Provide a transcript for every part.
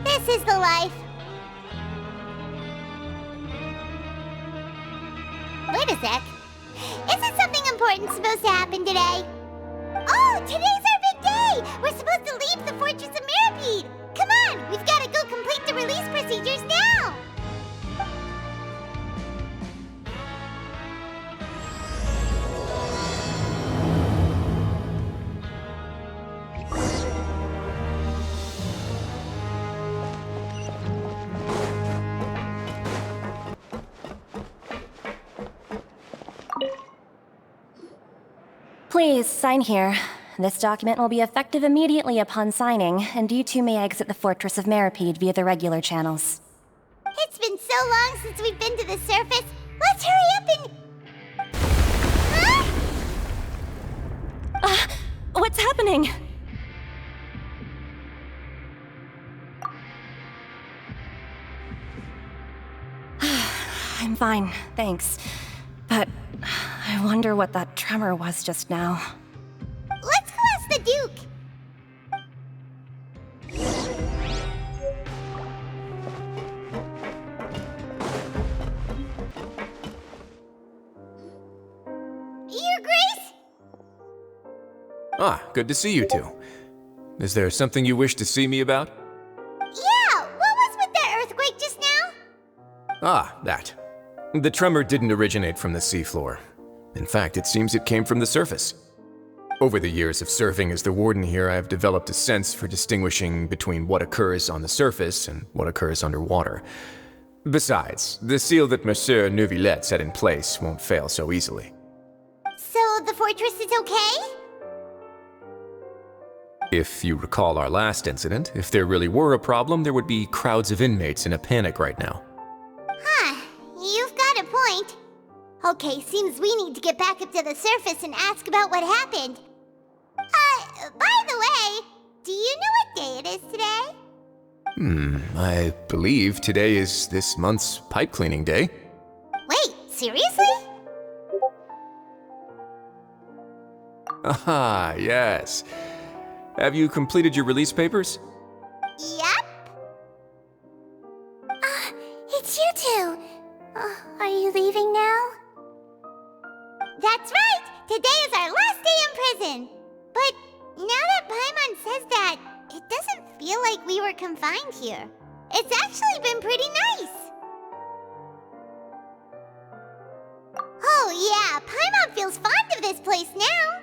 This is the life. Wait a sec. Isn't something important supposed to happen today? Oh, today's our big day! We're supposed to leave the Fortress of Mirapede! Come on, we've got to go complete the release procedures now! Please, sign here. This document will be effective immediately upon signing, and you two may exit the Fortress of Mirapede via the regular channels. It's been so long since we've been to the surface. Let's hurry up and... Huh? What's happening? I'm fine, thanks. But I wonder what that tremor was just now. Let's go ask the Duke. Your Grace? Ah, good to see you two. Is there something you wish to see me about? Yeah, what was with that earthquake just now? Ah, that. The tremor didn't originate from the seafloor. In fact, it seems it came from the surface. Over the years of serving as the warden here, I have developed a sense for distinguishing between what occurs on the surface and what occurs underwater. Besides, the seal that Monsieur Neuvillette set in place won't fail so easily. So the fortress is okay? If you recall our last incident, if there really were a problem, there would be crowds of inmates in a panic right now. Huh, you've got a point. Okay, seems we need to get back up to the surface and ask about what happened. By the way, do you know what day it is today? I believe today is this month's pipe cleaning day. Wait, seriously? Ah, yes. Have you completed your release papers? Yep. It's you two. Are you leaving now? That's right! Today is our last day in prison! But now that Paimon says that, it doesn't feel like we were confined here. It's actually been pretty nice! Oh yeah, Paimon feels fond of this place now!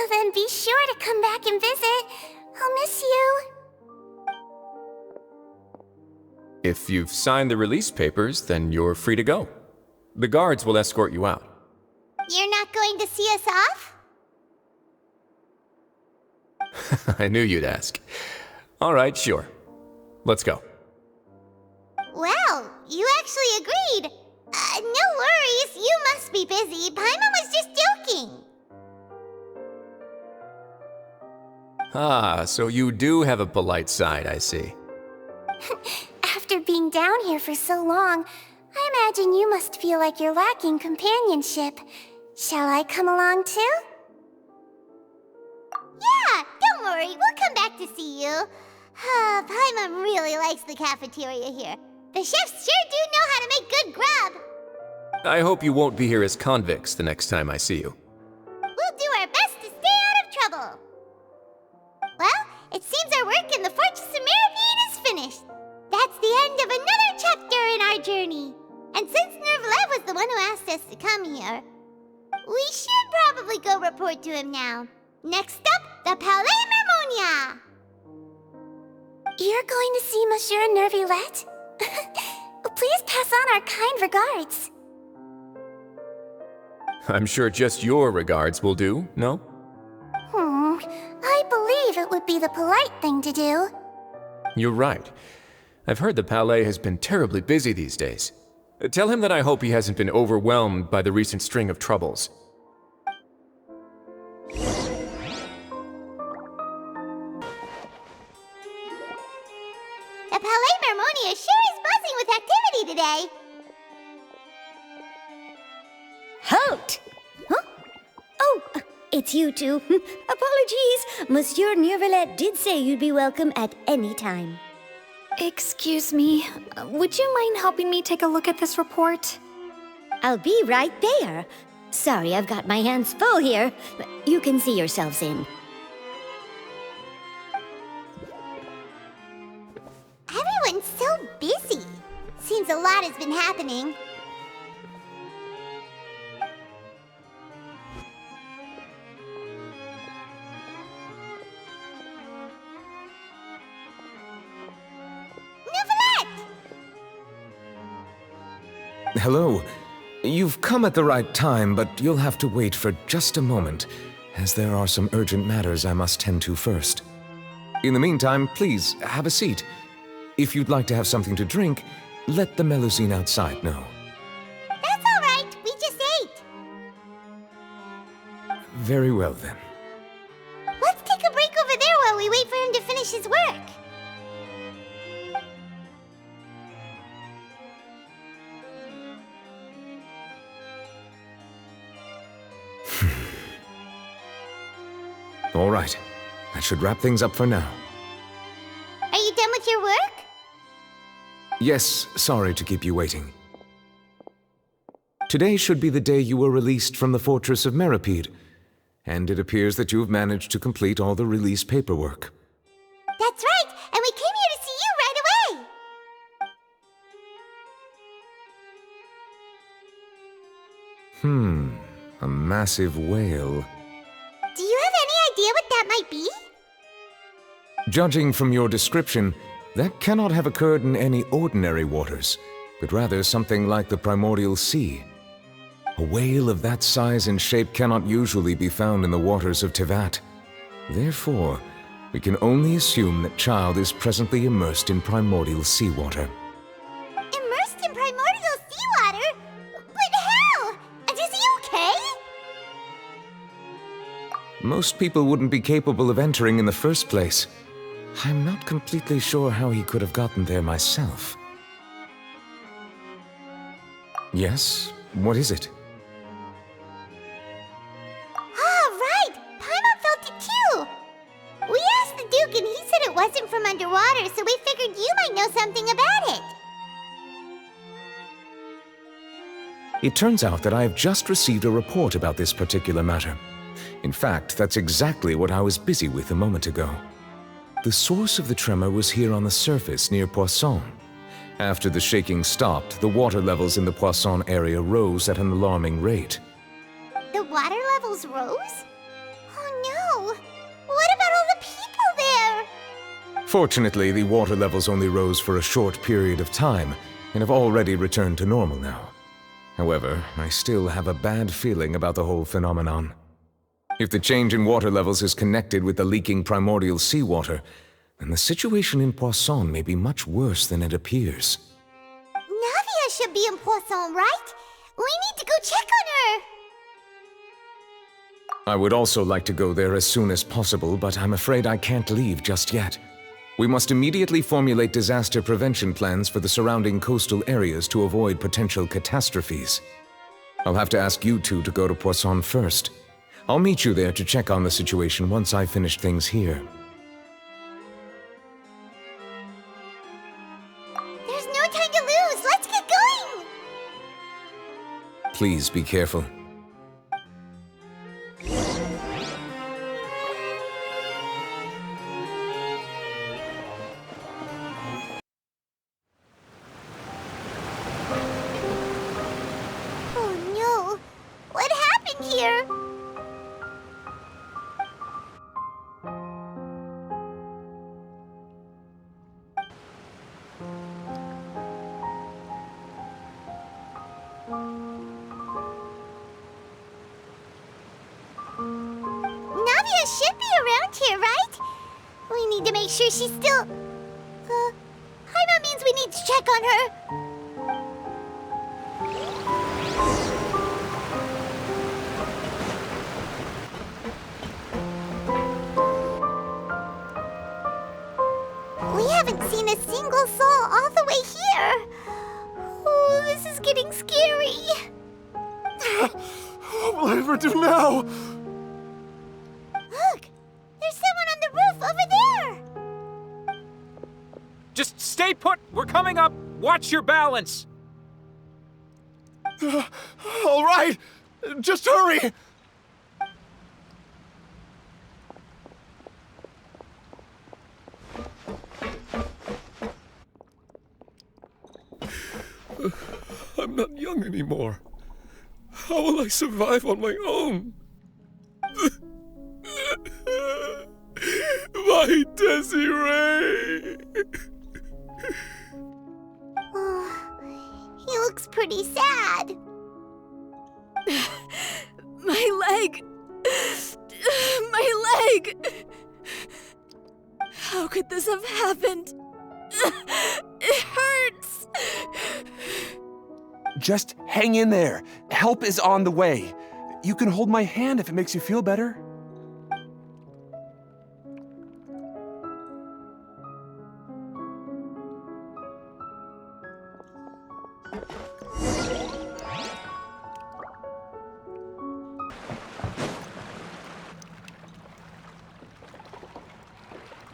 Then be sure to come back and visit. I'll miss you. If you've signed the release papers, then you're free to go. The guards will escort you out. You're not going to see us off? I knew you'd ask. All right, sure. Let's go. Well, you actually agreed. No worries, you must be busy. Paimon was just joking. Ah, so you do have a polite side, I see. After being down here for so long, I imagine you must feel like you're lacking companionship. Shall I come along too? Yeah, don't worry, we'll come back to see you. Paimon really likes the cafeteria here. The chefs sure do know how to make good grub. I hope you won't be here as convicts the next time I see you. We'll do our best to stay out of trouble. Well, it seems our work in the Fortress of Mirapede is finished. That's the end of another chapter in our journey. And since Neuvillette was the one who asked us to come here, we should probably go report to him now. Next up, the Palais Mermonia! You're going to see Monsieur Neuvillette? Please pass on our kind regards. I'm sure just your regards will do, no? I believe it would be the polite thing to do. You're right. I've heard the Palais has been terribly busy these days. Tell him that I hope he hasn't been overwhelmed by the recent string of troubles. The Palais Mermonia sure is buzzing with activity today. Halt! Huh? Oh, it's you two. Apologies. Monsieur Neuvillette did say you'd be welcome at any time. Excuse me, would you mind helping me take a look at this report? I'll be right there. Sorry, I've got my hands full here. You can see yourselves in. Everyone's so busy. Seems a lot has been happening. Hello. You've come at the right time, but you'll have to wait for just a moment, as there are some urgent matters I must tend to first. In the meantime, please, have a seat. If you'd like to have something to drink, let the Melusine outside know. That's all right. We just ate. Very well, then. Let's take a break over there while we wait for him to finish his work. All right. That should wrap things up for now. Are you done with your work? Yes, sorry to keep you waiting. Today should be the day you were released from the Fortress of Meripede, and it appears that you have managed to complete all the release paperwork. That's right, and we came here to see you right away. A massive whale. Do you have any idea what that might be? Judging from your description, that cannot have occurred in any ordinary waters, but rather something like the primordial sea. A whale of that size and shape cannot usually be found in the waters of Tevat. Therefore, we can only assume that Child is presently immersed in primordial seawater. Immersed in primordial seawater? But how? And is he okay? Most people wouldn't be capable of entering in the first place. I'm not completely sure how he could have gotten there myself. Yes? What is it? Right! Paimon felt it too! We asked the Duke and he said it wasn't from underwater, so we figured you might know something about it. It turns out that I have just received a report about this particular matter. In fact, that's exactly what I was busy with a moment ago. The source of the tremor was here on the surface near Poisson. After the shaking stopped, the water levels in the Poisson area rose at an alarming rate. The water levels rose? Oh no! What about all the people there? Fortunately, the water levels only rose for a short period of time and have already returned to normal now. However, I still have a bad feeling about the whole phenomenon. If the change in water levels is connected with the leaking primordial seawater, then the situation in Poisson may be much worse than it appears. Navia should be in Poisson, right? We need to go check on her! I would also like to go there as soon as possible, but I'm afraid I can't leave just yet. We must immediately formulate disaster prevention plans for the surrounding coastal areas to avoid potential catastrophes. I'll have to ask you two to go to Poisson first. I'll meet you there to check on the situation once I've finished things here. There's no time to lose! Let's get going! Please be careful. Oh no! What happened here? Navia should be around here, right? We need to make sure she's still... Paimon means we need to check on her. We haven't seen a single soul all the way here. Oh, this is getting scary. What will I ever do now? Look, there's someone on the roof over there. Just stay put! We're coming up! Watch your balance! All right! Just hurry! I'm not young anymore. How will I survive on my own? My Desiree! Oh, he looks pretty sad. My leg! My leg! How could this have happened? It hurts! Just hang in there. Help is on the way. You can hold my hand if it makes you feel better.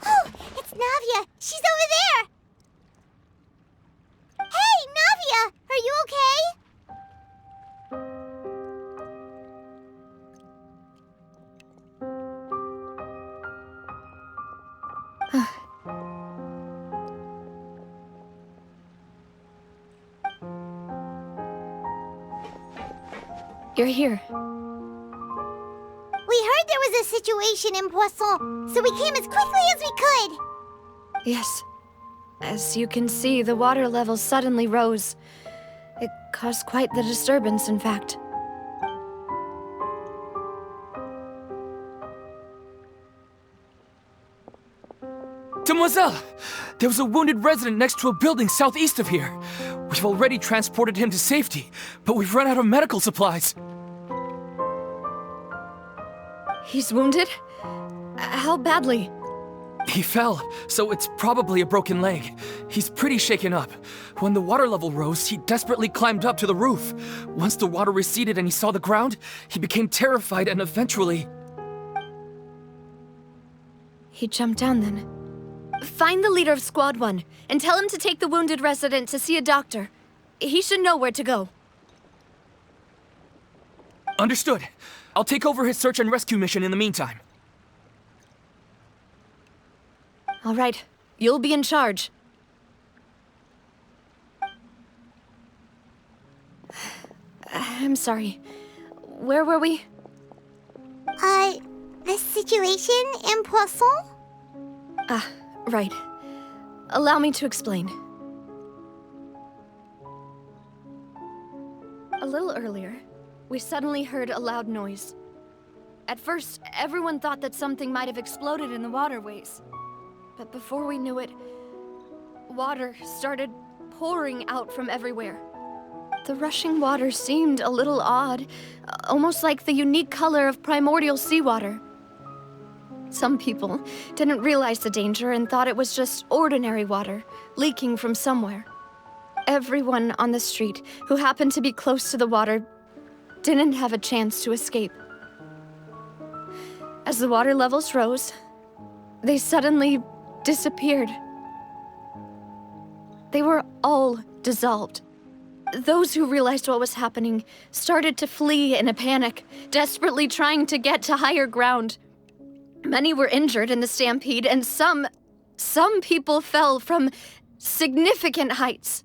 Oh, it's Navia. She's over there. Hey, Navia, are you okay? You're here. We heard there was a situation in Poisson, so we came as quickly as we could. Yes. As you can see, the water level suddenly rose. It caused quite the disturbance, in fact. Demoiselle! There was a wounded resident next to a building southeast of here. We've already transported him to safety, but we've run out of medical supplies. He's wounded? How badly? He fell, so it's probably a broken leg. He's pretty shaken up. When the water level rose, he desperately climbed up to the roof. Once the water receded and he saw the ground, he became terrified and eventually... He jumped down then. Find the leader of Squad 1 and tell him to take the wounded resident to see a doctor. He should know where to go. Understood. I'll take over his search and rescue mission in the meantime. All right, you'll be in charge. I'm sorry. Where were we? The situation in Poisson? Ah, right. Allow me to explain. A little earlier, we suddenly heard a loud noise. At first, everyone thought that something might have exploded in the waterways. But before we knew it, water started pouring out from everywhere. The rushing water seemed a little odd, almost like the unique color of primordial seawater. Some people didn't realize the danger and thought it was just ordinary water, leaking from somewhere. Everyone on the street who happened to be close to the water didn't have a chance to escape. As the water levels rose, they suddenly disappeared. They were all dissolved. Those who realized what was happening started to flee in a panic, desperately trying to get to higher ground. Many were injured in the stampede, and some people fell from significant heights.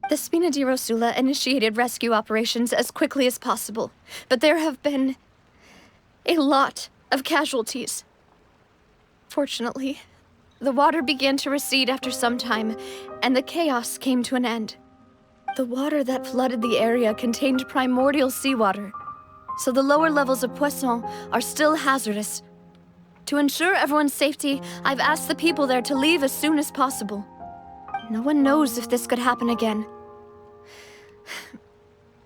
The Spina di Rosula initiated rescue operations as quickly as possible, but there have been a lot of casualties. Fortunately, the water began to recede after some time, and the chaos came to an end. The water that flooded the area contained primordial seawater, so the lower levels of Poisson are still hazardous. To ensure everyone's safety, I've asked the people there to leave as soon as possible. No one knows if this could happen again.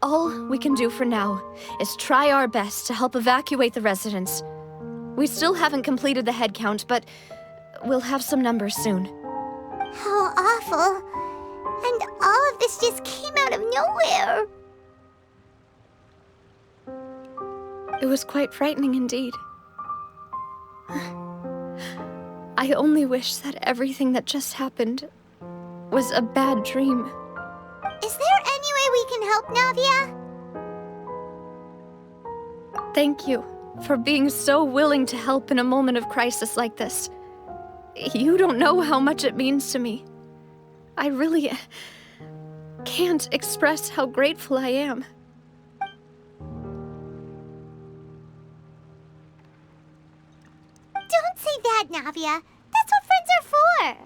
All we can do for now is try our best to help evacuate the residents. We still haven't completed the head count, but we'll have some numbers soon. How awful. And all of this just came out of nowhere. It was quite frightening indeed. I only wish that everything that just happened was a bad dream. Is there any way we can help, Navia? Thank you for being so willing to help in a moment of crisis like this. You don't know how much it means to me. I really can't express how grateful I am. Don't say that, Navia. That's what friends are for.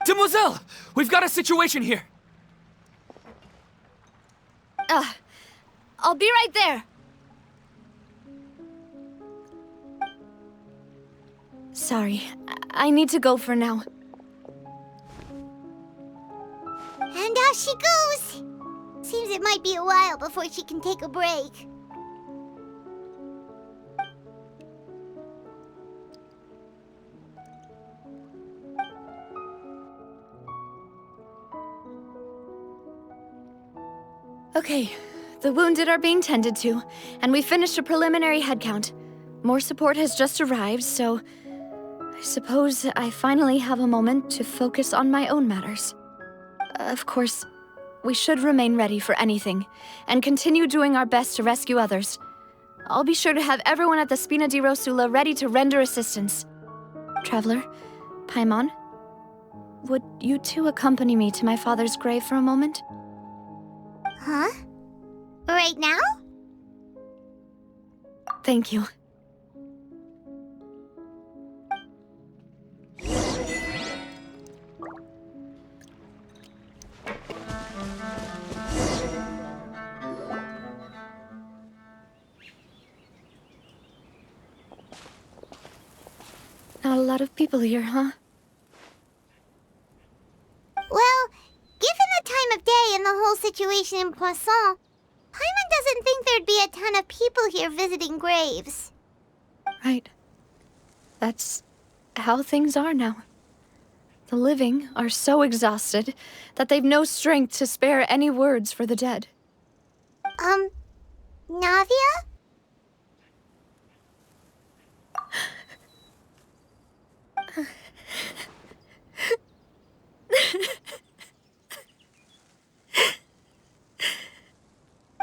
Demoiselle! We've got a situation here! I'll be right there. Sorry, I need to go for now. And off she goes. Seems it might be a while before she can take a break. Okay, the wounded are being tended to, and we finished a preliminary head count. More support has just arrived, so I suppose I finally have a moment to focus on my own matters. Of course, we should remain ready for anything, and continue doing our best to rescue others. I'll be sure to have everyone at the Spina di Rosula ready to render assistance. Traveler, Paimon, would you two accompany me to my father's grave for a moment? Huh? Right now? Thank you. Not a lot of people here, huh? Well, given the time of day and the whole situation in Poisson, Paimon doesn't think there'd be a ton of people here visiting graves. Right. That's how things are now. The living are so exhausted that they've no strength to spare any words for the dead. Navia?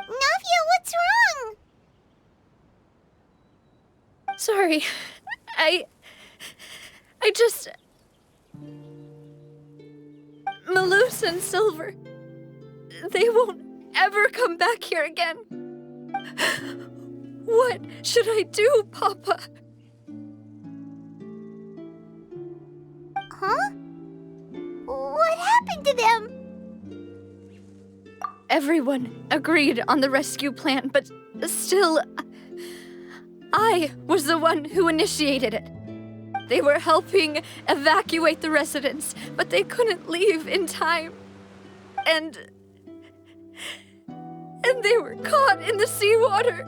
Navia, what's wrong? Sorry. I just... Malus and Silver. They won't ever come back here again. What should I do, Papa? Huh? What happened to them? Everyone agreed on the rescue plan, but still, I was the one who initiated it. They were helping evacuate the residents, but they couldn't leave in time. And they were caught in the seawater.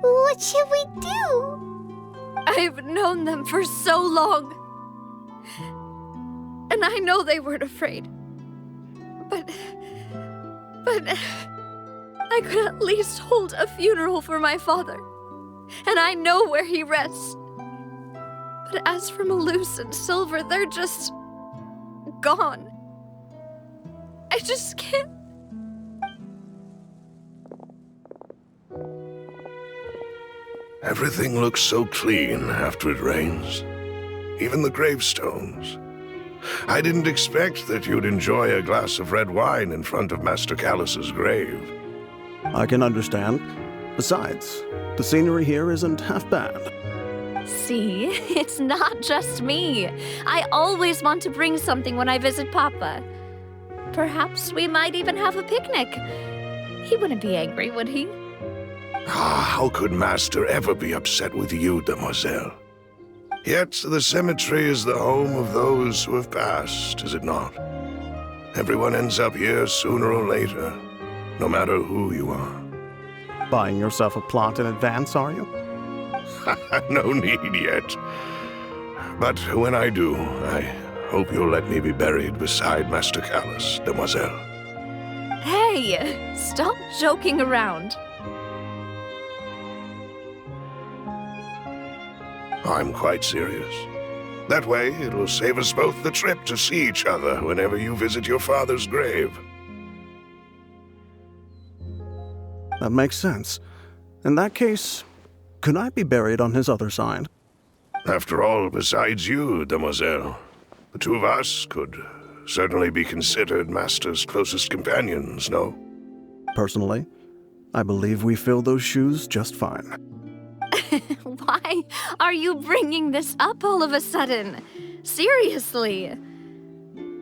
What should we do? I've known them for so long. And I know they weren't afraid. But I could at least hold a funeral for my father. And I know where he rests. But as for Malus and Silver, they're just gone. I just can't. Everything looks so clean after it rains. Even the gravestones. I didn't expect that you'd enjoy a glass of red wine in front of Master Callus's grave. I can understand. Besides, the scenery here isn't half bad. See, it's not just me. I always want to bring something when I visit Papa. Perhaps we might even have a picnic. He wouldn't be angry, would he? How could Master ever be upset with you, demoiselle? Yet the cemetery is the home of those who have passed, is it not? Everyone ends up here sooner or later, no matter who you are. Buying yourself a plot in advance, are you? No need yet. But when I do, I hope you'll let me be buried beside Master Callus, demoiselle. Hey, stop joking around. I'm quite serious. That way, it'll save us both the trip to see each other whenever you visit your father's grave. That makes sense. In that case, could I be buried on his other side? After all, besides you, demoiselle, the two of us could certainly be considered Master's closest companions, no? Personally, I believe we fill those shoes just fine. Why are you bringing this up all of a sudden? Seriously.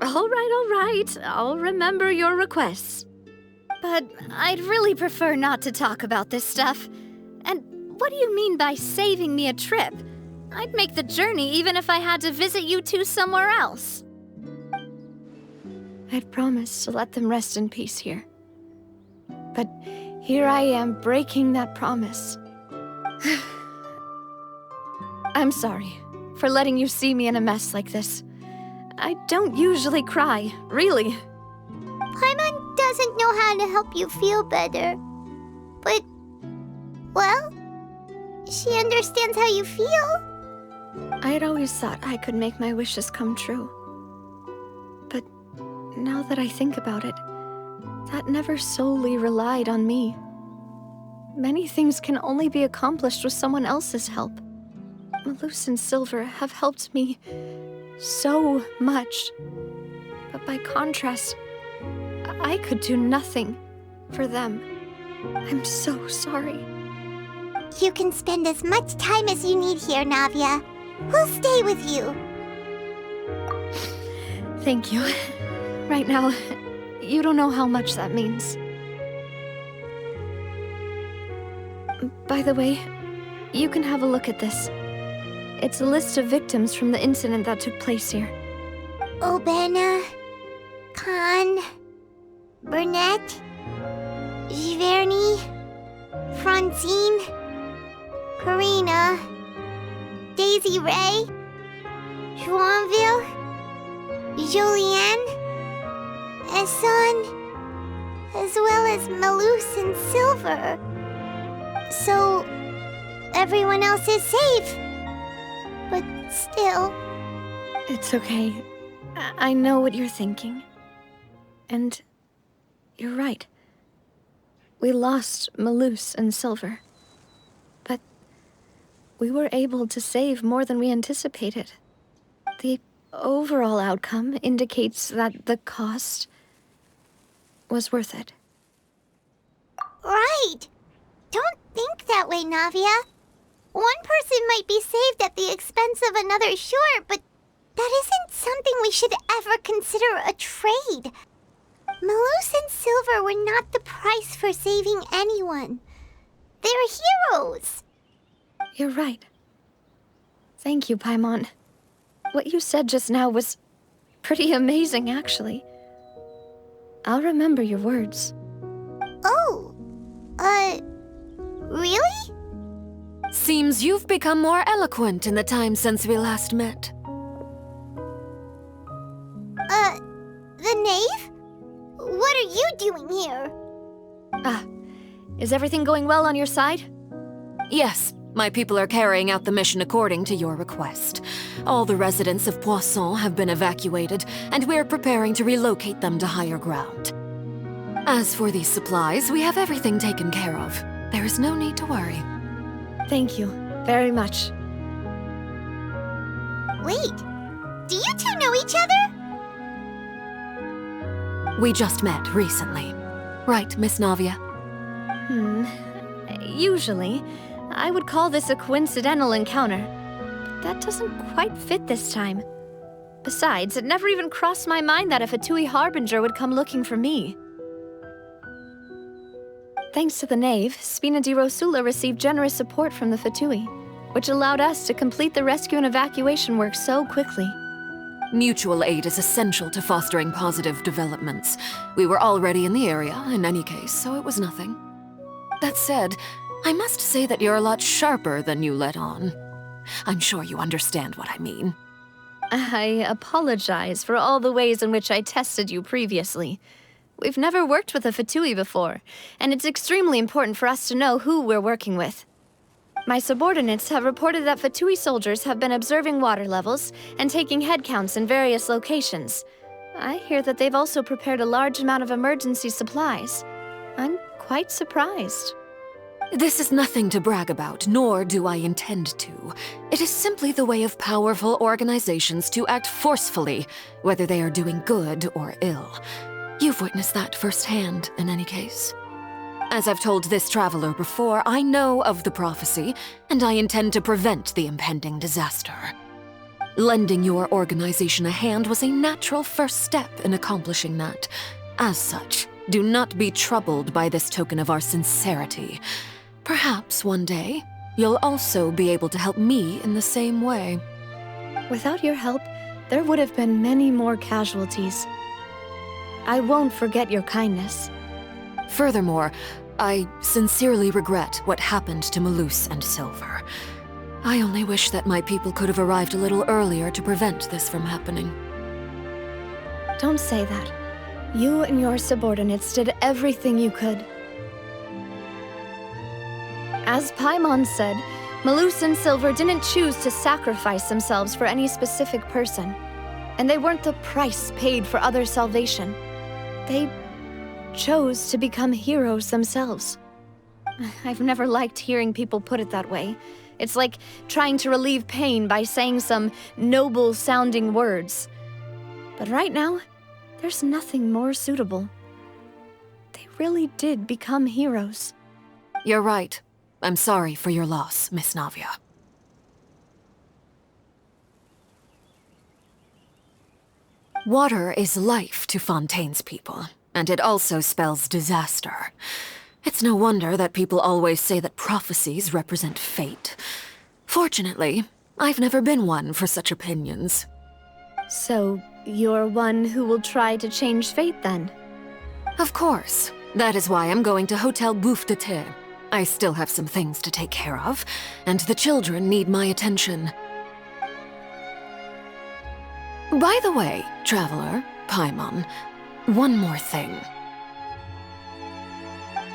All right. I'll remember your requests. But I'd really prefer not to talk about this stuff. And what do you mean by saving me a trip? I'd make the journey even if I had to visit you two somewhere else. I'd promised to let them rest in peace here. But here I am breaking that promise. I'm sorry for letting you see me in a mess like this. I don't usually cry, really. Paimon doesn't know how to help you feel better. But, well, she understands how you feel. I had always thought I could make my wishes come true. But now that I think about it, that never solely relied on me. Many things can only be accomplished with someone else's help. Malus and Silver have helped me so much. But by contrast, I could do nothing for them. I'm so sorry. You can spend as much time as you need here, Navia. We'll stay with you. Thank you. Right now, you don't know how much that means. By the way, you can have a look at this. It's a list of victims from the incident that took place here. Obena, Khan, Burnett, Giverny, Francine, Karina, Daisy Ray, Joinville, Julianne, Esson, as well as Malus and Silver. So, everyone else is safe. But still... It's okay. I know what you're thinking. And you're right. We lost Malus and Silver. But we were able to save more than we anticipated. The overall outcome indicates that the cost was worth it. Right! Don't think that way, Navia. One person might be saved at the expense of another, sure, but that isn't something we should ever consider a trade. Malus and Silver were not the price for saving anyone. They're heroes. You're right. Thank you, Paimon. What you said just now was pretty amazing, actually. I'll remember your words. Oh, really? Seems you've become more eloquent in the time since we last met. The knave? What are you doing here? Is everything going well on your side? Yes, my people are carrying out the mission according to your request. All the residents of Poisson have been evacuated, and we're preparing to relocate them to higher ground. As for these supplies, we have everything taken care of. There is no need to worry. Thank you very much. Wait, do you two know each other? We just met recently. Right, Miss Navia? Usually, I would call this a coincidental encounter. But that doesn't quite fit this time. Besides, it never even crossed my mind that a Fatui Harbinger would come looking for me. Thanks to the Knave, Spina di Rosula received generous support from the Fatui, which allowed us to complete the rescue and evacuation work so quickly. Mutual aid is essential to fostering positive developments. We were already in the area, in any case, so it was nothing. That said, I must say that you're a lot sharper than you let on. I'm sure you understand what I mean. I apologize for all the ways in which I tested you previously. We've never worked with a Fatui before, and it's extremely important for us to know who we're working with. My subordinates have reported that Fatui soldiers have been observing water levels and taking head counts in various locations. I hear that they've also prepared a large amount of emergency supplies. I'm quite surprised. This is nothing to brag about, nor do I intend to. It is simply the way of powerful organizations to act forcefully, whether they are doing good or ill. You've witnessed that firsthand, in any case. As I've told this traveler before, I know of the prophecy, and I intend to prevent the impending disaster. Lending your organization a hand was a natural first step in accomplishing that. As such, do not be troubled by this token of our sincerity. Perhaps one day, you'll also be able to help me in the same way. Without your help, there would have been many more casualties. I won't forget your kindness. Furthermore, I sincerely regret what happened to Malus and Silver. I only wish that my people could have arrived a little earlier to prevent this from happening. Don't say that. You and your subordinates did everything you could. As Paimon said, Malus and Silver didn't choose to sacrifice themselves for any specific person, and they weren't the price paid for other salvation. They chose to become heroes themselves. I've never liked hearing people put it that way. It's like trying to relieve pain by saying some noble-sounding words. But right now, there's nothing more suitable. They really did become heroes. You're right. I'm sorry for your loss, Miss Navia. Water is life to Fontaine's people, and it also spells disaster. It's no wonder that people always say that prophecies represent fate. Fortunately, I've never been one for such opinions. So, you're one who will try to change fate, then? Of course. That is why I'm going to Hotel Bouffe de Terre. I still have some things to take care of, and the children need my attention. By the way, Traveler, Paimon, one more thing.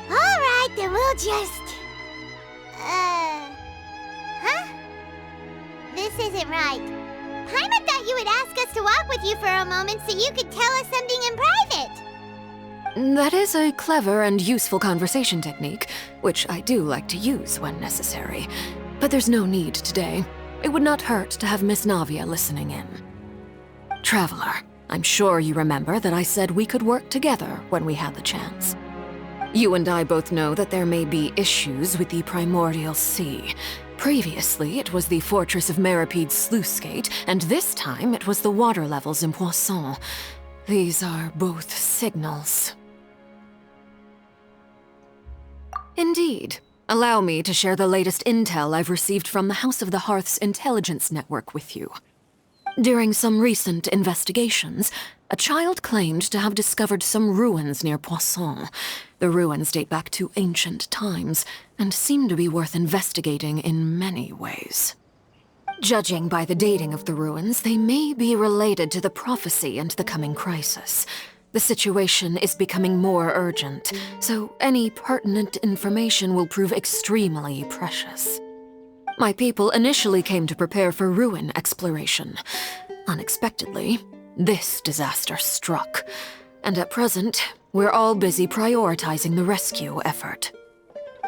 Alright, then we'll just... Huh? This isn't right. Paimon thought you would ask us to walk with you for a moment so you could tell us something in private. That is a clever and useful conversation technique, which I do like to use when necessary. But there's no need today. It would not hurt to have Miss Navia listening in. Traveler, I'm sure you remember that I said we could work together when we had the chance. You and I both know that there may be issues with the Primordial Sea. Previously, it was the Fortress of Meripede's sluice gate, and this time it was the water levels in Poisson. These are both signals. Indeed. Allow me to share the latest intel I've received from the House of the Hearth's intelligence network with you. During some recent investigations, a child claimed to have discovered some ruins near Poisson. The ruins date back to ancient times, and seem to be worth investigating in many ways. Judging by the dating of the ruins, they may be related to the prophecy and the coming crisis. The situation is becoming more urgent, so any pertinent information will prove extremely precious. My people initially came to prepare for ruin exploration. Unexpectedly, this disaster struck, and at present, we're all busy prioritizing the rescue effort.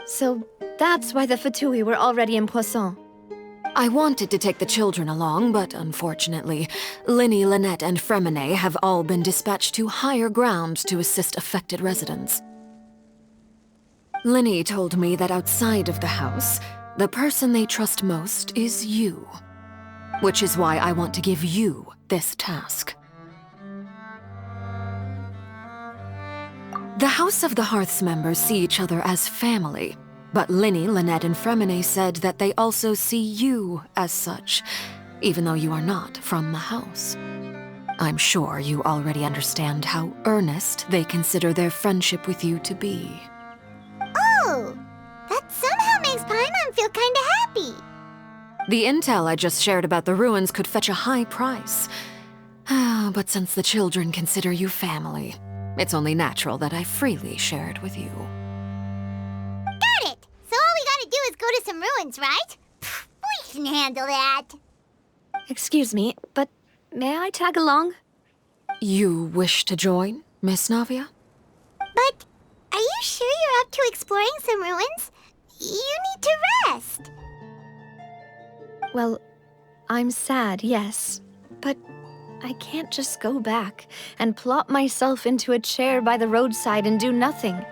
So that's why the Fatui were already in Poisson. I wanted to take the children along, but unfortunately, Linny, Lynette, and Fremine have all been dispatched to higher ground to assist affected residents. Linny told me that outside of the house, the person they trust most is you. Which is why I want to give you this task. The House of the Hearth's members see each other as family, but Linny, Lynette, and Fremine said that they also see you as such, even though you are not from the house. I'm sure you already understand how earnest they consider their friendship with you to be. Oh! That somehow The intel I just shared about the ruins could fetch a high price. But since the children consider you family, it's only natural that I freely share it with you. Got it! So all we gotta do is go to some ruins, right? We can handle that. Excuse me, but may I tag along? You wish to join, Miss Navia? But are you sure you're up to exploring some ruins? You need to rest. Well, I'm sad, yes, but I can't just go back and plop myself into a chair by the roadside and do nothing.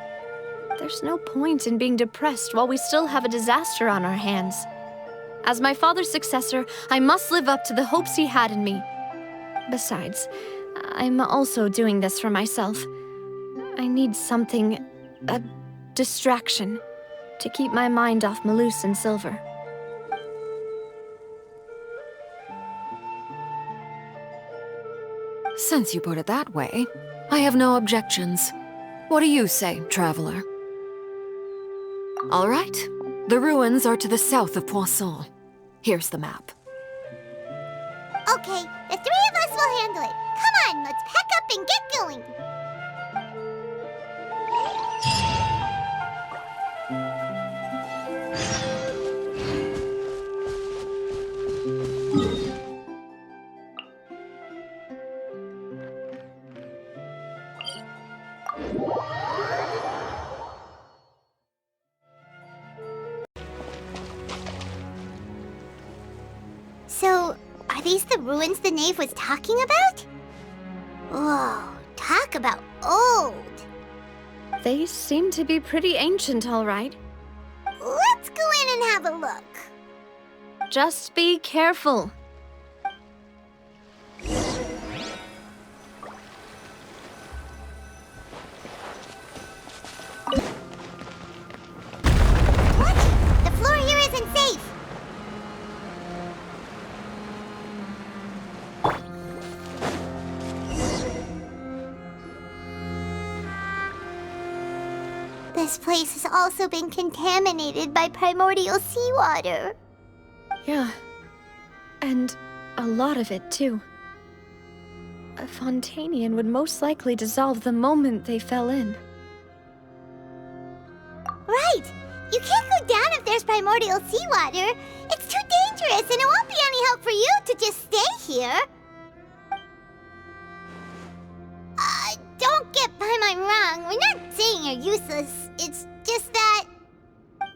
There's no point in being depressed while we still have a disaster on our hands. As my father's successor, I must live up to the hopes he had in me. Besides, I'm also doing this for myself. I need something, a distraction, to keep my mind off Malus and Silver. Since you put it that way, I have no objections. What do you say, traveler? All right. The ruins are to the south of Poisson. Here's the map. Okay, the three of us will handle it. Come on, let's pack up and get going. So, are these the ruins the knave was talking about? Whoa, talk about old. They seem to be pretty ancient, all right. Let's go in and have a look. Just be careful. What? The floor here isn't safe. This place has also been contaminated by primordial seawater. Yeah. And a lot of it, too. A Fontainian would most likely dissolve the moment they fell in. Right! You can't go down if there's primordial seawater. It's too dangerous, and it won't be any help for you to just stay here. Don't get by my wrong. We're not saying you're useless. It's just that...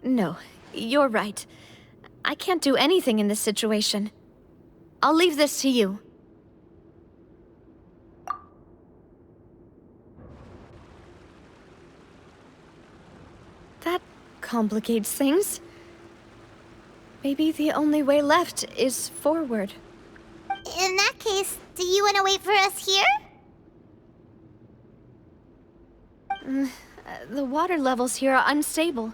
No, you're right. I can't do anything in this situation. I'll leave this to you. That complicates things. Maybe the only way left is forward. In that case, do you want to wait for us here? The water levels here are unstable,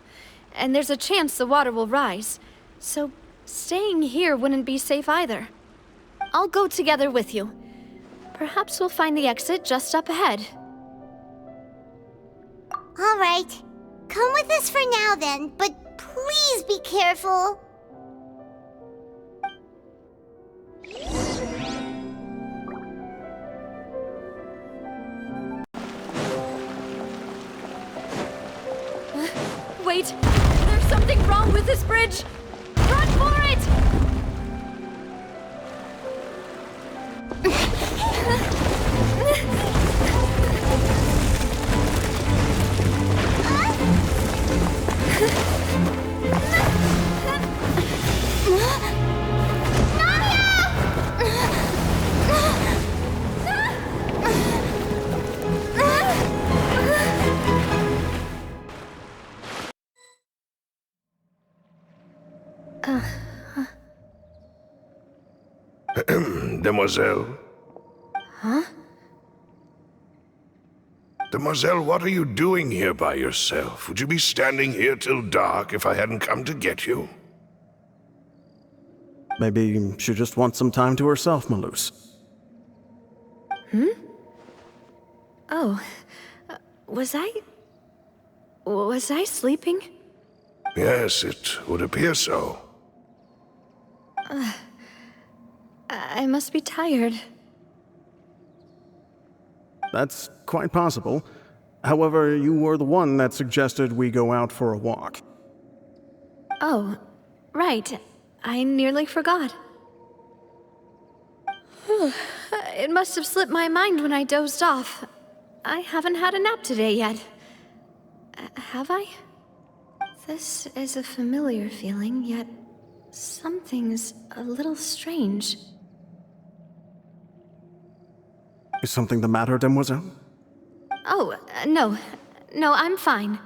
and there's a chance the water will rise. So staying here wouldn't be safe either. I'll go together with you. Perhaps we'll find the exit just up ahead. All right. Come with us for now then, but please be careful. Wait! There's something wrong with this bridge! Run for it! Demoiselle? Huh? Demoiselle, what are you doing here by yourself? Would you be standing here till dark if I hadn't come to get you? Maybe she just wants some time to herself, Malus. Hmm? Oh. Was I sleeping? Yes, it would appear so. I must be tired. That's quite possible. However, you were the one that suggested we go out for a walk. Oh, right. I nearly forgot. It must have slipped my mind when I dozed off. I haven't had a nap today yet. Have I? This is a familiar feeling, yet something's a little strange. Is something the matter, Demoiselle? Oh, no. No, I'm fine.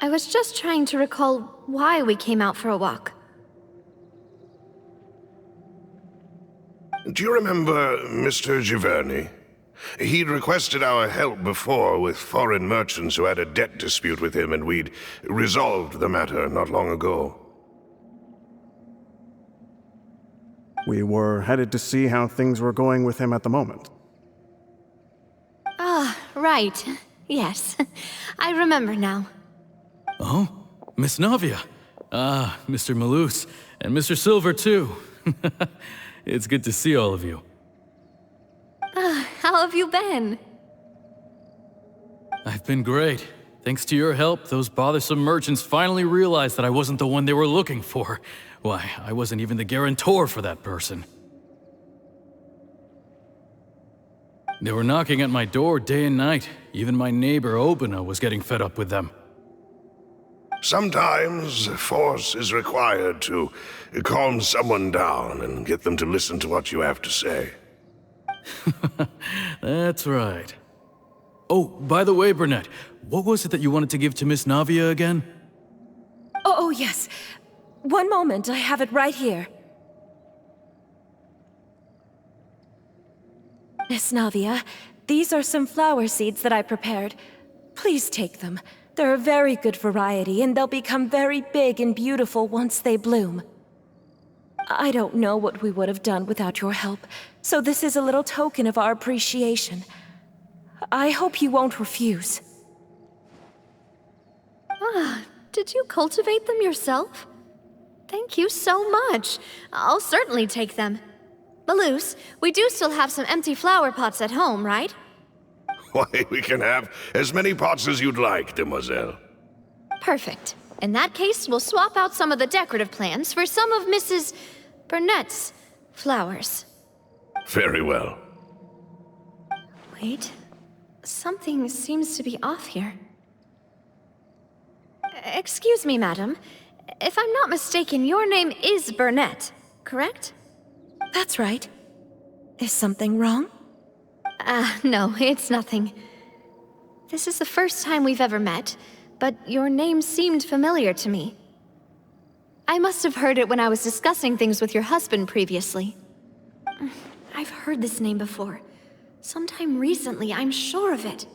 I was just trying to recall why we came out for a walk. Do you remember Mr. Giverny? He'd requested our help before with foreign merchants who had a debt dispute with him, and we'd resolved the matter not long ago. We were headed to see how things were going with him at the moment. Ah, right. Yes. I remember now. Oh, Miss Navia. Ah, Mr. Malus, and Mr. Silver, too. It's good to see all of you. How have you been? I've been great. Thanks to your help, those bothersome merchants finally realized that I wasn't the one they were looking for. Why, I wasn't even the guarantor for that person. They were knocking at my door day and night. Even my neighbor, Obina, was getting fed up with them. Sometimes force is required to calm someone down and get them to listen to what you have to say. That's right. Oh, by the way, Burnett, what was it that you wanted to give to Miss Navia again? Oh, yes. One moment, I have it right here. Miss Navia, these are some flower seeds that I prepared. Please take them. They're a very good variety, and they'll become very big and beautiful once they bloom. I don't know what we would have done without your help, so this is a little token of our appreciation. I hope you won't refuse. Ah, did you cultivate them yourself? Thank you so much. I'll certainly take them. Malus, we do still have some empty flower pots at home, right? Why, we can have as many pots as you'd like, Demoiselle. Perfect. In that case, we'll swap out some of the decorative plants for some of Mrs. Burnett's flowers. Very well. Wait. Something seems to be off here. Excuse me, madam. If I'm not mistaken, your name is Burnett, correct? That's right. Is something wrong? No, it's nothing. This is the first time we've ever met, but your name seemed familiar to me. I must have heard it when I was discussing things with your husband previously. I've heard this name before. Sometime recently, I'm sure of it.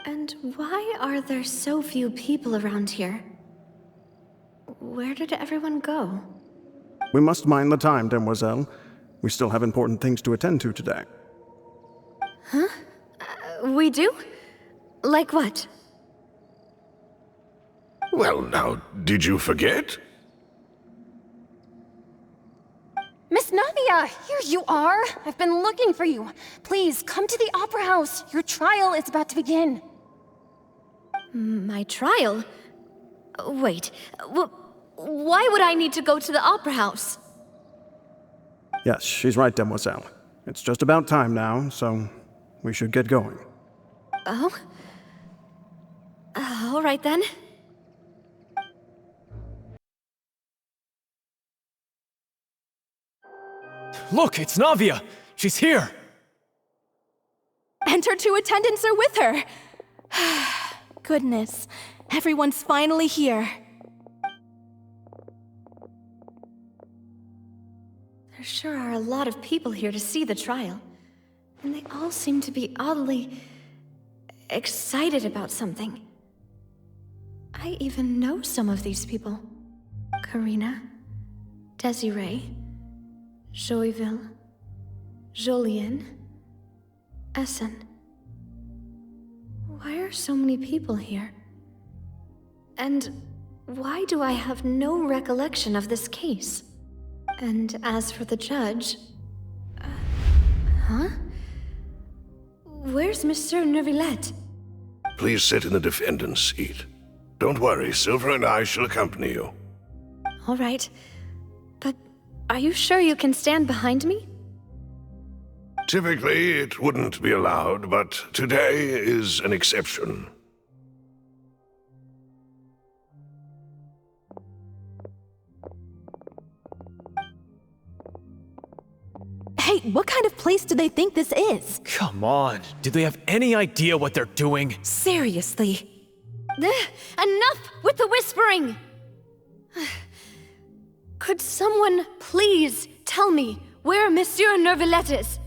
And why are there so few people around here? Where did everyone go? We must mind the time, Demoiselle. We still have important things to attend to today. Huh? We do? Like what? Well, now, did you forget? Miss Navia, here you are. I've been looking for you. Please, come to the Opera House. Your trial is about to begin. My trial? Wait, why would I need to go to the Opera House? Yes, she's right, Demoiselle. It's just about time now, so we should get going. Oh? All right then. Look, it's Navia! She's here! And her two attendants are with her! Goodness, everyone's finally here. There sure are a lot of people here to see the trial. And they all seem to be oddly excited about something. I even know some of these people. Karina, Desiree, Joyville, Jolien, Essen. Why are so many people here? And why do I have no recollection of this case? And as for the judge... huh? Where's Monsieur Neuvillette? Please sit in the defendant's seat. Don't worry, Silver and I shall accompany you. All right. But are you sure you can stand behind me? Typically, it wouldn't be allowed, but today is an exception. Hey, what kind of place do they think this is? Come on, do they have any idea what they're doing? Seriously. Enough with the whispering! Could someone please tell me where Monsieur Neuvillette is?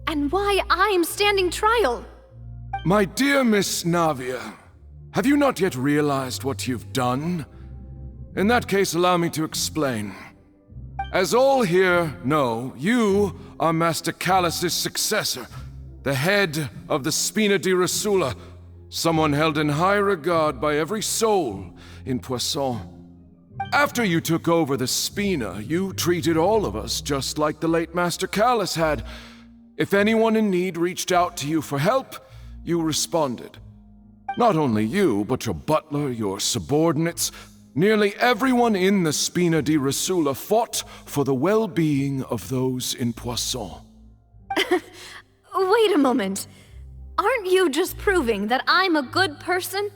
And why I'm standing trial? My dear Miss Navia, have you not yet realized what you've done? In that case, allow me to explain. As all here know, you are Master Callus's successor, the head of the Spina di Rosula, someone held in high regard by every soul in Poisson. After you took over the Spina, you treated all of us just like the late Master Callus had. If anyone in need reached out to you for help, you responded. Not only you, but your butler, your subordinates, nearly everyone in the Spina di Rosula fought for the well-being of those in Poisson. Wait a moment. Aren't you just proving that I'm a good person?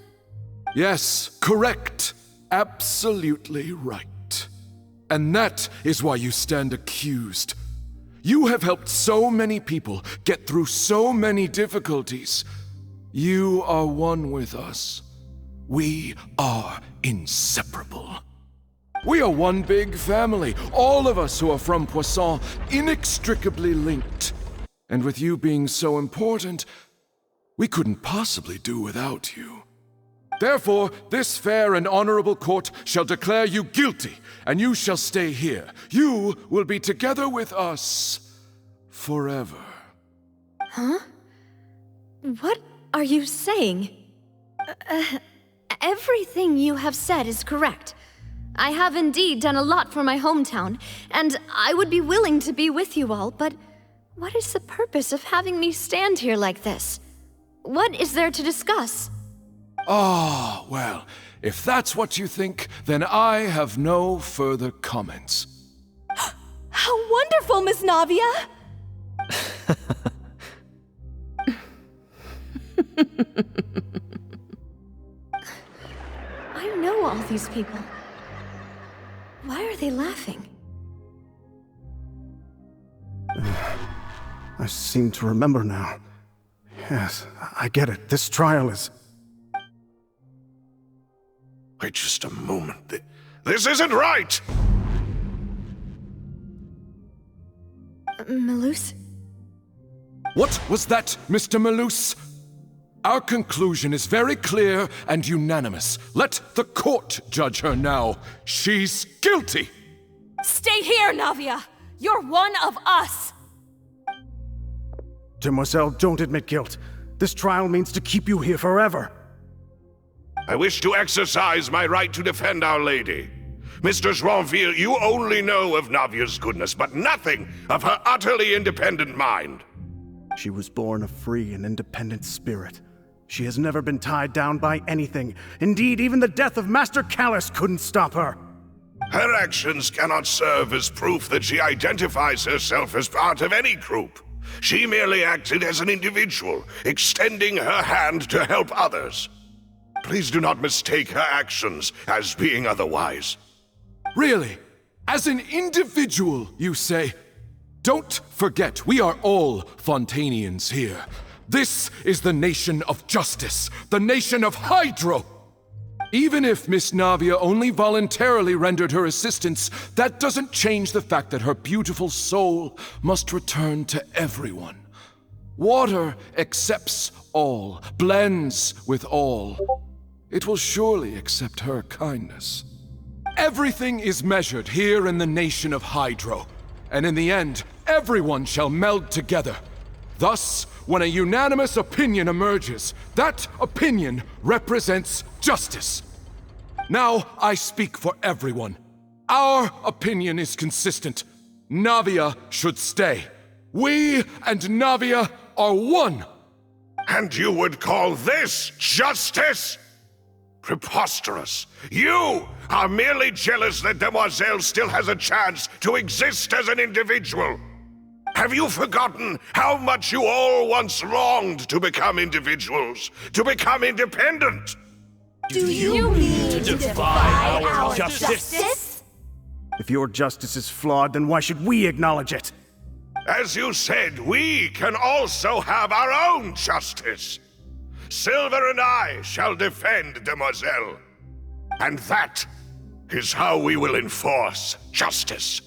Yes, correct. Absolutely right. And that is why you stand accused. You have helped so many people get through so many difficulties. You are one with us. We are inseparable. We are one big family, all of us who are from Poisson, inextricably linked. And with you being so important, we couldn't possibly do without you. Therefore, this fair and honorable court shall declare you guilty, and you shall stay here. You will be together with us forever. Huh? What are you saying? Everything you have said is correct. I have indeed done a lot for my hometown, and I would be willing to be with you all, but what is the purpose of having me stand here like this? What is there to discuss? Ah, well, if that's what you think, then I have no further comments. How wonderful, Miss Navia! I know all these people. Why are they laughing? I seem to remember now. Yes, I get it. This trial is... Wait just a moment. This isn't right! Malus? What was that, Mr. Malus? Our conclusion is very clear and unanimous. Let the court judge her now. She's guilty! Stay here, Navia! You're one of us! Demoiselle, don't admit guilt. This trial means to keep you here forever. I wish to exercise my right to defend Our Lady. Mr. Joinville, you only know of Navia's goodness, but nothing of her utterly independent mind. She was born a free and independent spirit. She has never been tied down by anything. Indeed, even the death of Master Callus couldn't stop her. Her actions cannot serve as proof that she identifies herself as part of any group. She merely acted as an individual, extending her hand to help others. Please do not mistake her actions as being otherwise. Really? As an individual, you say? Don't forget, we are all Fontainians here. This is the nation of justice, the nation of Hydro. Even if Miss Navia only voluntarily rendered her assistance, that doesn't change the fact that her beautiful soul must return to everyone. Water accepts all, blends with all. It will surely accept her kindness. Everything is measured here in the nation of Hydro, and in the end, everyone shall meld together. Thus, when a unanimous opinion emerges, that opinion represents justice. Now I speak for everyone. Our opinion is consistent. Navia should stay. We and Navia are one. And you would call this justice? Preposterous. You are merely jealous that Demoiselle still has a chance to exist as an individual. Have you forgotten how much you all once longed to become individuals, to become independent? Do you mean to defy our justice? If your justice is flawed, then why should we acknowledge it? As you said, we can also have our own justice. Silver and I shall defend Demoiselle. And that is how we will enforce justice.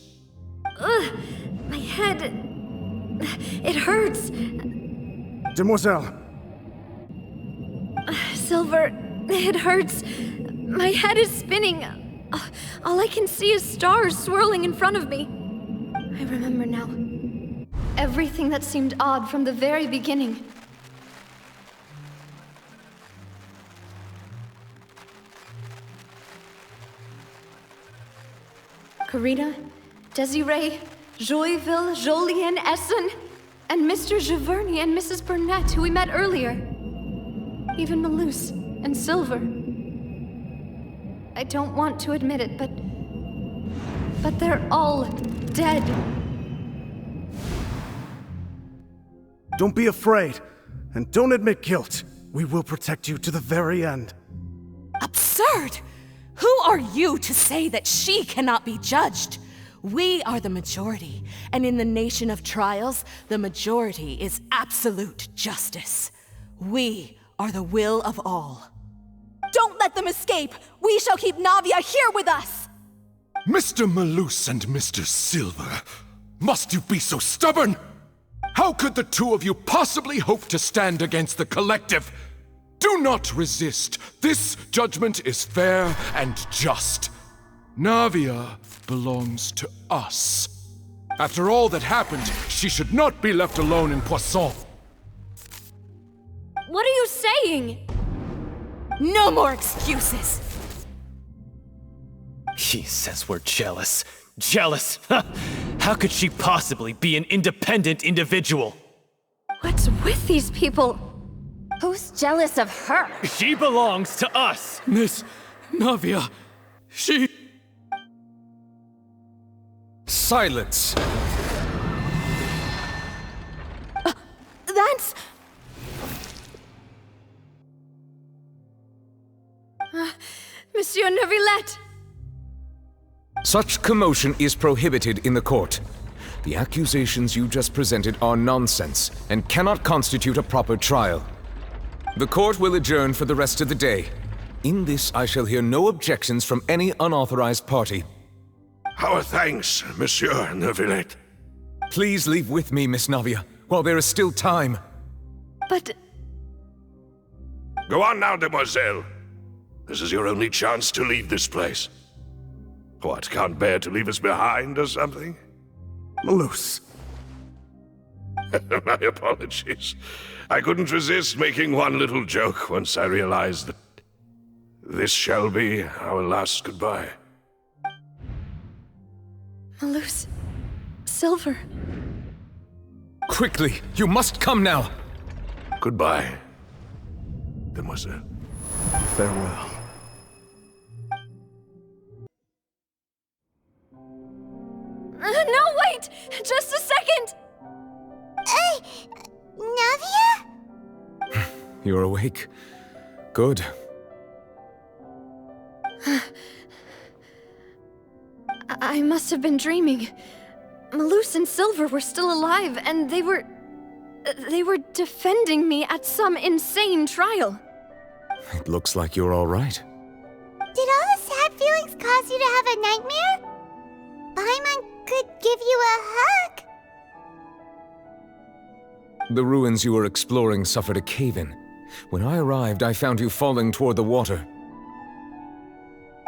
Ugh, my head... it hurts. Demoiselle. Silver, it hurts. My head is spinning. All I can see is stars swirling in front of me. I remember now. Everything that seemed odd from the very beginning. Karina, Desiree, Joyville, Jolien, Essen, and Mr. Giverny and Mrs. Burnett, who we met earlier. Even Malus and Silver. I don't want to admit it, but they're all dead. Don't be afraid, and don't admit guilt. We will protect you to the very end. Absurd! Who are you to say that she cannot be judged? We are the majority, and in the nation of trials, the majority is absolute justice. We are the will of all. Don't let them escape! We shall keep Navia here with us! Mr. Malus and Mr. Silver, must you be so stubborn? How could the two of you possibly hope to stand against the collective? Do not resist. This judgment is fair and just. Navia belongs to us. After all that happened, she should not be left alone in Poisson. What are you saying? No more excuses! He says we're jealous. Jealous? How could she possibly be an independent individual? What's with these people? Who's jealous of her? She belongs to us! Miss Navia, she... Silence! That's... Monsieur Neuvillette! Such commotion is prohibited in the court. The accusations you just presented are nonsense and cannot constitute a proper trial. The court will adjourn for the rest of the day. In this, I shall hear no objections from any unauthorized party. Our thanks, Monsieur Neuvillette. Please leave with me, Miss Navia, while there is still time. But... Go on now, Demoiselle. This is your only chance to leave this place. What, can't bear to leave us behind or something? Malus. My apologies. I couldn't resist making one little joke once I realized that this shall be our last goodbye. Malus... Silver... Quickly, you must come now! Goodbye, Demoiselle. Farewell. No, wait! Just a second! Navia? You're awake. Good. I must have been dreaming. Malus and Silver were still alive, and they were defending me at some insane trial. It looks like you're all right. Did all the sad feelings cause you to have a nightmare? Paimon could give you a hug. The ruins you were exploring suffered a cave-in. When I arrived, I found you falling toward the water.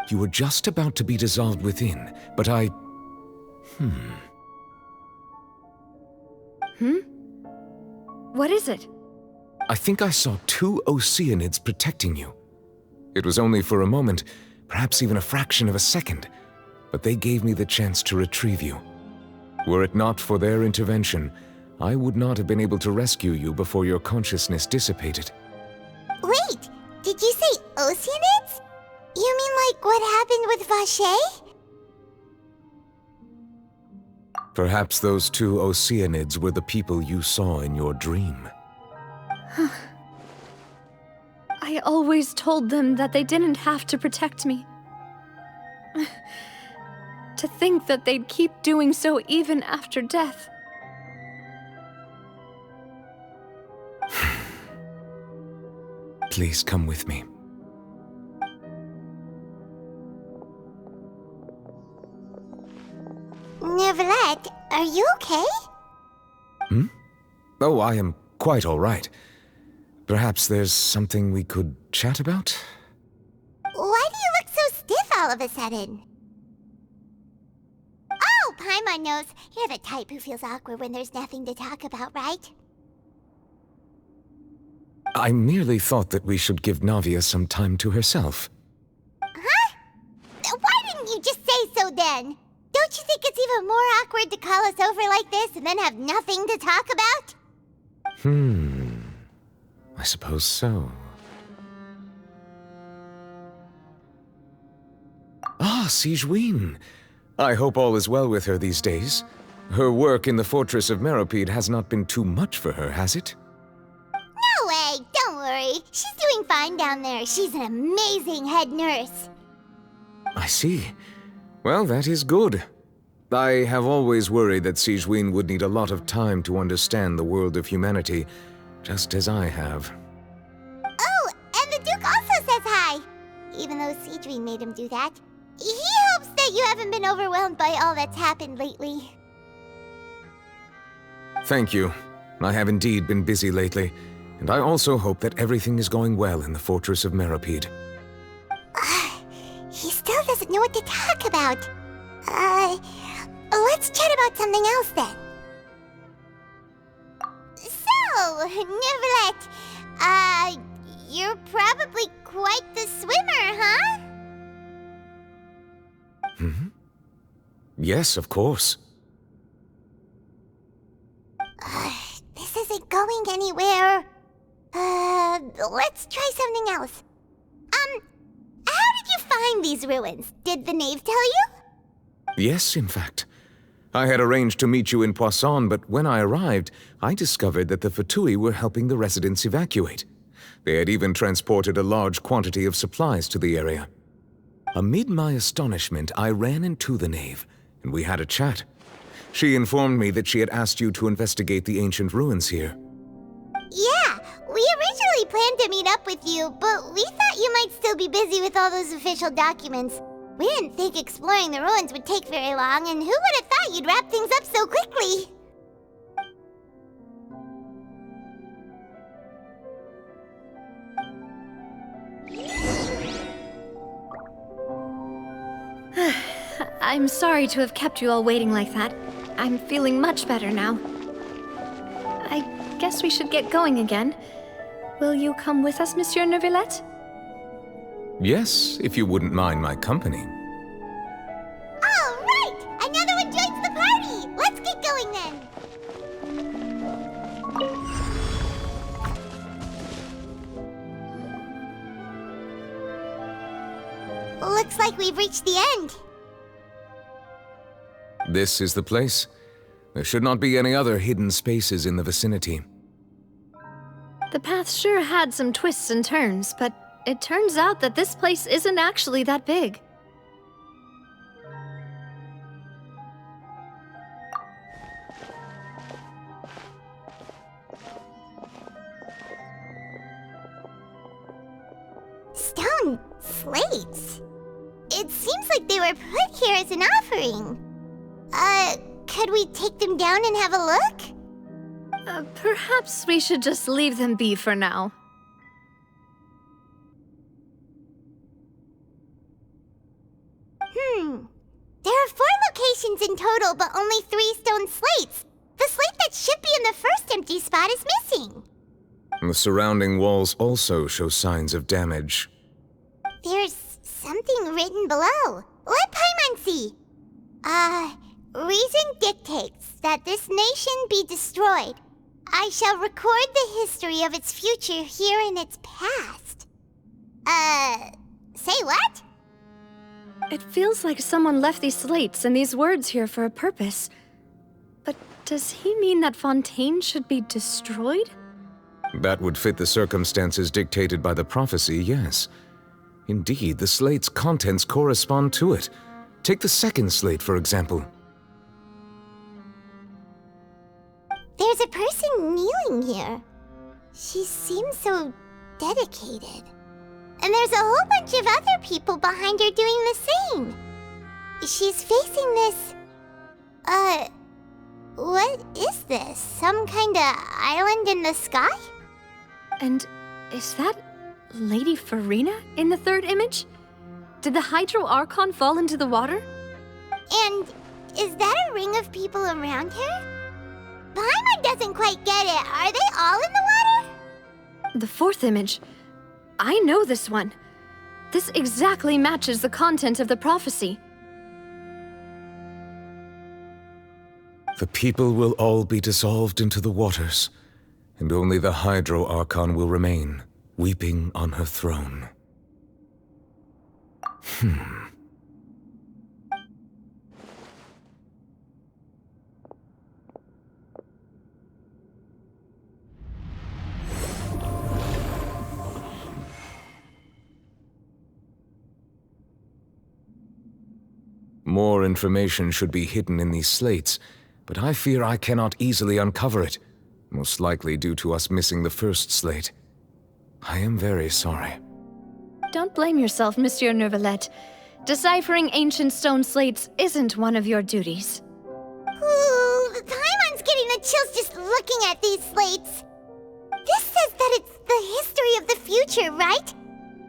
You were just about to be dissolved within, but I... What is it? I think I saw 2 Oceanids protecting you. It was only for a moment, perhaps even a fraction of a second, but they gave me the chance to retrieve you. Were it not for their intervention, I would not have been able to rescue you before your consciousness dissipated. Wait, did you say Oceanids? You mean like what happened with Vache? Perhaps those two Oceanids were the people you saw in your dream. I always told them that they didn't have to protect me. To think that they'd keep doing so even after death. Please come with me. Neverlet, are you okay? Hmm? Oh, I am quite all right. Perhaps there's something we could chat about? Why do you look so stiff all of a sudden? Oh, Paimon knows. You're the type who feels awkward when there's nothing to talk about, right? I merely thought that we should give Navia some time to herself. Huh? Why didn't you just say so then? Don't you think it's even more awkward to call us over like this and then have nothing to talk about? I suppose so. Ah, Sigewinne. I hope all is well with her these days. Her work in the Fortress of Meropide has not been too much for her, has it? No way! Don't worry. She's doing fine down there. She's an amazing head nurse. I see. Well, that is good. I have always worried that Sigewinne would need a lot of time to understand the world of humanity, just as I have. Oh, and the Duke also says hi! Even though Sigewinne made him do that. He hopes that you haven't been overwhelmed by all that's happened lately. Thank you. I have indeed been busy lately, and I also hope that everything is going well in the Fortress of Meropide. He still doesn't know what to talk about. Let's chat about something else then. So, Neverlet, you're probably quite the swimmer, huh? Yes, of course. This isn't going anywhere. Let's try something else. How did you find these ruins? Did the knave tell you? Yes, in fact. I had arranged to meet you in Poisson, but when I arrived, I discovered that the Fatui were helping the residents evacuate. They had even transported a large quantity of supplies to the area. Amid my astonishment, I ran into the knave, and we had a chat. She informed me that she had asked you to investigate the ancient ruins here. Yeah, we originally planned to meet up with you, but we thought you might still be busy with all those official documents. We didn't think exploring the ruins would take very long, and who would have thought you'd wrap things up so quickly? I'm sorry to have kept you all waiting like that. I'm feeling much better now. I guess we should get going again. Will you come with us, Monsieur Neuvillette? Yes, if you wouldn't mind my company. All right! Another one joins the party! Let's get going then! Looks like we've reached the end. This is the place. There should not be any other hidden spaces in the vicinity. The path sure had some twists and turns, but it turns out that this place isn't actually that big. Stone slates? It seems like they were put here as an offering. Could we take them down and have a look? Perhaps we should just leave them be for now. There are 4 locations in total, but only 3 stone slates. The slate that should be in the first empty spot is missing. The surrounding walls also show signs of damage. There's something written below. Let Paimon see. Reason dictates that this nation be destroyed. I shall record the history of its future here in its past. Say what? It feels like someone left these slates and these words here for a purpose. But does he mean that Fontaine should be destroyed? That would fit the circumstances dictated by the prophecy, yes. Indeed, the slate's contents correspond to it. Take the second slate, for example. There's a person kneeling here. She seems so dedicated. And there's a whole bunch of other people behind her doing the same. She's facing this... what is this? Some kind of island in the sky? And is that Lady Farina in the third image? Did the Hydro Archon fall into the water? And is that a ring of people around her? Paimon doesn't quite get it. Are they all in the water? The fourth image. I know this one. This exactly matches the content of the prophecy. The people will all be dissolved into the waters, and only the Hydro Archon will remain, weeping on her throne. More information should be hidden in these slates, but I fear I cannot easily uncover it, most likely due to us missing the first slate. I am very sorry. Don't blame yourself, Monsieur Neuvillette. Deciphering ancient stone slates isn't one of your duties. Ooh, Paimon's getting the chills just looking at these slates. This says that it's the history of the future, right?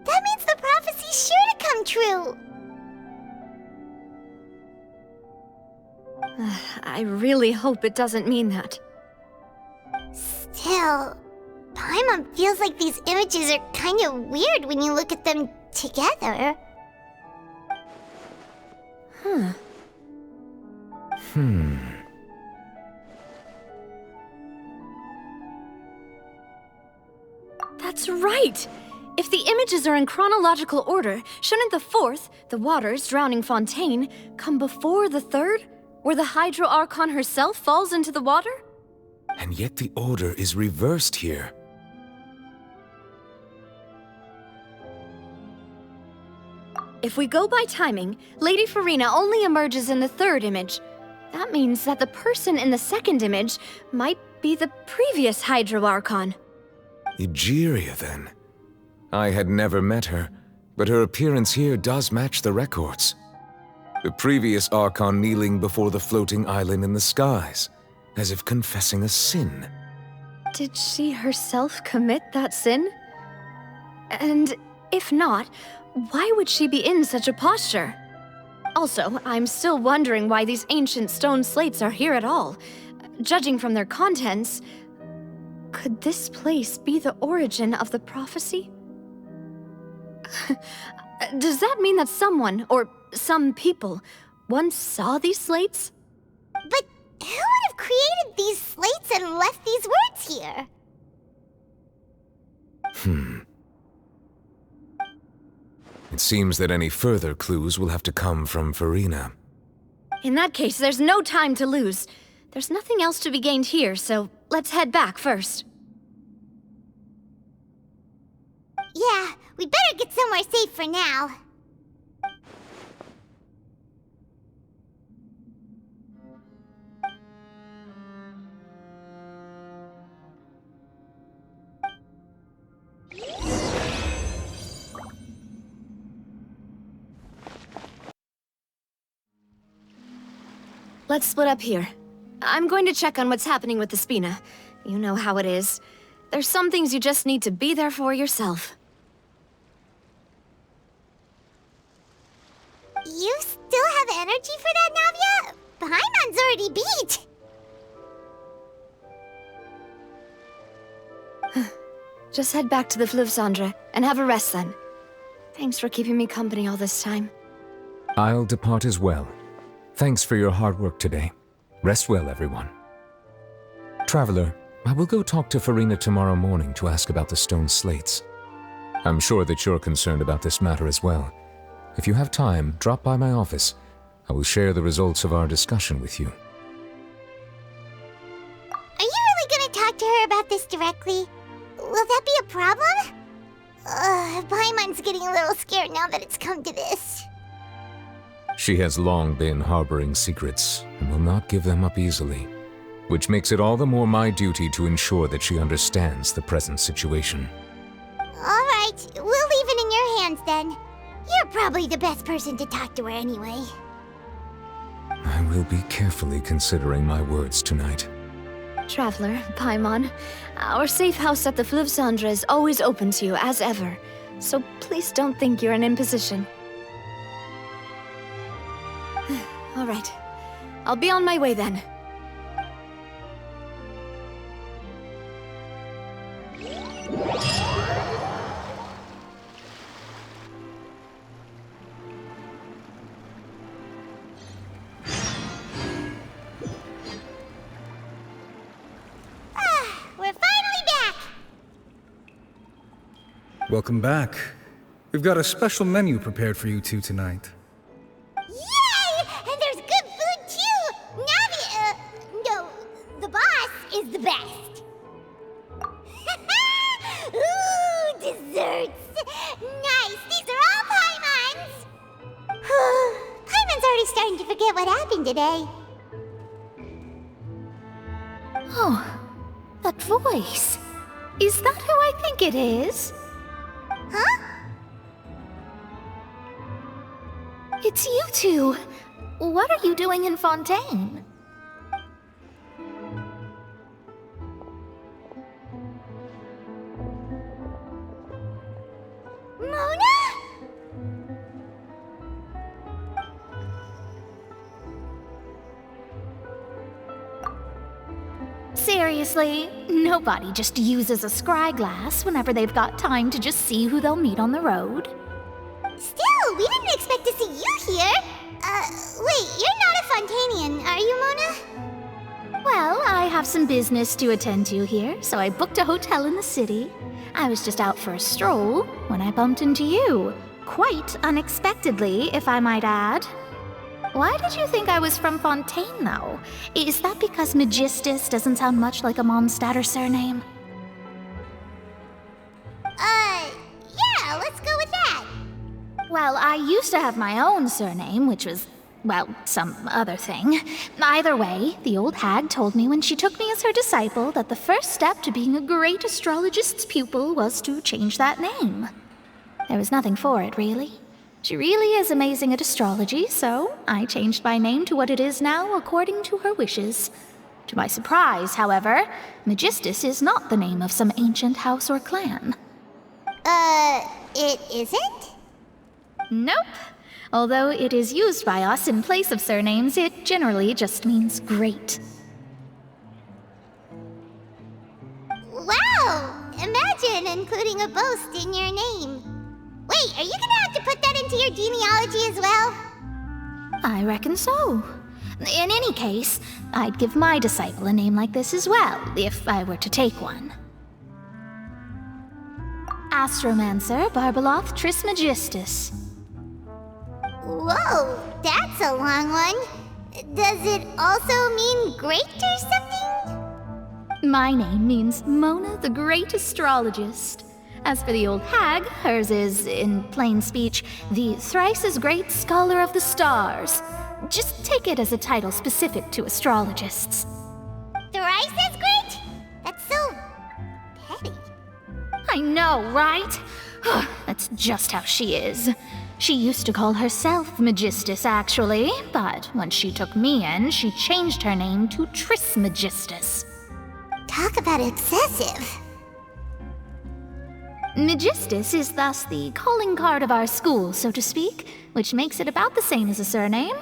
That means the prophecy's sure to come true. I really hope it doesn't mean that. Still, Paimon feels like these images are kind of weird when you look at them together. That's right! If the images are in chronological order, shouldn't the fourth, the waters drowning Fontaine, come before the third, where the Hydro Archon herself falls into the water? And yet the order is reversed here. If we go by timing, Lady Farina only emerges in the third image. That means that the person in the second image might be the previous Hydro Archon. Egeria, then. I had never met her, but her appearance here does match the records. The previous Archon kneeling before the floating island in the skies, as if confessing a sin. Did she herself commit that sin? And if not, why would she be in such a posture? Also, I'm still wondering why these ancient stone slates are here at all. Judging from their contents, could this place be the origin of the prophecy? Does that mean that someone, or some people, once saw these slates? But who would have created these slates and left these words here? It seems that any further clues will have to come from Farina. In that case, there's no time to lose. There's nothing else to be gained here, so let's head back first. Yeah, we better get somewhere safe for now. Let's split up here. I'm going to check on what's happening with the Spina. You know how it is. There's some things you just need to be there for yourself. You still have energy for that, Navia? Paimon's already beat! Just head back to the Fleuve Cendre and have a rest then. Thanks for keeping me company all this time. I'll depart as well. Thanks for your hard work today. Rest well, everyone. Traveler, I will go talk to Farina tomorrow morning to ask about the stone slates. I'm sure that you're concerned about this matter as well. If you have time, drop by my office. I will share the results of our discussion with you. Are you really gonna talk to her about this directly? Will that be a problem? Paimon's getting a little scared now that it's come to this. She has long been harboring secrets and will not give them up easily, which makes it all the more my duty to ensure that she understands the present situation. Alright, we'll leave it in your hands then. You're probably the best person to talk to her anyway. I will be carefully considering my words tonight. Traveler, Paimon, our safe house at the Fleuve Cendre is always open to you, as ever. So please don't think you're an imposition. All right. I'll be on my way then. We're finally back! Welcome back. We've got a special menu prepared for you two tonight. Yay! And there's good food too! Navi, no, the boss is the best. Ooh, desserts! Nice, these are all Paimon's! Paimon's already starting to forget what happened today. Oh, that voice. Is that who I think it is? Huh? It's you two. What are you doing in Fontaine? Mona? Seriously, nobody just uses a scry glass whenever they've got time to just see who they'll meet on the road. Still, we didn't expect to see you here. Wait, you're not a Fontainian, are you, Mona? Well, I have some business to attend to here, so I booked a hotel in the city. I was just out for a stroll when I bumped into you. Quite unexpectedly, if I might add. Why did you think I was from Fontaine, though? Is that because Magistus doesn't sound much like a Mondstatter surname? Yeah, let's go with that. Well, I used to have my own surname, which was, well, some other thing. Either way, the old hag told me when she took me as her disciple that the first step to being a great astrologist's pupil was to change that name. There was nothing for it, really. She really is amazing at astrology, so I changed my name to what it is now according to her wishes. To my surprise, however, Magistus is not the name of some ancient house or clan. It isn't? Nope. Although it is used by us in place of surnames, it generally just means great. Wow! Imagine including a boast in your name. Wait, are you gonna have to put that into your genealogy as well? I reckon so. In any case, I'd give my disciple a name like this as well, if I were to take one. Astromancer Barbeloth Trismegistus. Whoa, that's a long one. Does it also mean great or something? My name means Mona the Great Astrologist. As for the old hag, hers is, in plain speech, the thrice-as-great Scholar of the Stars. Just take it as a title specific to astrologists. Thrice as great? That's so petty. I know, right? That's just how she is. She used to call herself Magistus, actually, but when she took me in, she changed her name to Trismegistus. Talk about excessive. Magistus is thus the calling card of our school, so to speak, which makes it about the same as a surname.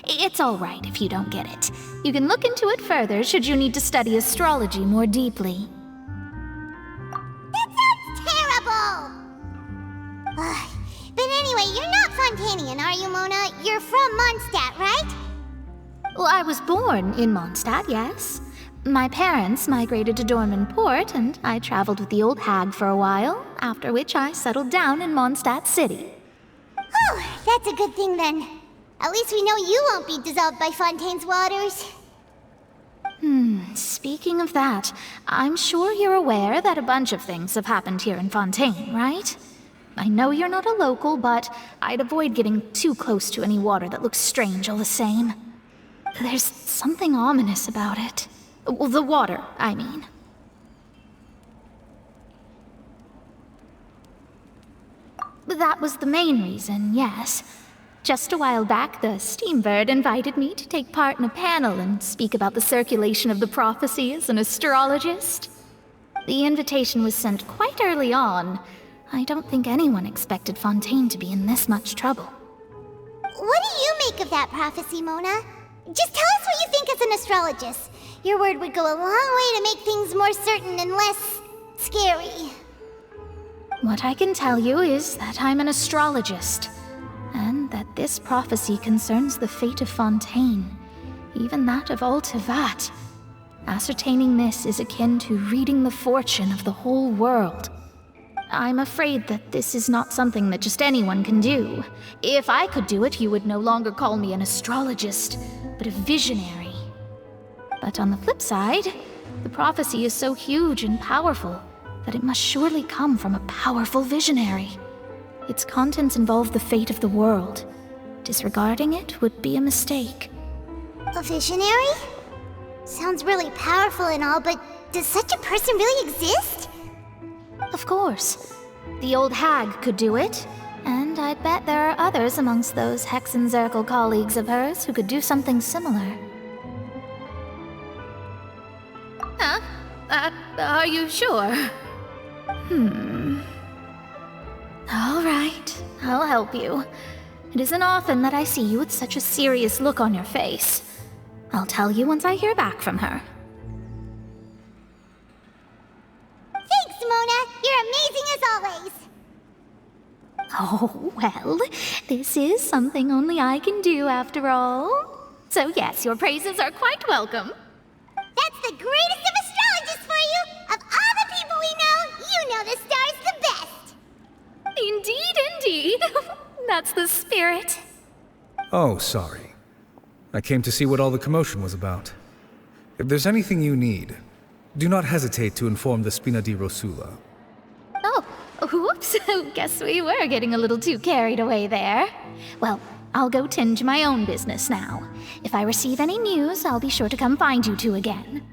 It's all right if you don't get it. You can look into it further should you need to study astrology more deeply. That sounds terrible! But anyway, you're not Fontainian, are you, Mona? You're from Mondstadt, right? Well, I was born in Mondstadt, yes. My parents migrated to Dorman Port, and I traveled with the old hag for a while, after which I settled down in Mondstadt City. Oh, that's a good thing then. At least we know you won't be dissolved by Fontaine's waters. Speaking of that, I'm sure you're aware that a bunch of things have happened here in Fontaine, right? I know you're not a local, but I'd avoid getting too close to any water that looks strange all the same. There's something ominous about it. Well, the water, I mean. That was the main reason, yes. Just a while back, the Steambird invited me to take part in a panel and speak about the circulation of the prophecy as an astrologist. The invitation was sent quite early on. I don't think anyone expected Fontaine to be in this much trouble. What do you make of that prophecy, Mona? Just tell us what you think as an astrologist. Your word would go a long way to make things more certain and less scary. What I can tell you is that I'm an astrologist, and that this prophecy concerns the fate of Fontaine, even that of Ultivat. Ascertaining this is akin to reading the fortune of the whole world. I'm afraid that this is not something that just anyone can do. If I could do it, you would no longer call me an astrologist, but a visionary. But on the flip side, the prophecy is so huge and powerful that it must surely come from a powerful visionary. Its contents involve the fate of the world. Disregarding it would be a mistake. A visionary? Sounds really powerful and all, but does such a person really exist? Of course. The old hag could do it, and I bet there are others amongst those Hexenzirkel colleagues of hers who could do something similar. Huh? Are you sure? All right, I'll help you. It isn't often that I see you with such a serious look on your face. I'll tell you once I hear back from her. Thanks, Mona. You're amazing as always. Oh, well, this is something only I can do after all. So yes, your praises are quite welcome. That's the greatest of astrologists for you! Of all the people we know, you know the star's the best! Indeed, indeed. That's the spirit. Oh, sorry. I came to see what all the commotion was about. If there's anything you need, do not hesitate to inform the Spina di Rosula. Oh, whoops. Guess we were getting a little too carried away there. Well, I'll go tend to my own business now. If I receive any news, I'll be sure to come find you two again.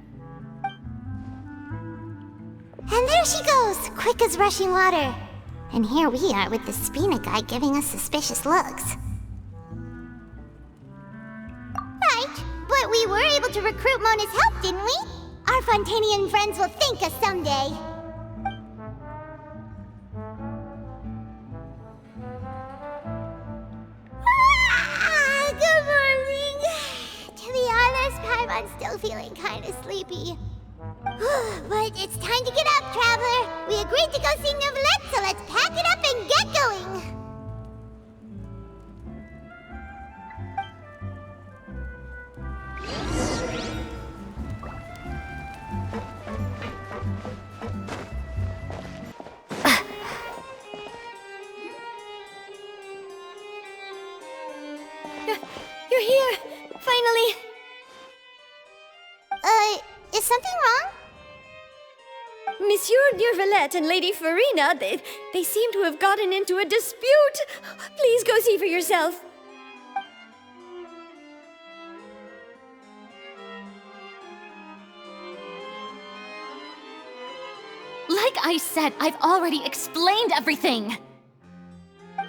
And there she goes, quick as rushing water. And here we are with the Spina guy giving us suspicious looks. Right, but we were able to recruit Mona's help, didn't we? Our Fontainian friends will thank us someday. Good morning. To be honest, Paimon's still feeling kind of sleepy. But it's time to get up, Traveler. We agreed to go see Neuvillette, so let's pack it up and get going. You're here! Finally! Is something wrong? Monsieur Neuvillette and Lady Farina, they seem to have gotten into a dispute. Please go see for yourself. Like I said, I've already explained everything!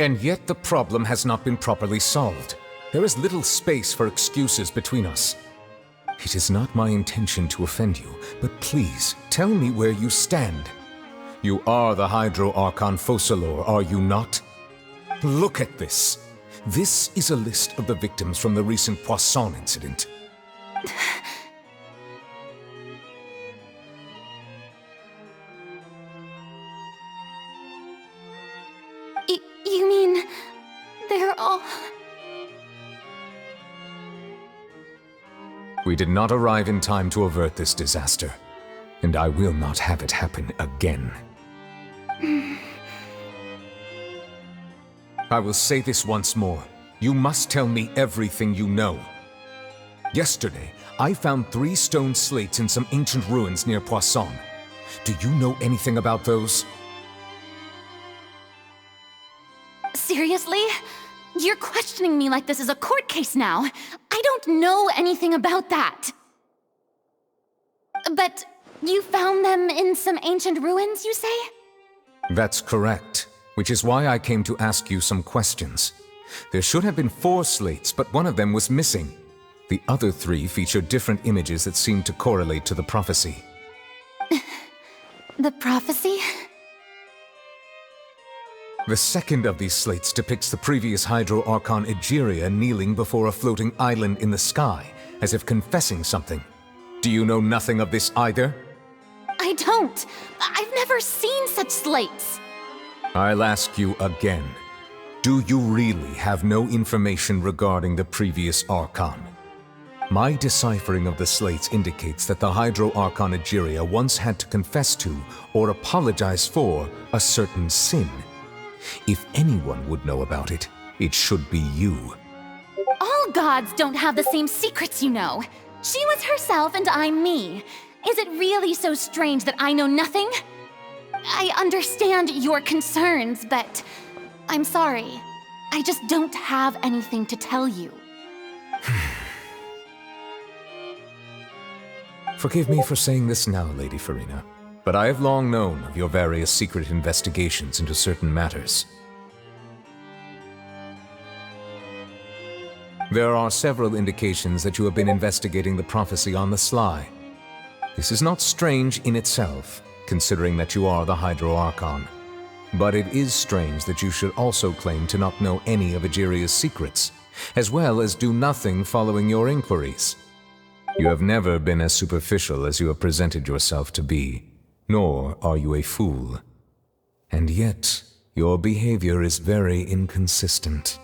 And yet the problem has not been properly solved. There is little space for excuses between us. It is not my intention to offend you, but please, tell me where you stand. You are the Hydro Archon Focalor, are you not? Look at this. This is a list of the victims from the recent Poisson incident. You mean... they're all... We did not arrive in time to avert this disaster, and I will not have it happen again. I will say this once more. You must tell me everything you know. Yesterday, I found 3 stone slates in some ancient ruins near Poisson. Do you know anything about those? Seriously? You're questioning me like this is a court case now. I don't know anything about that. But you found them in some ancient ruins, you say? That's correct, which is why I came to ask you some questions. There should have been 4 slates, but one of them was missing. The other 3 feature different images that seem to correlate to the prophecy. The prophecy? The second of these slates depicts the previous Hydro Archon Egeria kneeling before a floating island in the sky, as if confessing something. Do you know nothing of this either? I don't. I've never seen such slates. I'll ask you again. Do you really have no information regarding the previous Archon? My deciphering of the slates indicates that the Hydro Archon Egeria once had to confess to, or apologize for, a certain sin. If anyone would know about it, it should be you. All gods don't have the same secrets, you know. She was herself and I'm me. Is it really so strange that I know nothing? I understand your concerns, but I'm sorry. I just don't have anything to tell you. Forgive me for saying this now, Lady Farina, but I have long known of your various secret investigations into certain matters. There are several indications that you have been investigating the prophecy on the sly. This is not strange in itself, considering that you are the Hydro Archon. But it is strange that you should also claim to not know any of Egeria's secrets, as well as do nothing following your inquiries. You have never been as superficial as you have presented yourself to be, nor are you a fool. And yet, your behavior is very inconsistent.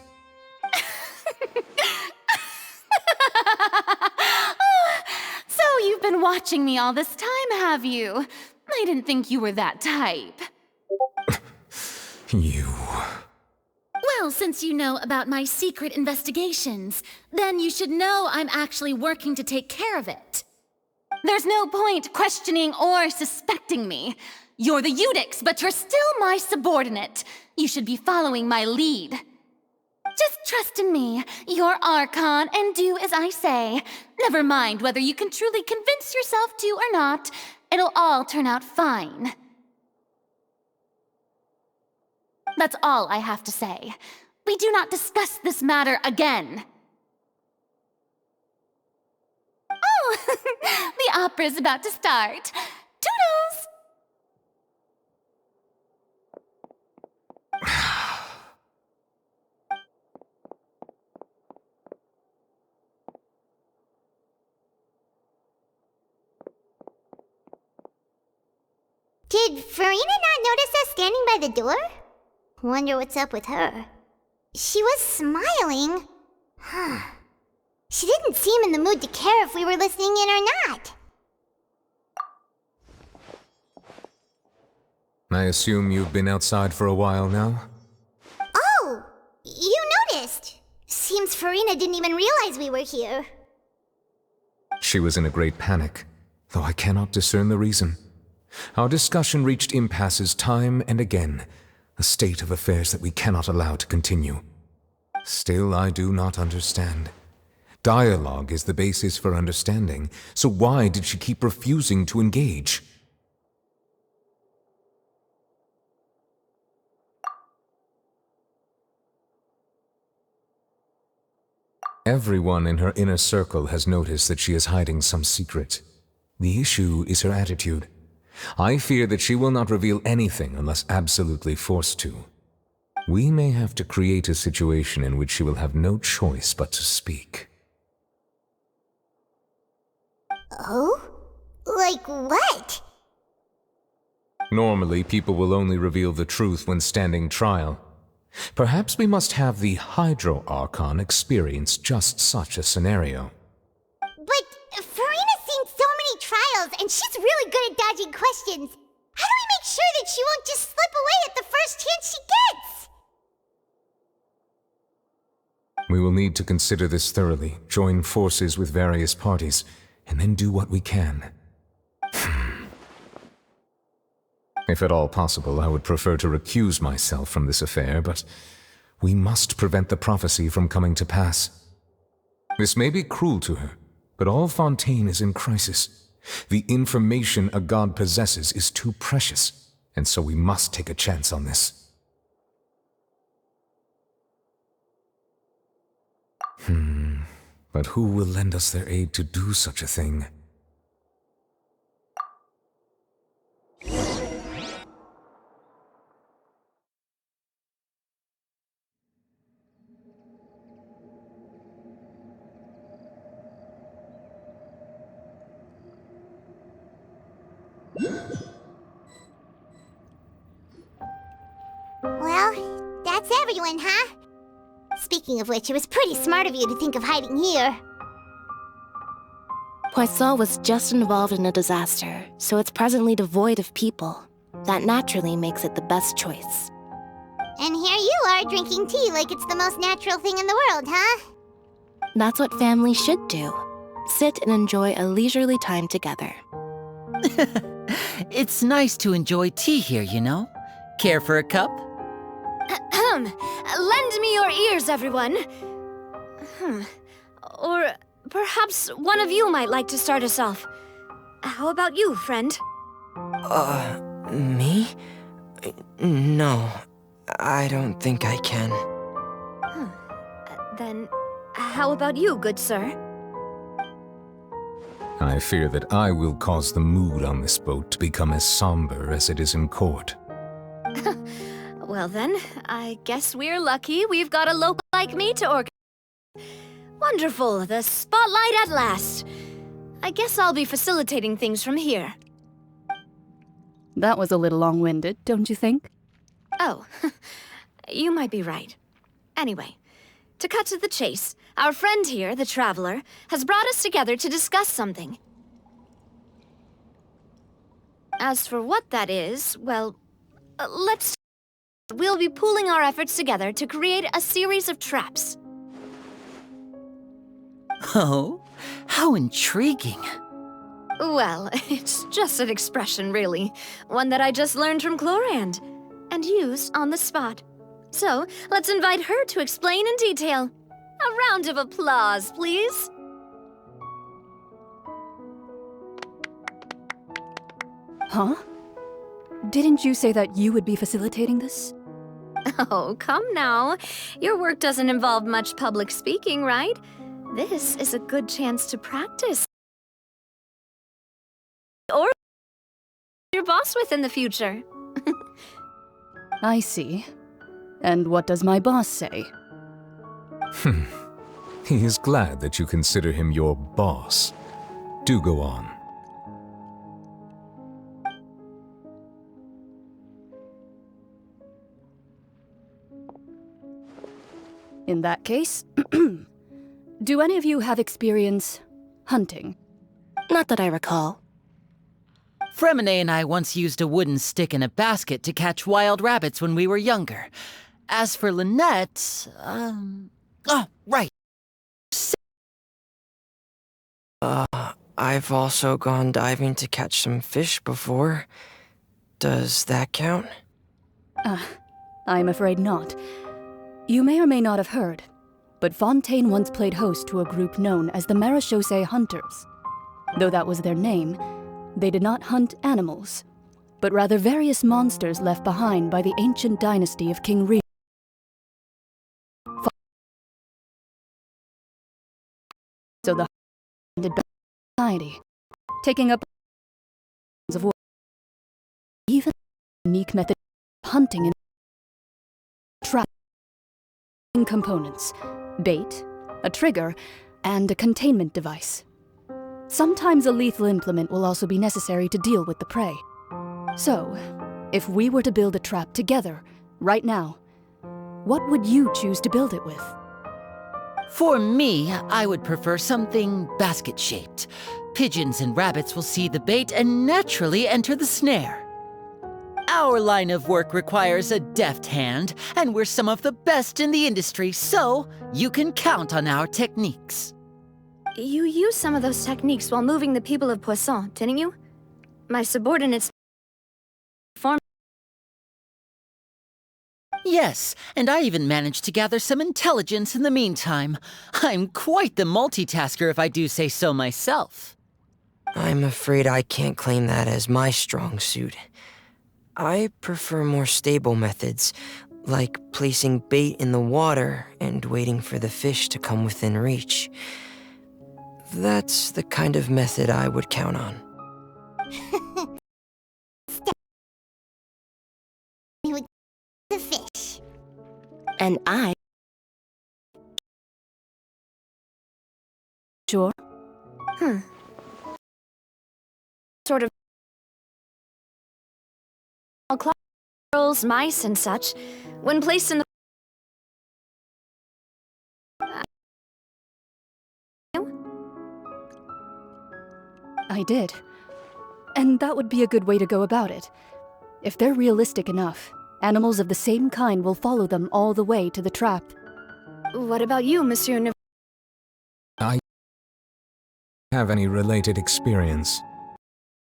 So you've been watching me all this time, have you? I didn't think you were that type. You... Well, since you know about my secret investigations, then you should know I'm actually working to take care of it. There's no point questioning or suspecting me. You're the Eudix, but you're still my subordinate. You should be following my lead. Just trust in me, you're Archon, and do as I say. Never mind whether you can truly convince yourself to or not. It'll all turn out fine. That's all I have to say. We do not discuss this matter again. Oh, the opera's about to start. Toodles! Did Farina not notice us standing by the door? Wonder what's up with her. She was smiling. She didn't seem in the mood to care if we were listening in or not. I assume you've been outside for a while now? Oh! You noticed! Seems Farina didn't even realize we were here. She was in a great panic, though I cannot discern the reason. Our discussion reached impasses time and again, a state of affairs that we cannot allow to continue. Still, I do not understand. Dialogue is the basis for understanding, so why did she keep refusing to engage? Everyone in her inner circle has noticed that she is hiding some secret. The issue is her attitude. I fear that she will not reveal anything unless absolutely forced to. We may have to create a situation in which she will have no choice but to speak. Oh? Like what? Normally, people will only reveal the truth when standing trial. Perhaps we must have the Hydro Archon experience just such a scenario. But she's really good at dodging questions. How do we make sure that she won't just slip away at the first chance she gets? We will need to consider this thoroughly, join forces with various parties, and then do what we can. If at all possible, I would prefer to recuse myself from this affair, but we must prevent the prophecy from coming to pass. This may be cruel to her, but all Fontaine is in crisis. The information a god possesses is too precious, and so we must take a chance on this. But who will lend us their aid to do such a thing? Well, that's everyone, huh? Speaking of which, it was pretty smart of you to think of hiding here. Poisson was just involved in a disaster, so it's presently devoid of people. That naturally makes it the best choice. And here you are drinking tea like it's the most natural thing in the world, huh? That's what families should do. Sit and enjoy a leisurely time together. It's nice to enjoy tea here, you know? Care for a cup? Lend me your ears, everyone. Or perhaps one of you might like to start us off. How about you, friend? Me? No, I don't think I can. Then, how about you, good sir? I fear that I will cause the mood on this boat to become as somber as it is in court. Well then, I guess we're lucky we've got a local like me to organize. Wonderful, the spotlight at last. I guess I'll be facilitating things from here. That was a little long-winded, don't you think? Oh, you might be right. Anyway, to cut to the chase, our friend here, the Traveler, has brought us together to discuss something. As for what that is, well, we'll be pooling our efforts together to create a series of traps. Oh, how intriguing. Well, it's just an expression, really. One that I just learned from Chlorand, and used on the spot. So, let's invite her to explain in detail. A round of applause, please. Huh? Didn't you say that you would be facilitating this? Oh, come now. Your work doesn't involve much public speaking, right? This is a good chance to practice. Or your boss with in the future. I see. And what does my boss say? He is glad that you consider him your boss. Do go on. In that case, do any of you have experience hunting? Not that I recall. Fremine and I once used a wooden stick in a basket to catch wild rabbits when we were younger. As for Lynette, oh, right. I've also gone diving to catch some fish before. Does that count? I'm afraid not. You may or may not have heard, but Fontaine once played host to a group known as the Marechaussee Hunters. Though that was their name, they did not hunt animals, but rather various monsters left behind by the ancient dynasty of King Re. So the hunted society, taking up of war, even a unique method of hunting and trap components, bait, a trigger, and a containment device. Sometimes a lethal implement will also be necessary to deal with the prey. So, if we were to build a trap together, right now, what would you choose to build it with? For me, I would prefer something basket-shaped. Pigeons and rabbits will see the bait and naturally enter the snare. Our line of work requires a deft hand, and we're some of the best in the industry, so you can count on our techniques. You used some of those techniques while moving the people of Poisson, didn't you? My subordinates formed. Yes, and I even managed to gather some intelligence in the meantime. I'm quite the multitasker if I do say so myself. I'm afraid I can't claim that as my strong suit. I prefer more stable methods, like placing bait in the water and waiting for the fish to come within reach. That's the kind of method I would count on. With the fish. And I... Sure. Sort of squirrels, mice, and such, when placed in the I did. And that would be a good way to go about it. If they're realistic enough, animals of the same kind will follow them all the way to the trap. What about you, Monsieur I have any related experience.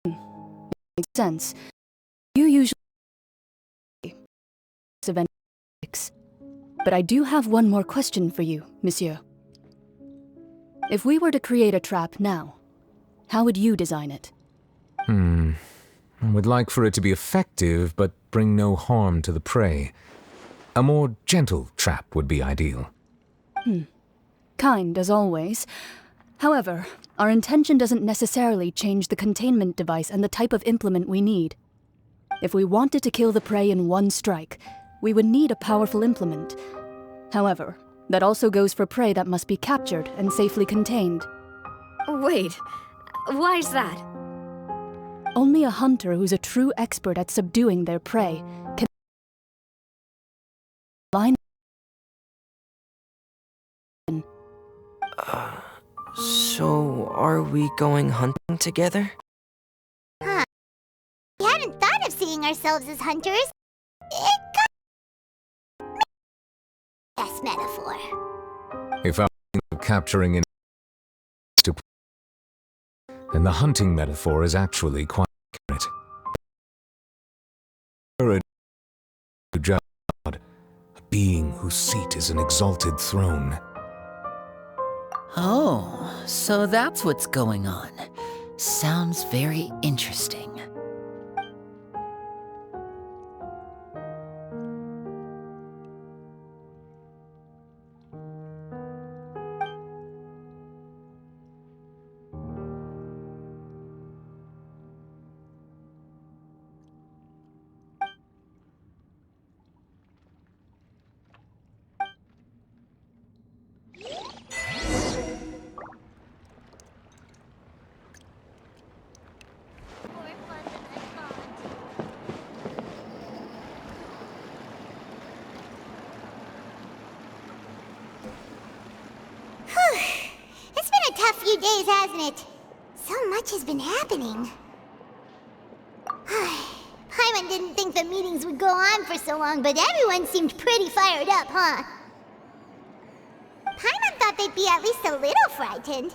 Makes sense. You usually but I do have one more question for you, Monsieur. If we were to create a trap now, how would you design it? I would like for it to be effective, but bring no harm to the prey. A more gentle trap would be ideal. Kind, as always. However, our intention doesn't necessarily change the containment device and the type of implement we need. If we wanted to kill the prey in one strike, we would need a powerful implement. However, that also goes for prey that must be captured and safely contained. Wait, why's that? Only a hunter who's a true expert at subduing their prey can line. So are we going hunting together? Huh. We hadn't thought of seeing ourselves as hunters. It got best metaphor. If our aim of capturing an then the hunting metaphor is actually quite accurate. A being whose seat is an exalted throne. Oh, so that's what's going on. Sounds very interesting. It's been a tough few days, hasn't it? So much has been happening. Paimon didn't think the meetings would go on for so long, but everyone seemed pretty fired up, huh? Paimon thought they'd be at least a little frightened.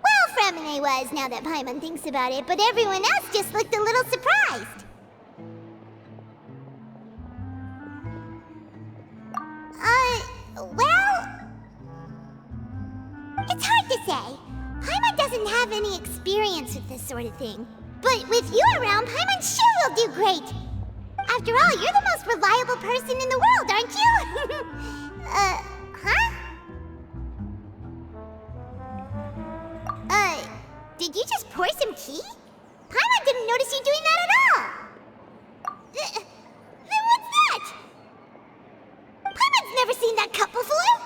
Well, Fremine was, now that Paimon thinks about it, but everyone else just looked a little surprised. Well... It's hard to say. Paimon doesn't have any experience with this sort of thing. But with you around, Paimon sure will do great. After all, you're the most reliable person in the world, aren't you? Huh? Did you just pour some tea? Paimon didn't notice you doing that at all. Then what's that? Paimon's never seen that cup before.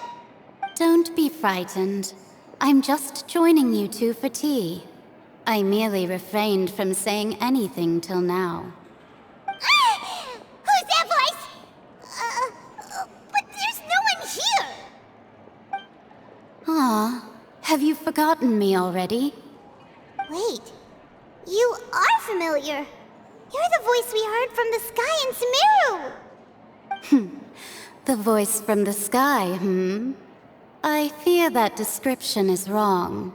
Don't be frightened. I'm just joining you two for tea. I merely refrained from saying anything till now. Who's that voice? But there's no one here. Aw, have you forgotten me already? Wait, you are familiar. You're the voice we heard from the sky in Sumeru. The voice from the sky, I fear that description is wrong.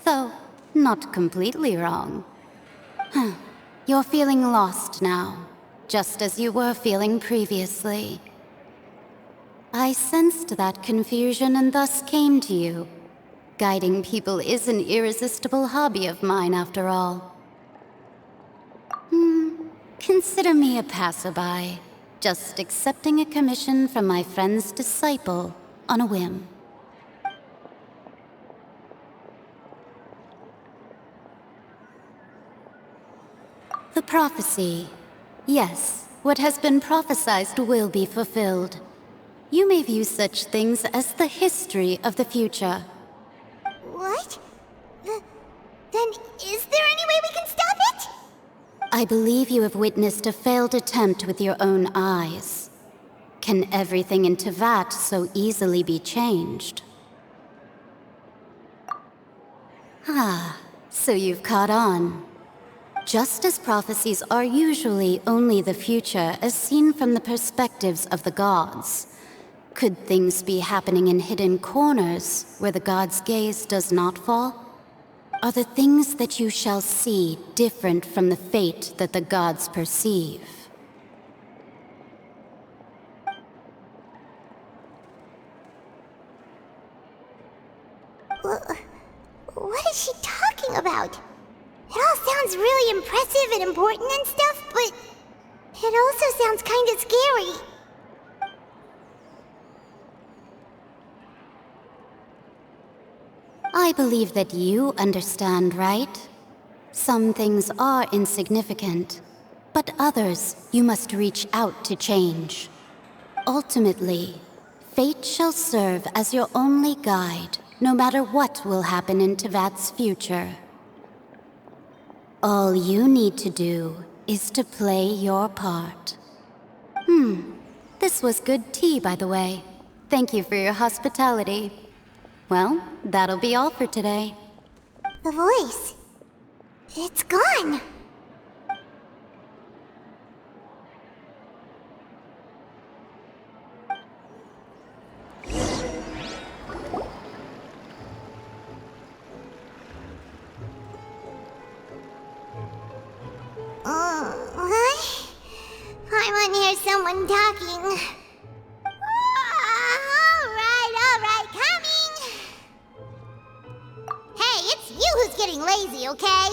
Though, not completely wrong. You're feeling lost now, just as you were feeling previously. I sensed that confusion and thus came to you. Guiding people is an irresistible hobby of mine, after all. Consider me a passerby, just accepting a commission from my friend's disciple on a whim. The prophecy. Yes, what has been prophesied will be fulfilled. You may view such things as the history of the future. What? Then is there any way we can stop it? I believe you have witnessed a failed attempt with your own eyes. Can everything in Tevat so easily be changed? So you've caught on. Just as prophecies are usually only the future as seen from the perspectives of the gods, could things be happening in hidden corners where the gods' gaze does not fall? Are the things that you shall see different from the fate that the gods perceive? What is she talking about? It all sounds really impressive and important and stuff, but it also sounds kind of scary. I believe that you understand, right? Some things are insignificant, but others you must reach out to change. Ultimately, fate shall serve as your only guide, no matter what will happen in Tevat's future. All you need to do is to play your part. This was good tea, by the way. Thank you for your hospitality. Well, that'll be all for today. The voice. It's gone. What? I want to hear someone talking. All right, coming. Hey, it's you who's getting lazy, okay?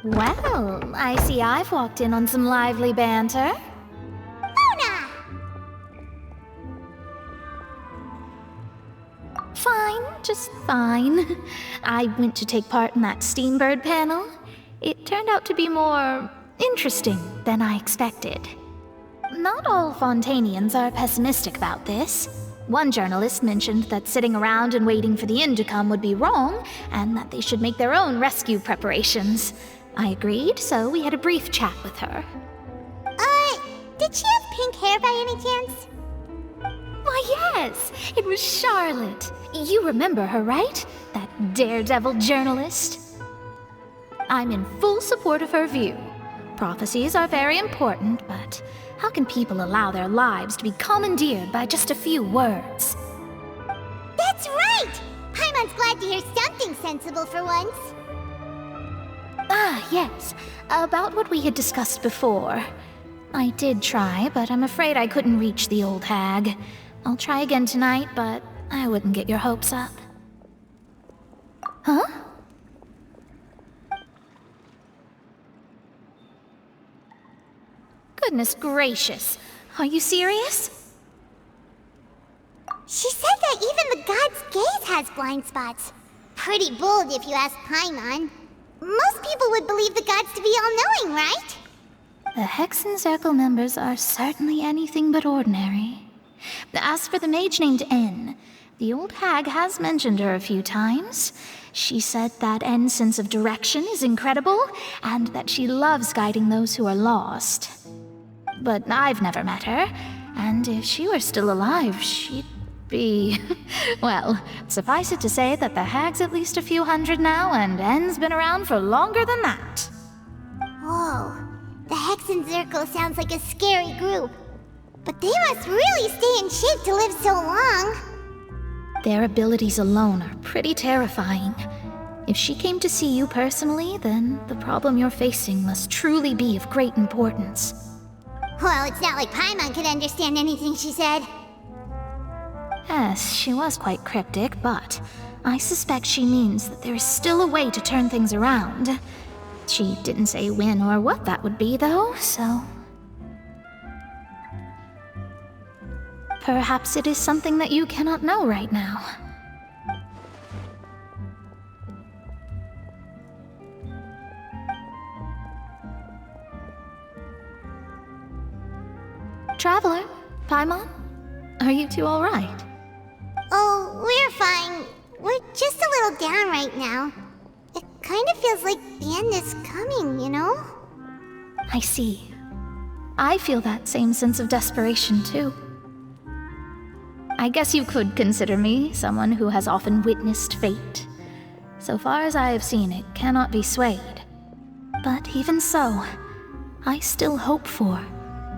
Well, I see I've walked in on some lively banter. Luna! Fine, just fine. I went to take part in that Steambird panel. It turned out to be more interesting than I expected. Not all Fontainians are pessimistic about this. One journalist mentioned that sitting around and waiting for the end to come would be wrong, and that they should make their own rescue preparations. I agreed, so we had a brief chat with her. Did she have pink hair by any chance? Why, yes! It was Charlotte. You remember her, right? That daredevil journalist? I'm in full support of her view. Prophecies are very important, but how can people allow their lives to be commandeered by just a few words? That's right! Paimon's glad to hear something sensible for once. Yes. About what we had discussed before. I did try, but I'm afraid I couldn't reach the old hag. I'll try again tonight, but I wouldn't get your hopes up. Huh? Goodness gracious. Are you serious? She said that even the god's gaze has blind spots. Pretty bold if you ask Paimon. Most people would believe the gods to be all-knowing, right? The Hexen Circle members are certainly anything but ordinary. As for the mage named N, the old hag has mentioned her a few times. She said that N's sense of direction is incredible, and that she loves guiding those who are lost. But I've never met her, and if she were still alive, she'd be. Well, suffice it to say that the hag's at least a few hundred now, and N's been around for longer than that. Whoa, the Hexen Zirkel sounds like a scary group. But they must really stay in shape to live so long. Their abilities alone are pretty terrifying. If she came to see you personally, then the problem you're facing must truly be of great importance. Well, it's not like Paimon could understand anything she said. Yes, she was quite cryptic, but I suspect she means that there is still a way to turn things around. She didn't say when or what that would be, though, so... Perhaps it is something that you cannot know right now. Traveler, Paimon, are you two all right? Oh, we're fine. We're just a little down right now. It kind of feels like the end is coming, you know? I see. I feel that same sense of desperation, too. I guess you could consider me someone who has often witnessed fate. So far as I have seen, it cannot be swayed. But even so, I still hope for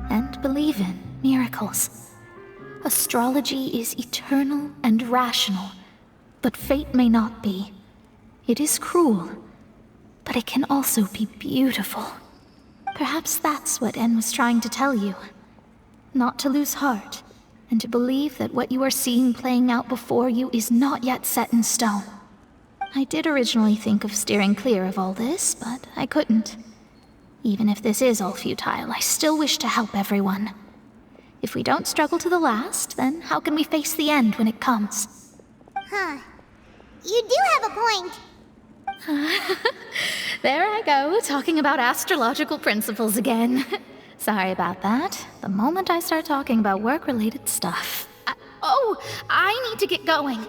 and believe in miracles. Astrology is eternal and rational, but fate may not be. It is cruel, but it can also be beautiful. Perhaps that's what En was trying to tell you. Not to lose heart, and to believe that what you are seeing playing out before you is not yet set in stone. I did originally think of steering clear of all this, but I couldn't. Even if this is all futile, I still wish to help everyone. If we don't struggle to the last, then how can we face the end when it comes? Huh. You do have a point. There I go, talking about astrological principles again. Sorry about that. The moment I start talking about work-related stuff... I need to get going.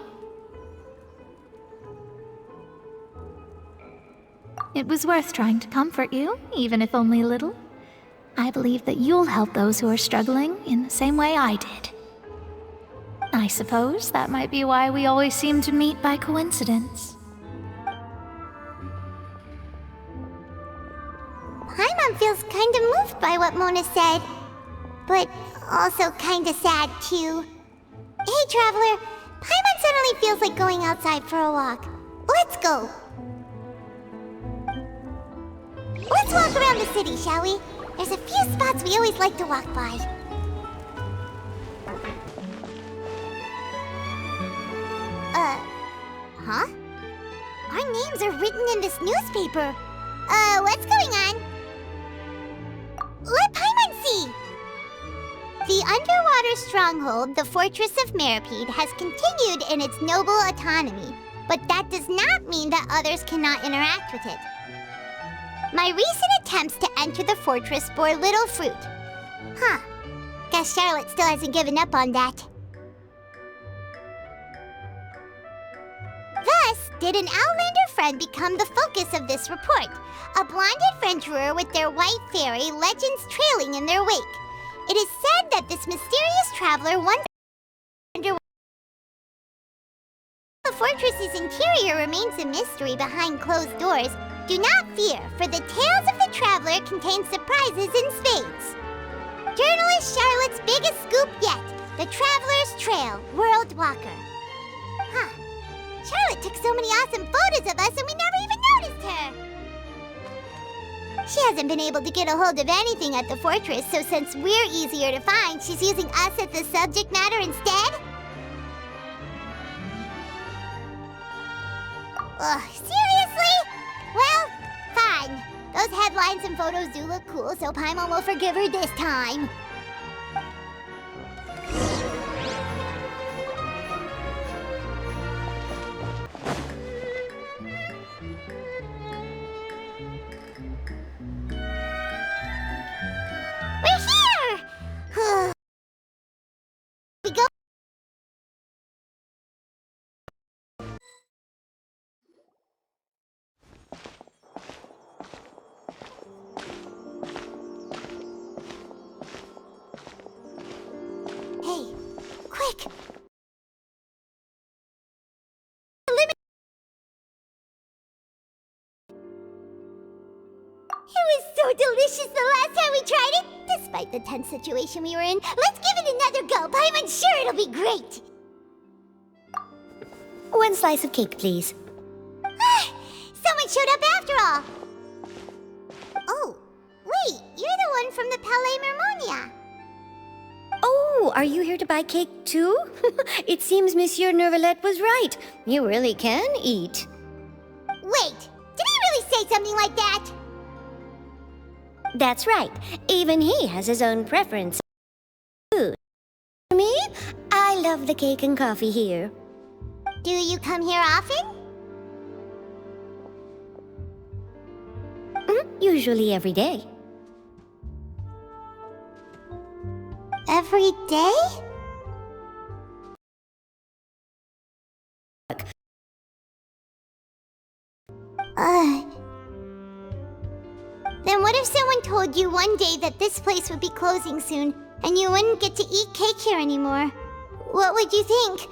It was worth trying to comfort you, even if only a little. I believe that you'll help those who are struggling in the same way I did. I suppose that might be why we always seem to meet by coincidence. Paimon feels kind of moved by what Mona said, but also kind of sad too. Hey, Traveler, Paimon suddenly feels like going outside for a walk. Let's go. Let's walk around the city, shall we? There's a few spots we always like to walk by. Huh? Our names are written in this newspaper. What's going on? Let Paimon see! The underwater stronghold, the Fortress of Meripede, has continued in its noble autonomy, but that does not mean that others cannot interact with it. My recent attempts to enter the fortress bore little fruit. Huh. Guess Charlotte still hasn't given up on that. Thus, did an Outlander friend become the focus of this report? A blonde adventurer with their white fairy, legends trailing in their wake. It is said that this mysterious traveler once underwater. The fortress's interior remains a mystery behind closed doors. Do not fear, for the tales of the traveler contain surprises in spades. Journalist Charlotte's biggest scoop yet, the Traveler's Trail, World Walker. Huh. Charlotte took so many awesome photos of us and we never even noticed her. She hasn't been able to get a hold of anything at the fortress, so since we're easier to find, she's using us as the subject matter instead? Ugh, seriously? Well, fine. Those headlines and photos do look cool, so Paimon will forgive her this time. despite the tense situation we were in. Let's give it another go. Paimon's sure it'll be great. 1 slice of cake, please. Someone showed up after all. Oh, wait, you're the one from the Palais Mermonia. Oh, are you here to buy cake too? It seems Monsieur Nervalette was right. You really can eat. Wait, did he really say something like that? That's right. Even he has his own preference for food. Me, I love the cake and coffee here. Do you come here often? Usually every day. Every day? Then what if someone told you one day that this place would be closing soon, and you wouldn't get to eat cake here anymore? What would you think?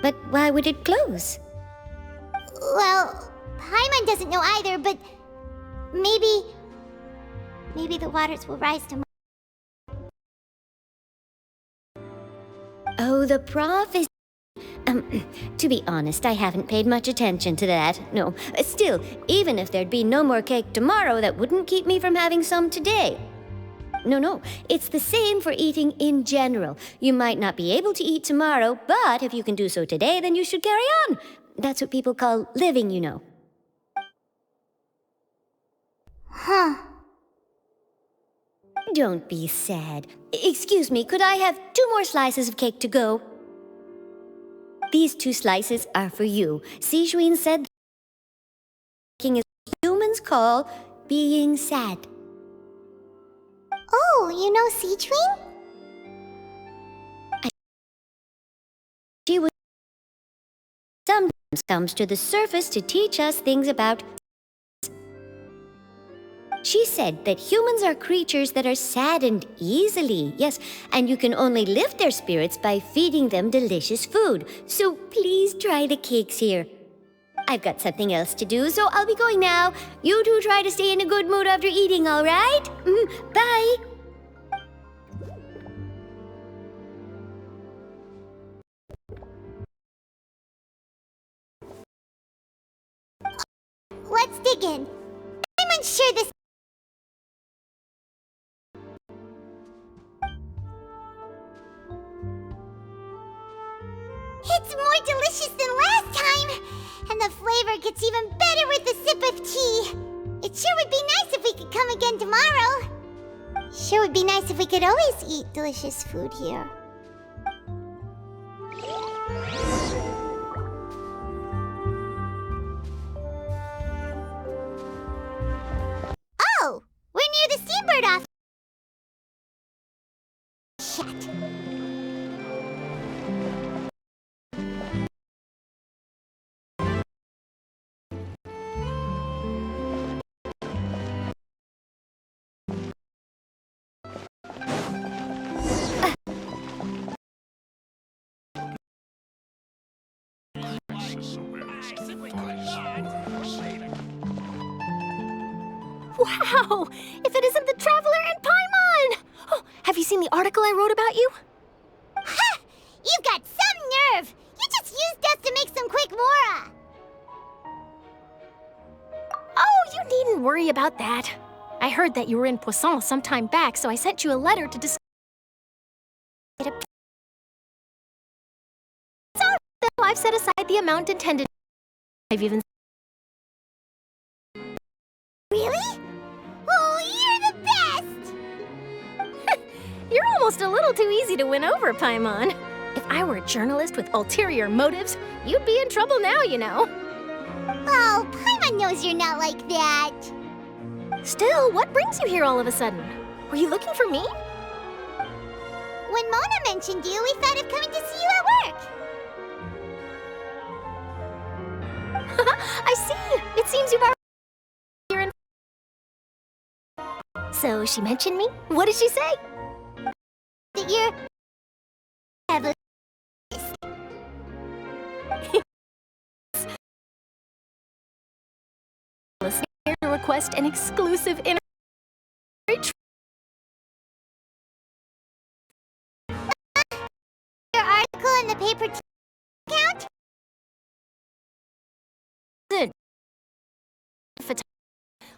But why would it close? Well, Paimon doesn't know either, but maybe the waters will rise tomorrow. Oh, the prophecy. To be honest, I haven't paid much attention to that. No, still, even if there'd be no more cake tomorrow, that wouldn't keep me from having some today. No, it's the same for eating in general. You might not be able to eat tomorrow, but if you can do so today, then you should carry on. That's what people call living, you know. Huh. Don't be sad. Excuse me, could I have 2 more slices of cake to go? These 2 slices are for you. Sijuin said baking is what humans call being sad. Oh, you know Sijuin? She would sometimes comes to the surface to teach us things about. She said that humans are creatures that are saddened easily, yes, and you can only lift their spirits by feeding them delicious food. So please try the cakes here. I've got something else to do, so I'll be going now. You two try to stay in a good mood after eating, all right? Bye. Let's dig in. I'm unsure this. It's more delicious than last time! And the flavor gets even better with a sip of tea! It sure would be nice if we could come again tomorrow! Sure would be nice if we could always eat delicious food here. Oh! We're near the Steambird off. Shit. Wow! If it isn't the Traveler and Paimon! Oh, have you seen the article I wrote about you? Ha! You've got some nerve! You just used us to make some quick mora! Oh, you needn't worry about that. I heard that you were in Poisson some time back, so I sent you a letter to discuss. So, I've set aside the amount intended. I've even. Really? Oh, you're the best! You're almost a little too easy to win over, Paimon. If I were a journalist with ulterior motives, you'd be in trouble now, you know. Oh, Paimon knows you're not like that. Still, what brings you here all of a sudden? Were you looking for me? When Mona mentioned you, we thought of coming to see you at work. I see. It seems you've already. So she mentioned me? What did she say? That you're... Request an exclusive paper account?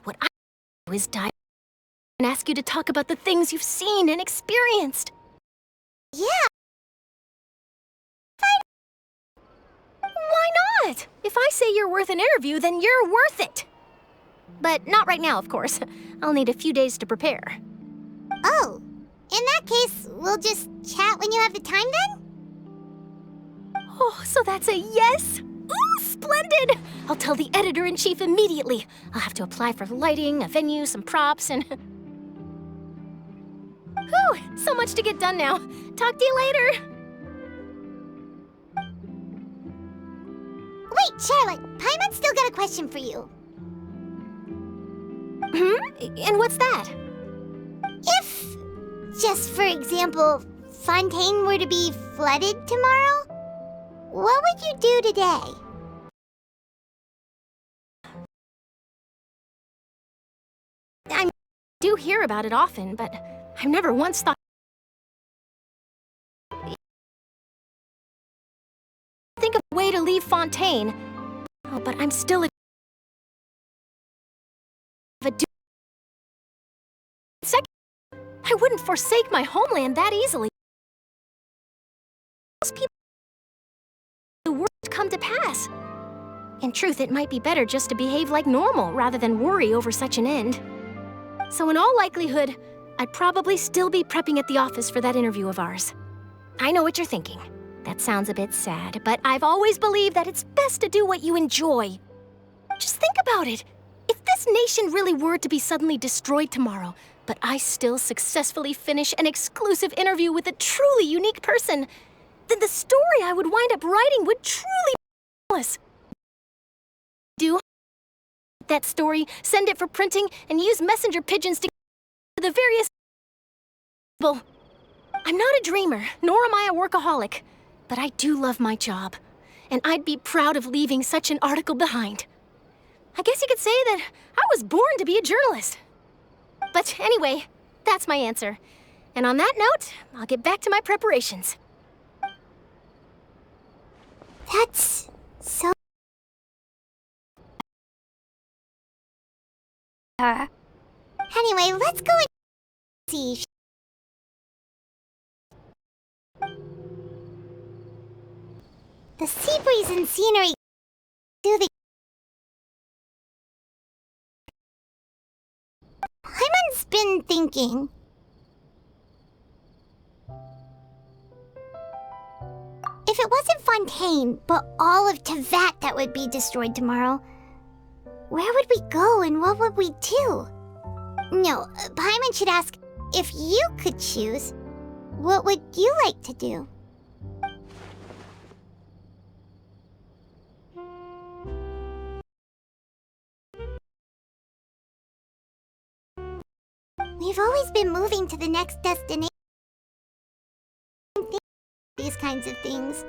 What I do is dive and ask you to talk about the things you've seen and experienced. Yeah. Why not? If I say you're worth an interview, then you're worth it. But not right now, of course. I'll need a few days to prepare. Oh, in that case, we'll just chat when you have the time then? Oh, so that's a yes? Ooh, splendid! I'll tell the editor-in-chief immediately. I'll have to apply for lighting, a venue, some props, and... Whew, so much to get done now. Talk to you later. Wait, Charlotte, Paimon's still got a question for you. And what's that? If, just for example, Fontaine were to be flooded tomorrow, what would you do today? I do hear about it often, but I've never once thought... Think of a way to leave Fontaine. Oh, but I'm still a... Second, I wouldn't forsake my homeland that easily. Most people... The worst come to pass. In truth, it might be better just to behave like normal rather than worry over such an end. So in all likelihood, I'd probably still be prepping at the office for that interview of ours. I know what you're thinking. That sounds a bit sad, but I've always believed that it's best to do what you enjoy. Just think about it. If this nation really were to be suddenly destroyed tomorrow, but I still successfully finish an exclusive interview with a truly unique person, then the story I would wind up writing would truly be endless. Do that story, send it for printing, and use messenger pigeons to the various... I'm not a dreamer, nor am I a workaholic, but I do love my job, and I'd be proud of leaving such an article behind. I guess you could say that I was born to be a journalist. But anyway, that's my answer. And on that note, I'll get back to my preparations. That's so... Anyway, let's go and see. The sea breeze and scenery do the... Paimon's been thinking. If it wasn't Fontaine, but all of Tevat that would be destroyed tomorrow, where would we go and what would we do? No, Paimon should ask, if you could choose, what would you like to do? We've always been moving to the next destination. These kinds of things.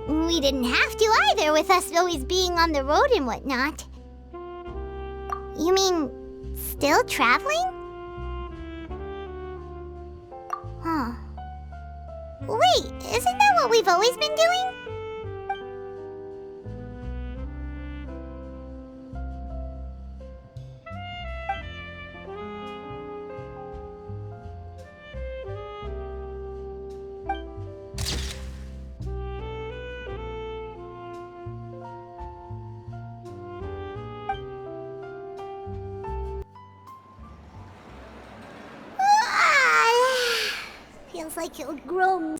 We didn't have to either, with us always being on the road and whatnot. You mean, still traveling? Huh. Wait, isn't that what we've always been doing? Feels like he'll grow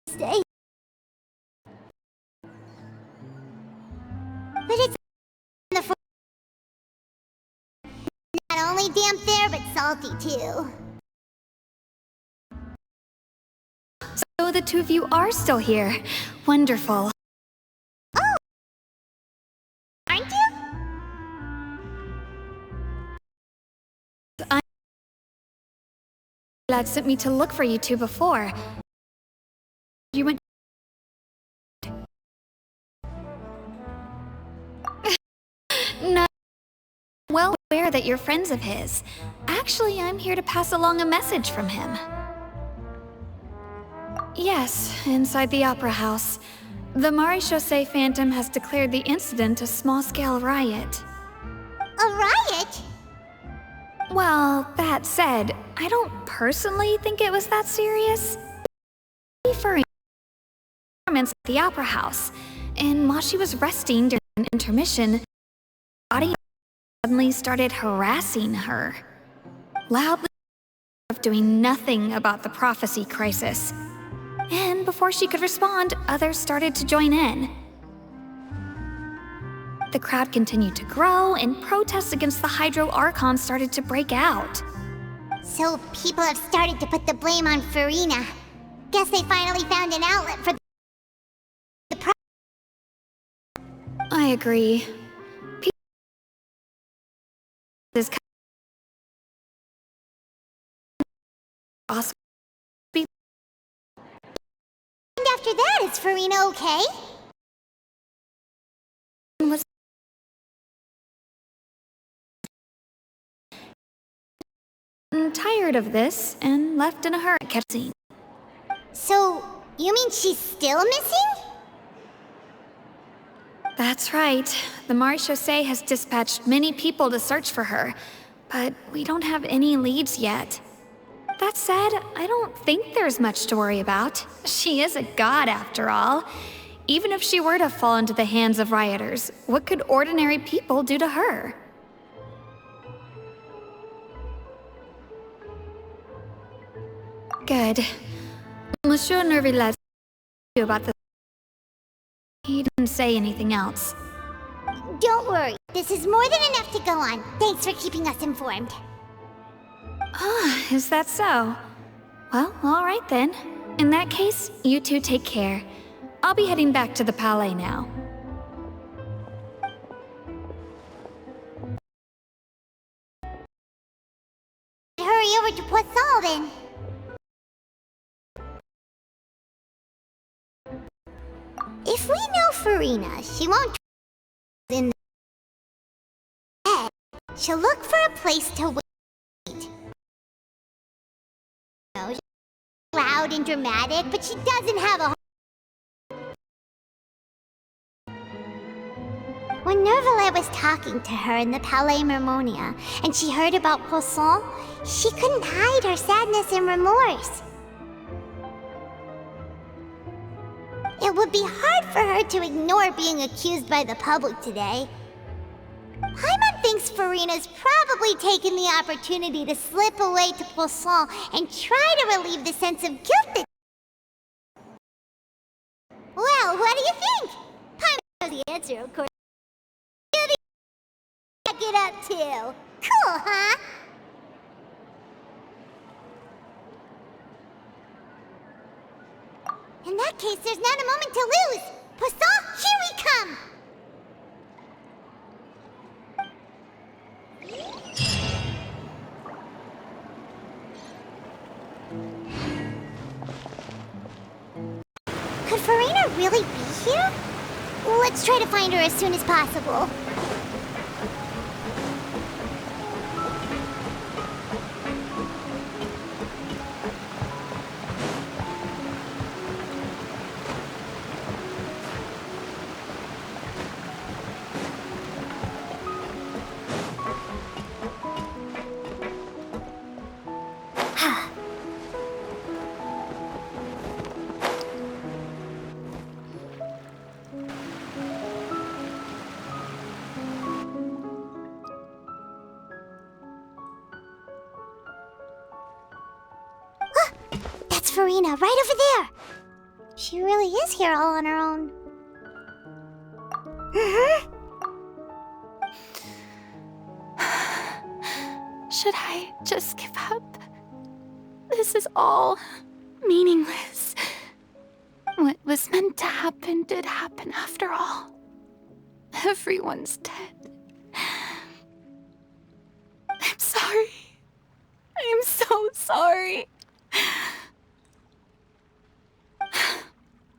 stay. But it's the not only damp there, but salty too. So the two of you are still here. Wonderful. Oh! Aren't you? Lad sent me to look for you two before. You went... Not well aware that you're friends of his. Actually, I'm here to pass along a message from him. Yes, inside the Opera House. The Marechaussee Phantom has declared the incident a small-scale riot. A riot? Well, that said, I don't personally think it was that serious. For performance at the Opera House, and while she was resting during an intermission, the audience suddenly started harassing her, loudly doing nothing about the prophecy crisis. And before she could respond, others started to join in. The crowd continued to grow, and protests against the Hydro Archon started to break out. So people have started to put the blame on Farina. Guess they finally found an outlet for the problem. I agree. This awesome. And after that, is Farina okay? Was tired of this and left in a hurry. So, you mean she's still missing? That's right. The Marechaussee has dispatched many people to search for her, but we don't have any leads yet. That said, I don't think there's much to worry about. She is a god after all. Even if she were to fall into the hands of rioters, what could ordinary people do to her? Good. Monsieur Nervillas about the... He didn't say anything else. Don't worry, this is more than enough to go on. Thanks for keeping us informed. Ah, is that so? Well, alright then. In that case, you two take care. I'll be heading back to the Palais now. Hurry over to Poisson then. If we know Farina, she won't in the bed. She'll look for a place to wait. She's loud and dramatic, but she doesn't have a... When Nervalet was talking to her in the Palais Mermonia, and she heard about Poisson, she couldn't hide her sadness and remorse. It would be hard for her to ignore being accused by the public today. Paimon thinks Farina's probably taken the opportunity to slip away to Poisson and try to relieve the sense of guilt that... Well, what do you think? Paimon knows the answer, of course. Back it up, too. Cool, huh? In that case, there's not a moment to lose! Poisson, here we come! Could Farina really be here? Let's try to find her as soon as possible. That's Farina, right over there! She really is here all on her own. Should I just give up? This is all meaningless. What was meant to happen did happen after all. Everyone's dead. I'm sorry. I'm so sorry.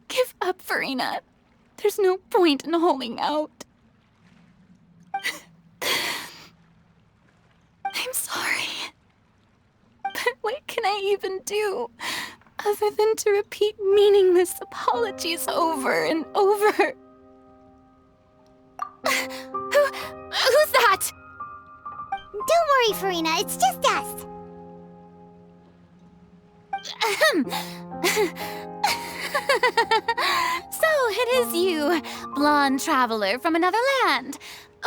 Give up, Farina. There's no point in holding out. I'm sorry. But what can I even do? other than to repeat meaningless apologies over and over. Who's that? Don't worry, Farina, it's just us. So it is you, blonde traveler from another land.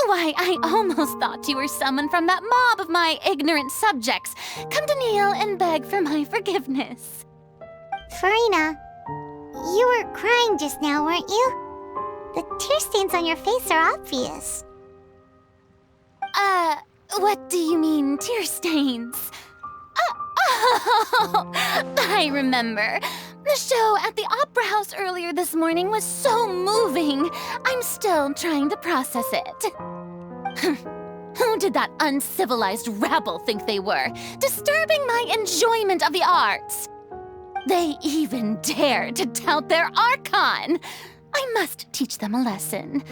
Why, I almost thought you were someone from that mob of my ignorant subjects, come to kneel and beg for my forgiveness. Farina, you were crying just now, weren't you? The tear stains on your face are obvious. What do you mean, tear stains? Oh, I remember. The show at the Opera House earlier this morning was so moving. I'm still trying to process it. Who did that uncivilized rabble think they were, disturbing my enjoyment of the arts? They even dare to tout their Archon. I must teach them a lesson.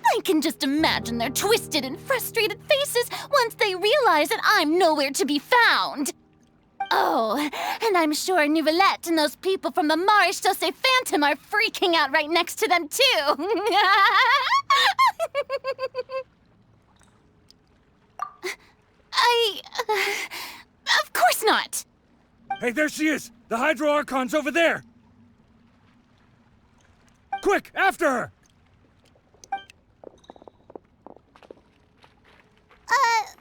I can just imagine their twisted and frustrated faces once they realize that I'm nowhere to be found. Oh, and I'm sure Nouvellette and those people from the Maréchaussée Phantom are freaking out right next to them, too. Of course not. Hey, there she is! The Hydro Archon's over there! Quick, after her!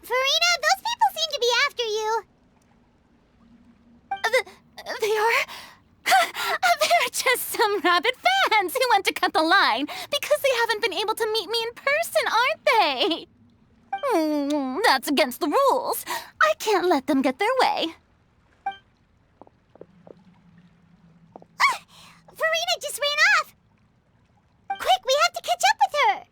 Farina, those people seem to be after you. They are? They're just some rabid fans who want to cut the line because they haven't been able to meet me in person, aren't they? That's against the rules. I can't let them get their way. Farina just ran off! Quick, we have to catch up with her!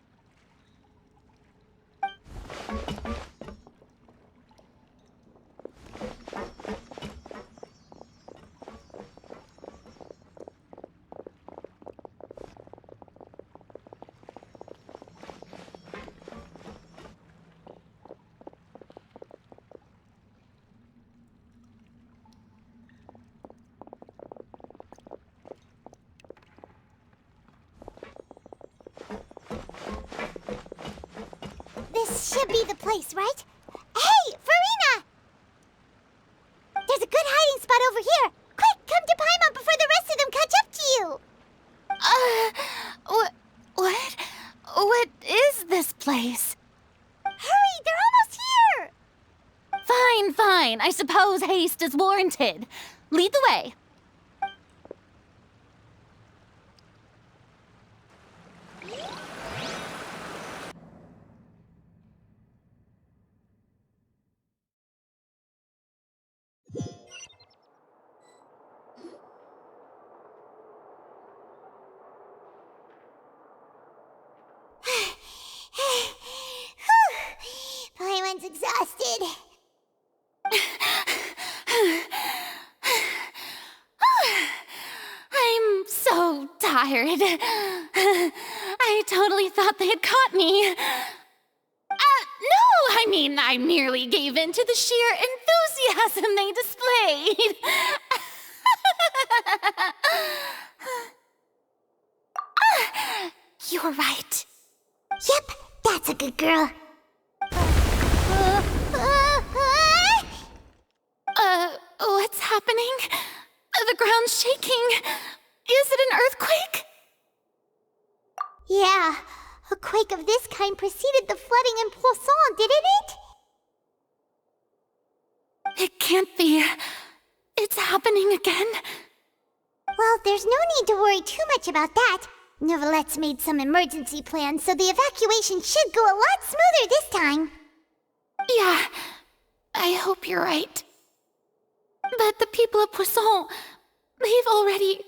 This should be the place, right? Hey, Farina! There's a good hiding spot over here. Quick, come to Paimon before the rest of them catch up to you. What? What is this place? Hurry, they're almost here! Fine. I suppose haste is warranted. Lead the way. Paimon's exhausted. I'm so tired. I totally thought they had caught me. No, I mean, I merely gave in to the sheer enthusiasm they displayed. You're right. Yep, that's a good girl. What's happening? The ground's shaking. Is it an earthquake? Yeah, a quake of this kind preceded the flooding in Poisson, didn't it? It can't be. It's happening again. Well, there's no need to worry too much about that. Nouvellette's made some emergency plans, so the evacuation should go a lot smoother this time. Yeah, I hope you're right. But the people of Poisson, they've already...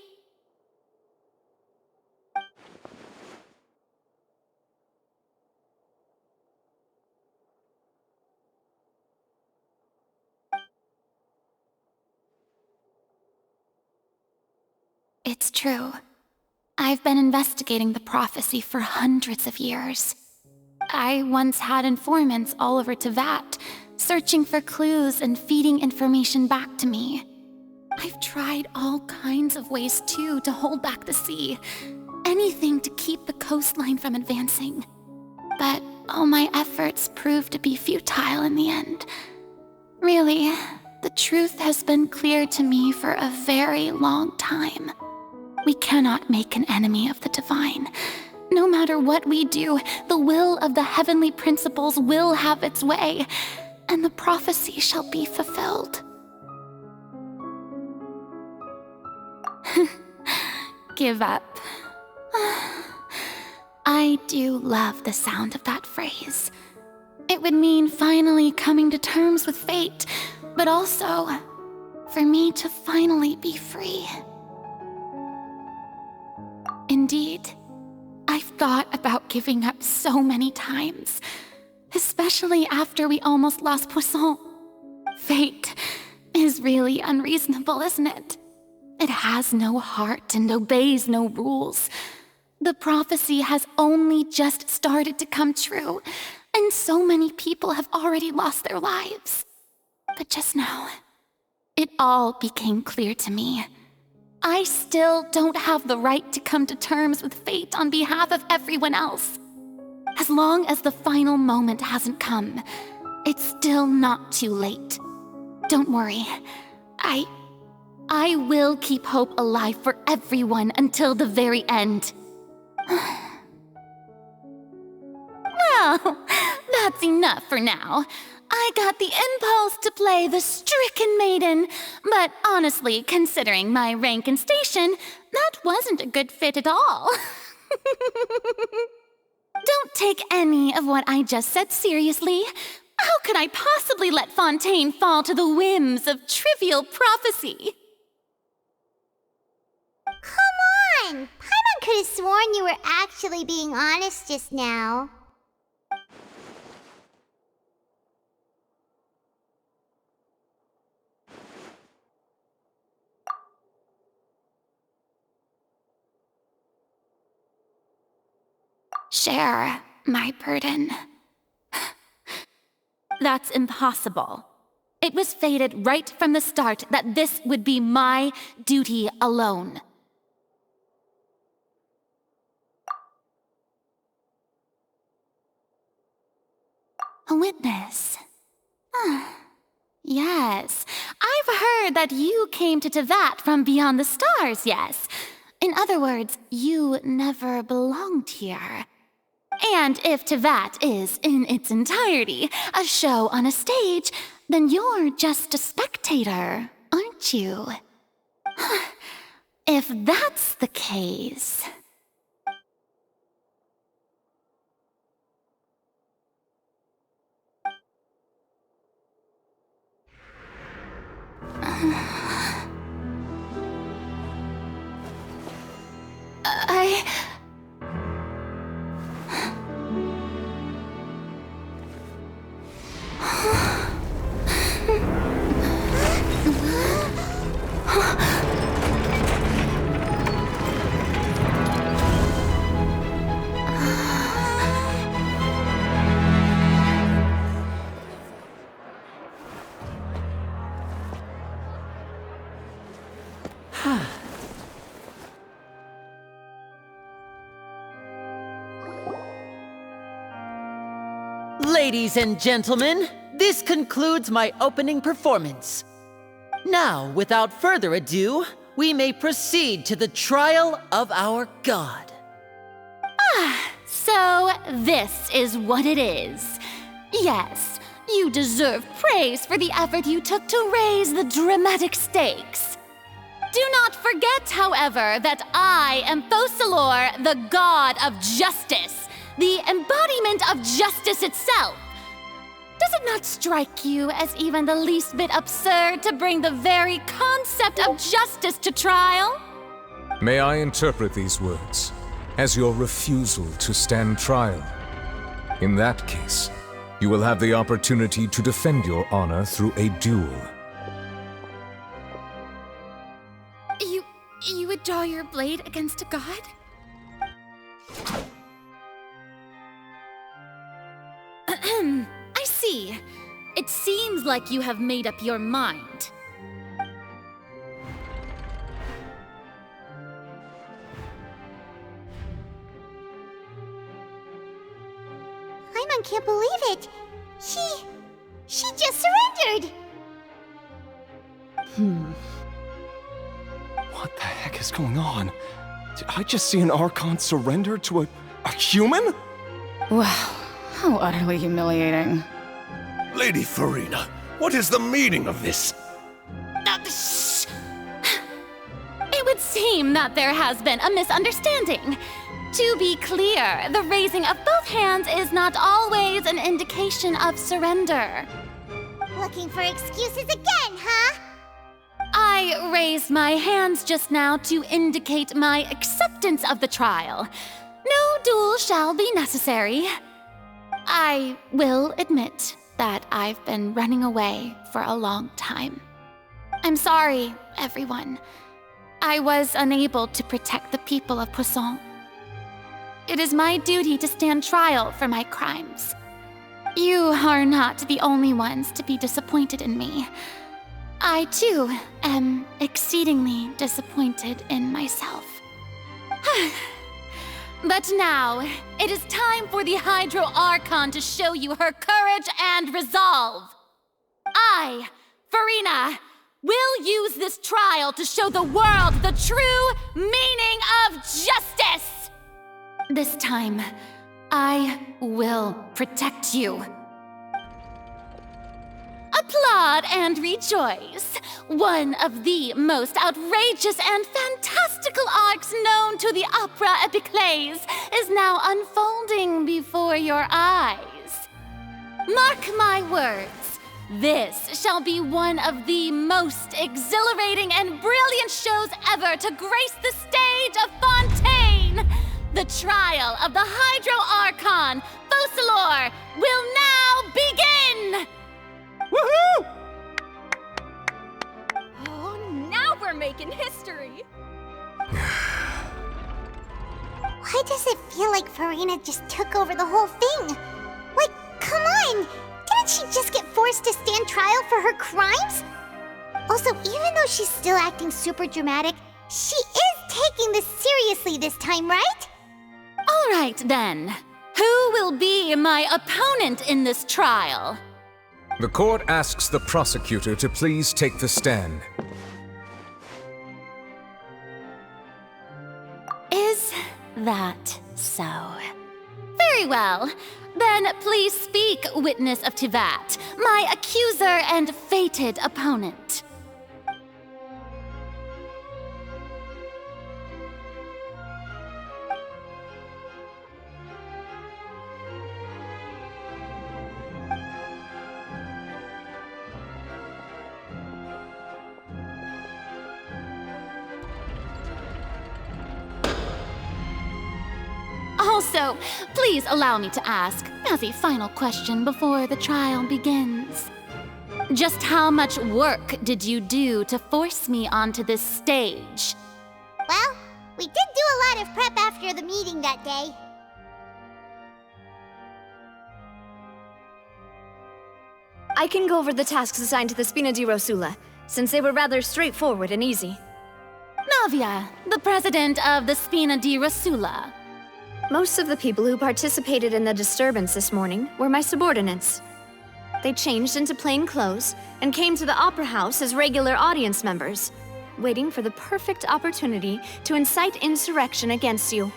It's true. I've been investigating the prophecy for hundreds of years. I once had informants all over Tevat, searching for clues and feeding information back to me. I've tried all kinds of ways, too, to hold back the sea. Anything to keep the coastline from advancing. But all my efforts proved to be futile in the end. Really, the truth has been clear to me for a very long time. We cannot make an enemy of the divine. No matter what we do, the will of the heavenly principles will have its way, and the prophecy shall be fulfilled. Give up. I do love the sound of that phrase. It would mean finally coming to terms with fate, but also for me to finally be free. Indeed, I've thought about giving up so many times, especially after we almost lost Poisson. Fate is really unreasonable, isn't it? It has no heart and obeys no rules. The prophecy has only just started to come true, and so many people have already lost their lives. But just now, it all became clear to me. I still don't have the right to come to terms with fate on behalf of everyone else. As long as the final moment hasn't come, it's still not too late. Don't worry. I will keep hope alive for everyone until the very end. Well, that's enough for now. I got the impulse to play the stricken maiden, but honestly, considering my rank and station, that wasn't a good fit at all. Don't take any of what I just said seriously. How could I possibly let Fontaine fall to the whims of trivial prophecy? Come on! Paimon could have sworn you were actually being honest just now. Share my burden. That's impossible. It was fated right from the start that this would be my duty alone. A witness. Yes, I've heard that you came to Tevat from beyond the stars, yes. In other words, you never belonged here. And if Tevat is, in its entirety, a show on a stage, then you're just a spectator, aren't you? If that's the case... Ladies and gentlemen, this concludes my opening performance. Now, without further ado, we may proceed to the trial of our god. So this is what it is. Yes, you deserve praise for the effort you took to raise the dramatic stakes. Do not forget, however, that I am Focalor, the god of justice, the embodiment of justice itself. Does it not strike you as even the least bit absurd to bring the very concept of justice to trial? May I interpret these words as your refusal to stand trial? In that case, you will have the opportunity to defend your honor through a duel. You would draw your blade against a god? I see. it seems like you have made up your mind. Paimon can't believe it. She just surrendered. What the heck is going on? Did I just see an Archon surrender to a human? Wow, how utterly humiliating. Lady Farina, what is the meaning of this? It would seem that there has been a misunderstanding. To be clear, the raising of both hands is not always an indication of surrender. Looking for excuses again, huh? I raised my hands just now to indicate my acceptance of the trial. No duel shall be necessary. I will admit that I've been running away for a long time. I'm sorry, everyone. I was unable to protect the people of Poisson. It is my duty to stand trial for my crimes. You are not the only ones to be disappointed in me. I, too, am exceedingly disappointed in myself. But now, it is time for the Hydro Archon to show you her courage and resolve. I, Farina, will use this trial to show the world the true meaning of justice! This time, I will protect you. Applaud and rejoice! One of the most outrageous and fantastical arcs known to the opera epiclese is now unfolding before your eyes. Mark my words, this shall be one of the most exhilarating and brilliant shows ever to grace the stage of Fontaine! The trial of the Hydro Archon, Focalor, will now begin! Woohoo! Oh, now we're making history! Why does it feel like Farina just took over the whole thing? Like, come on! Didn't she just get forced to stand trial for her crimes? Also, even though she's still acting super dramatic, she is taking this seriously this time, right? All right, then. Who will be my opponent in this trial? The court asks the prosecutor to please take the stand. Is that so? Very well. Then please speak, witness of Tivat, my accuser and fated opponent. Also, please allow me to ask, as a final question before the trial begins. Just how much work did you do to force me onto this stage? Well, we did do a lot of prep after the meeting that day. I can go over the tasks assigned to the Spina di Rosula, since they were rather straightforward and easy. Navia, the president of the Spina di Rosula. Most of the people who participated in the disturbance this morning were my subordinates. They changed into plain clothes and came to the Opera House as regular audience members, waiting for the perfect opportunity to incite insurrection against you.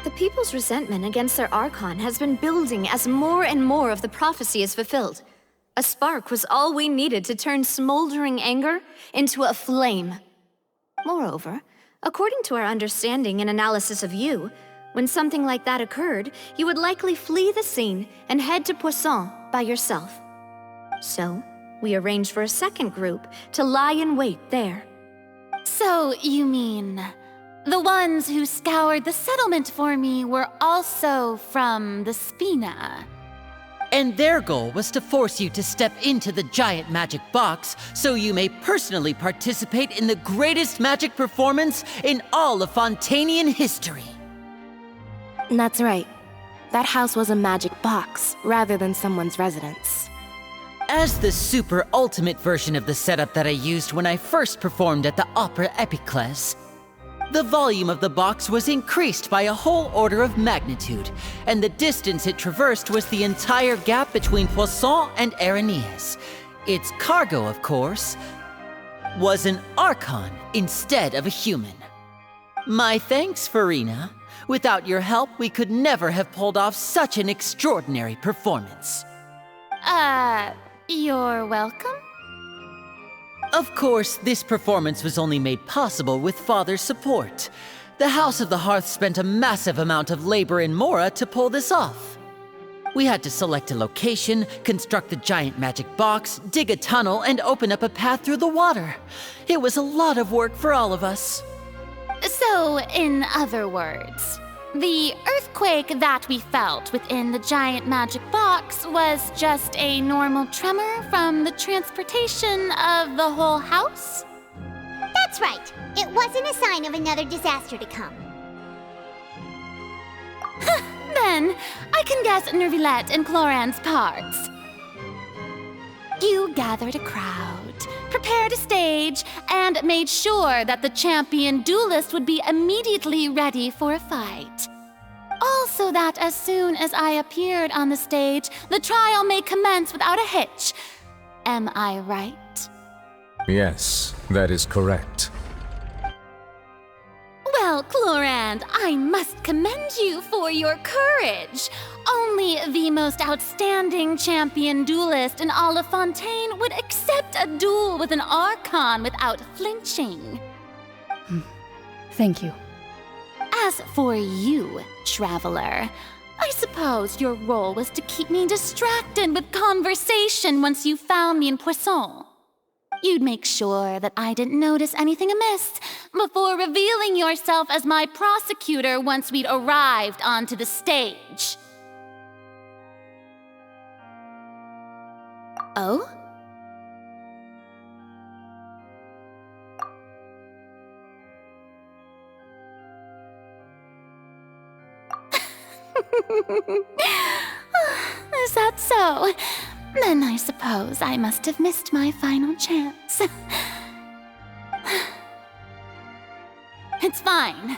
The people's resentment against their Archon has been building as more and more of the prophecy is fulfilled. A spark was all we needed to turn smoldering anger into a flame. Moreover, according to our understanding and analysis of you, when something like that occurred, you would likely flee the scene and head to Poisson by yourself. So, we arranged for a second group to lie in wait there. So, you mean, the ones who scoured the settlement for me were also from the Spina? And their goal was to force you to step into the giant magic box so you may personally participate in the greatest magic performance in all of Fontainian history. That's right. That house was a magic box, rather than someone's residence. As the super ultimate version of the setup that I used when I first performed at the Opera Epiclese, the volume of the box was increased by a whole order of magnitude, and the distance it traversed was the entire gap between Poisson and Araneas. Its cargo, of course, was an Archon instead of a human. My thanks, Farina. Without your help, we could never have pulled off such an extraordinary performance. You're welcome? Of course, this performance was only made possible with Father's support. The House of the Hearth spent a massive amount of labor in Mora to pull this off. We had to select a location, construct the giant magic box, dig a tunnel, and open up a path through the water. It was a lot of work for all of us. So, in other words, the earthquake that we felt within the giant magic box was just a normal tremor from the transportation of the whole house? That's right. It wasn't a sign of another disaster to come. Then, I can guess Nervilette and Cloran's parts. You gathered a crowd, prepared a stage, and made sure that the champion duelist would be immediately ready for a fight. Also that as soon as I appeared on the stage, the trial may commence without a hitch. Am I right? Yes, that is correct. Well, Clorand, I must commend you for your courage. Only the most outstanding champion duelist in all of Fontaine would accept a duel with an Archon without flinching. Thank you. As for you, Traveler, I suppose your role was to keep me distracted with conversation once you found me in Poisson. You'd make sure that I didn't notice anything amiss before revealing yourself as my prosecutor once we'd arrived onto the stage. Oh? Is that so? Then I suppose I must have missed my final chance. It's fine.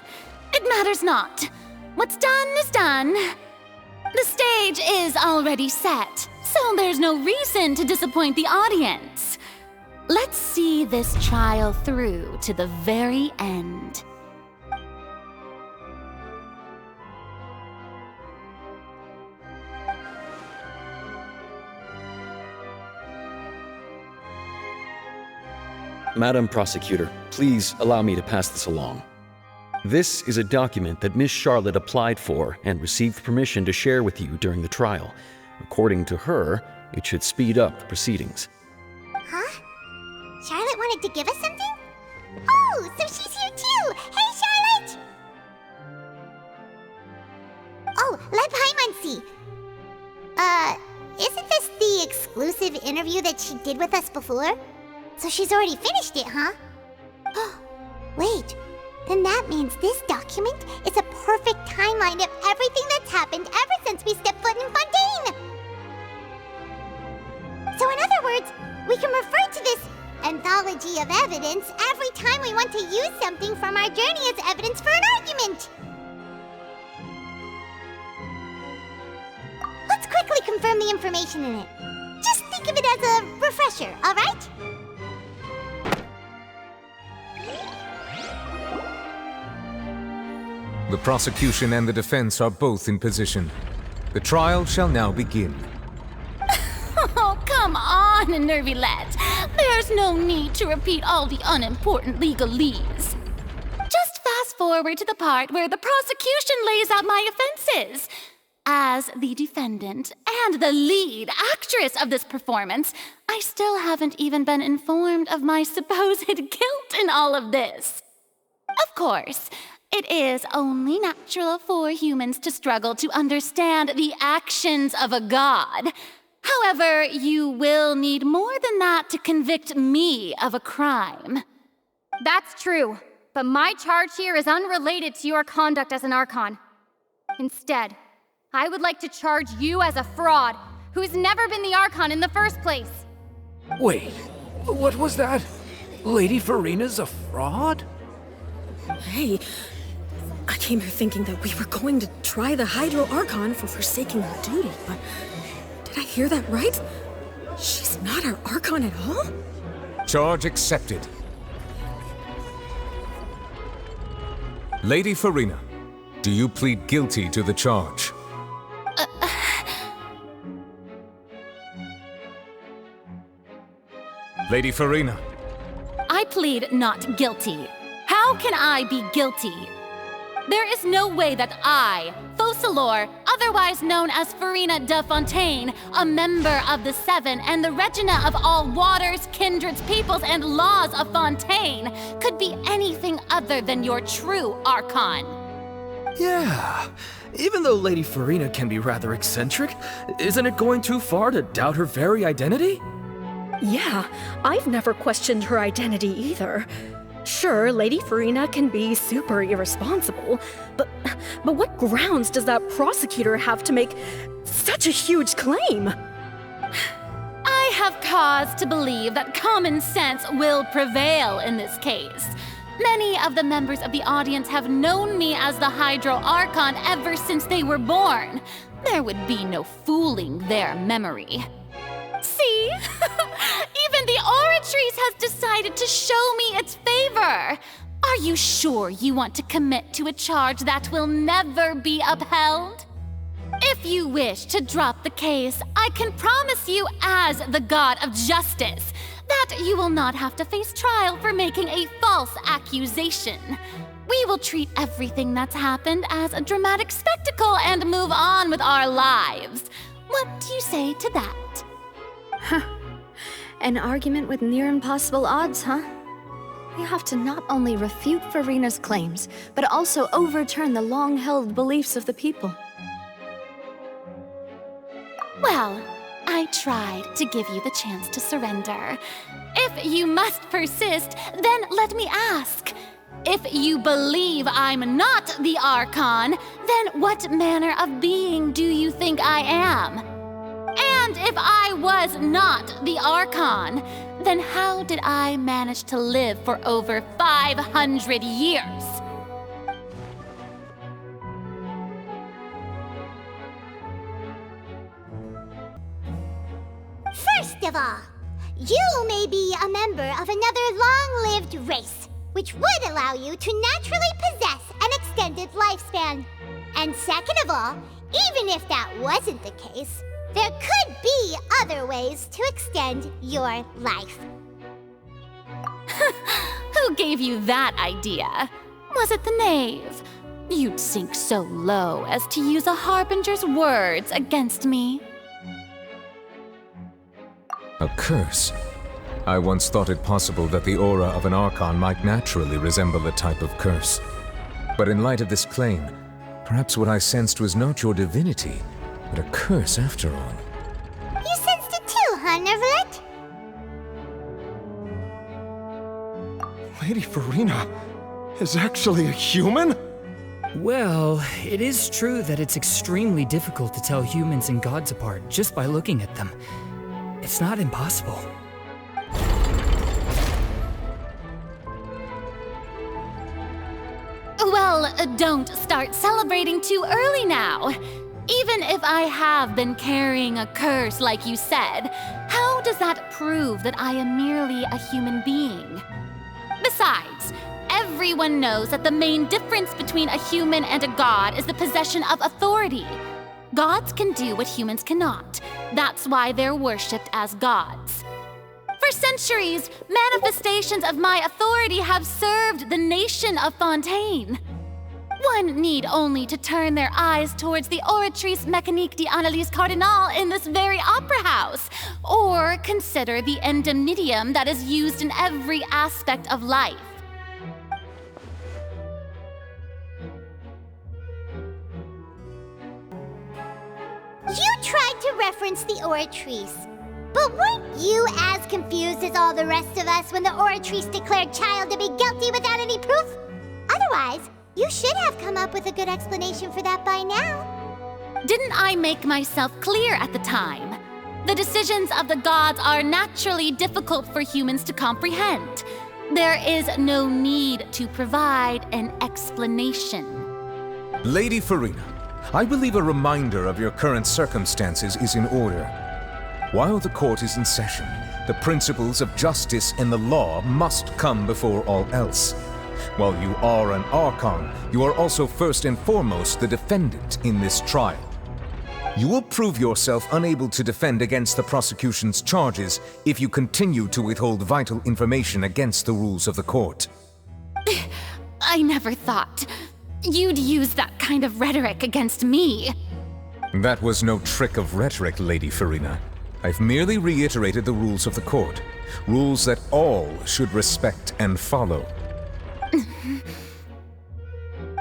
It matters not. What's done is done. The stage is already set, so there's no reason to disappoint the audience. Let's see this trial through to the very end. Madam Prosecutor, please allow me to pass this along. This is a document that Miss Charlotte applied for and received permission to share with you during the trial. According to her, it should speed up the proceedings. Huh? Charlotte wanted to give us something? Oh, so she's here too! Hey, Charlotte! Oh, let Paimon see. Isn't this the exclusive interview that she did with us before? So she's already finished it, huh? Wait, then that means this document is a perfect timeline of everything that's happened ever since we stepped foot in Fontaine! So in other words, we can refer to this anthology of evidence every time we want to use something from our journey as evidence for an argument! Let's quickly confirm the information in it. Just think of it as a refresher, alright? The prosecution and the defense are both in position. The trial shall now begin. Oh, come on, Nervilette. There's no need to repeat all the unimportant legalese. Just fast forward to the part where the prosecution lays out my offenses. As the defendant and the lead actress of this performance, I still haven't even been informed of my supposed guilt in all of this. Of course, it is only natural for humans to struggle to understand the actions of a god. However, you will need more than that to convict me of a crime. That's true, but my charge here is unrelated to your conduct as an Archon. Instead, I would like to charge you as a fraud who's never been the Archon in the first place. Wait, what was that? Lady Farina's a fraud? Hey, I came here thinking that we were going to try the Hydro Archon for forsaking our duty, but did I hear that right? She's not our Archon at all? Charge accepted. Lady Farina, do you plead guilty to the charge? Lady Farina. I plead not guilty. How can I be guilty? There is no way that I, Focalor, otherwise known as Farina de Fontaine, a member of the Seven and the Regina of all waters, kindreds, peoples, and laws of Fontaine, could be anything other than your true Archon. Yeah. Even though Lady Farina can be rather eccentric, isn't it going too far to doubt her very identity? Yeah, I've never questioned her identity either. Sure, Lady Farina can be super irresponsible, but what grounds does that prosecutor have to make such a huge claim? I have cause to believe that common sense will prevail in this case. Many of the members of the audience have known me as the Hydro Archon ever since they were born. There would be no fooling their memory. See? Even the Oratrice has decided to show me its favor. Are you sure you want to commit to a charge that will never be upheld? If you wish to drop the case, I can promise you as the God of Justice that you will not have to face trial for making a false accusation. We will treat everything that's happened as a dramatic spectacle and move on with our lives. What do you say to that? Huh. An argument with near impossible odds, huh? We have to not only refute Farina's claims, but also overturn the long-held beliefs of the people. Well, I tried to give you the chance to surrender. If you must persist, then let me ask. If you believe I'm not the Archon, then what manner of being do you think I am? And if I was not the Archon, then how did I manage to live for over 500 years? First of all, you may be a member of another long-lived race, which would allow you to naturally possess an extended lifespan. And second of all, even if that wasn't the case, there could be other ways to extend your life. Who gave you that idea? Was it the knave? You'd sink so low as to use a harbinger's words against me. A curse? I once thought it possible that the aura of an Archon might naturally resemble a type of curse. But in light of this claim, perhaps what I sensed was not your divinity, but a curse after all. You sensed it too, huh, Neverlet? Lady Farina is actually a human? Well, it is true that it's extremely difficult to tell humans and gods apart just by looking at them. It's not impossible. Well, don't start celebrating too early now. Even if I have been carrying a curse like you said, how does that prove that I am merely a human being? Besides, everyone knows that the main difference between a human and a god is the possession of authority. Gods can do what humans cannot. That's why they're worshipped as gods. For centuries, manifestations of my authority have served the nation of Fontaine. One need only to turn their eyes towards the Oratrice Mécanique d'Analyse Cardinal in this very opera house, or consider the endemnitium that is used in every aspect of life. You tried to reference the Oratrice, but weren't you as confused as all the rest of us when the Oratrice declared Child to be guilty without any proof? Otherwise, you should have come up with a good explanation for that by now. Didn't I make myself clear at the time? The decisions of the gods are naturally difficult for humans to comprehend. There is no need to provide an explanation. Lady Farina, I believe a reminder of your current circumstances is in order. While the court is in session, the principles of justice and the law must come before all else. While you are an Archon, you are also first and foremost the defendant in this trial. You will prove yourself unable to defend against the prosecution's charges if you continue to withhold vital information against the rules of the court. I never thought you'd use that kind of rhetoric against me. That was no trick of rhetoric, Lady Farina. I've merely reiterated the rules of the court. Rules that all should respect and follow.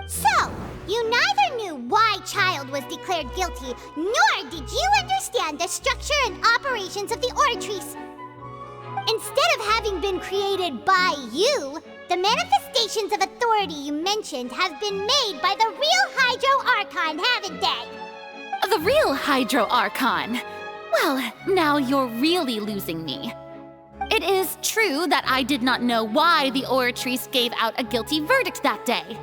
So, you neither knew why Child was declared guilty, nor did you understand the structure and operations of the Oratrice. Instead of having been created by you, the manifestations of authority you mentioned have been made by the real Hydro Archon, haven't they? The real Hydro Archon? Well, now you're really losing me. It is true that I did not know why the Oratrice gave out a guilty verdict that day.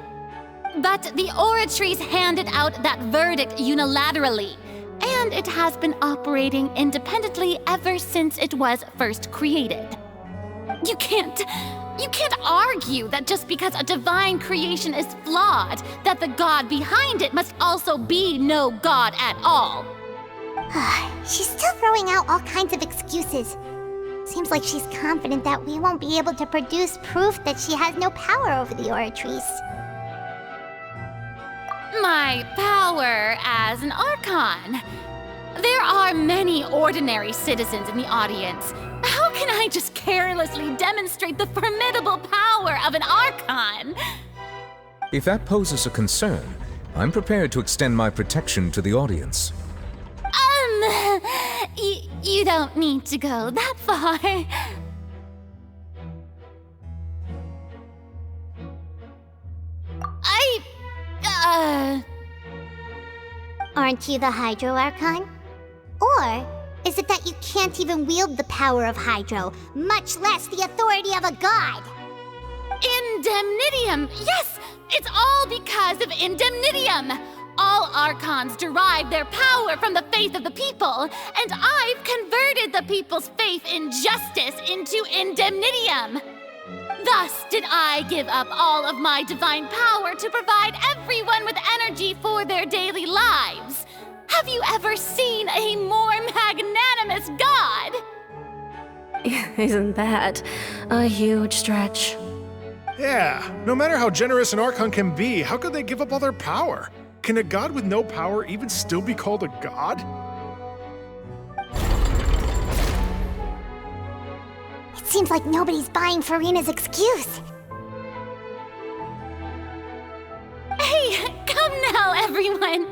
But the Oratrice handed out that verdict unilaterally, and it has been operating independently ever since it was first created. You can't argue that just because a divine creation is flawed, that the god behind it must also be no god at all. She's still throwing out all kinds of excuses. Seems like she's confident that we won't be able to produce proof that she has no power over the Oratrice. My power as an Archon. There are many ordinary citizens in the audience. How can I just carelessly demonstrate the formidable power of an Archon? If that poses a concern, I'm prepared to extend my protection to the audience. You don't need to go that far. Aren't you the Hydro Archon? Or is it that you can't even wield the power of Hydro, much less the authority of a god? Indemnitium! Yes! It's all because of Indemnitium! All Archons derive their power from the faith of the people, and I've converted the people's faith in justice into Indemnitium. Thus did I give up all of my divine power to provide everyone with energy for their daily lives. Have you ever seen a more magnanimous god? Isn't that a huge stretch? Yeah, no matter how generous an Archon can be, how could they give up all their power? Can a god with no power even still be called a god? It seems like nobody's buying Farina's excuse. Hey, come now, everyone.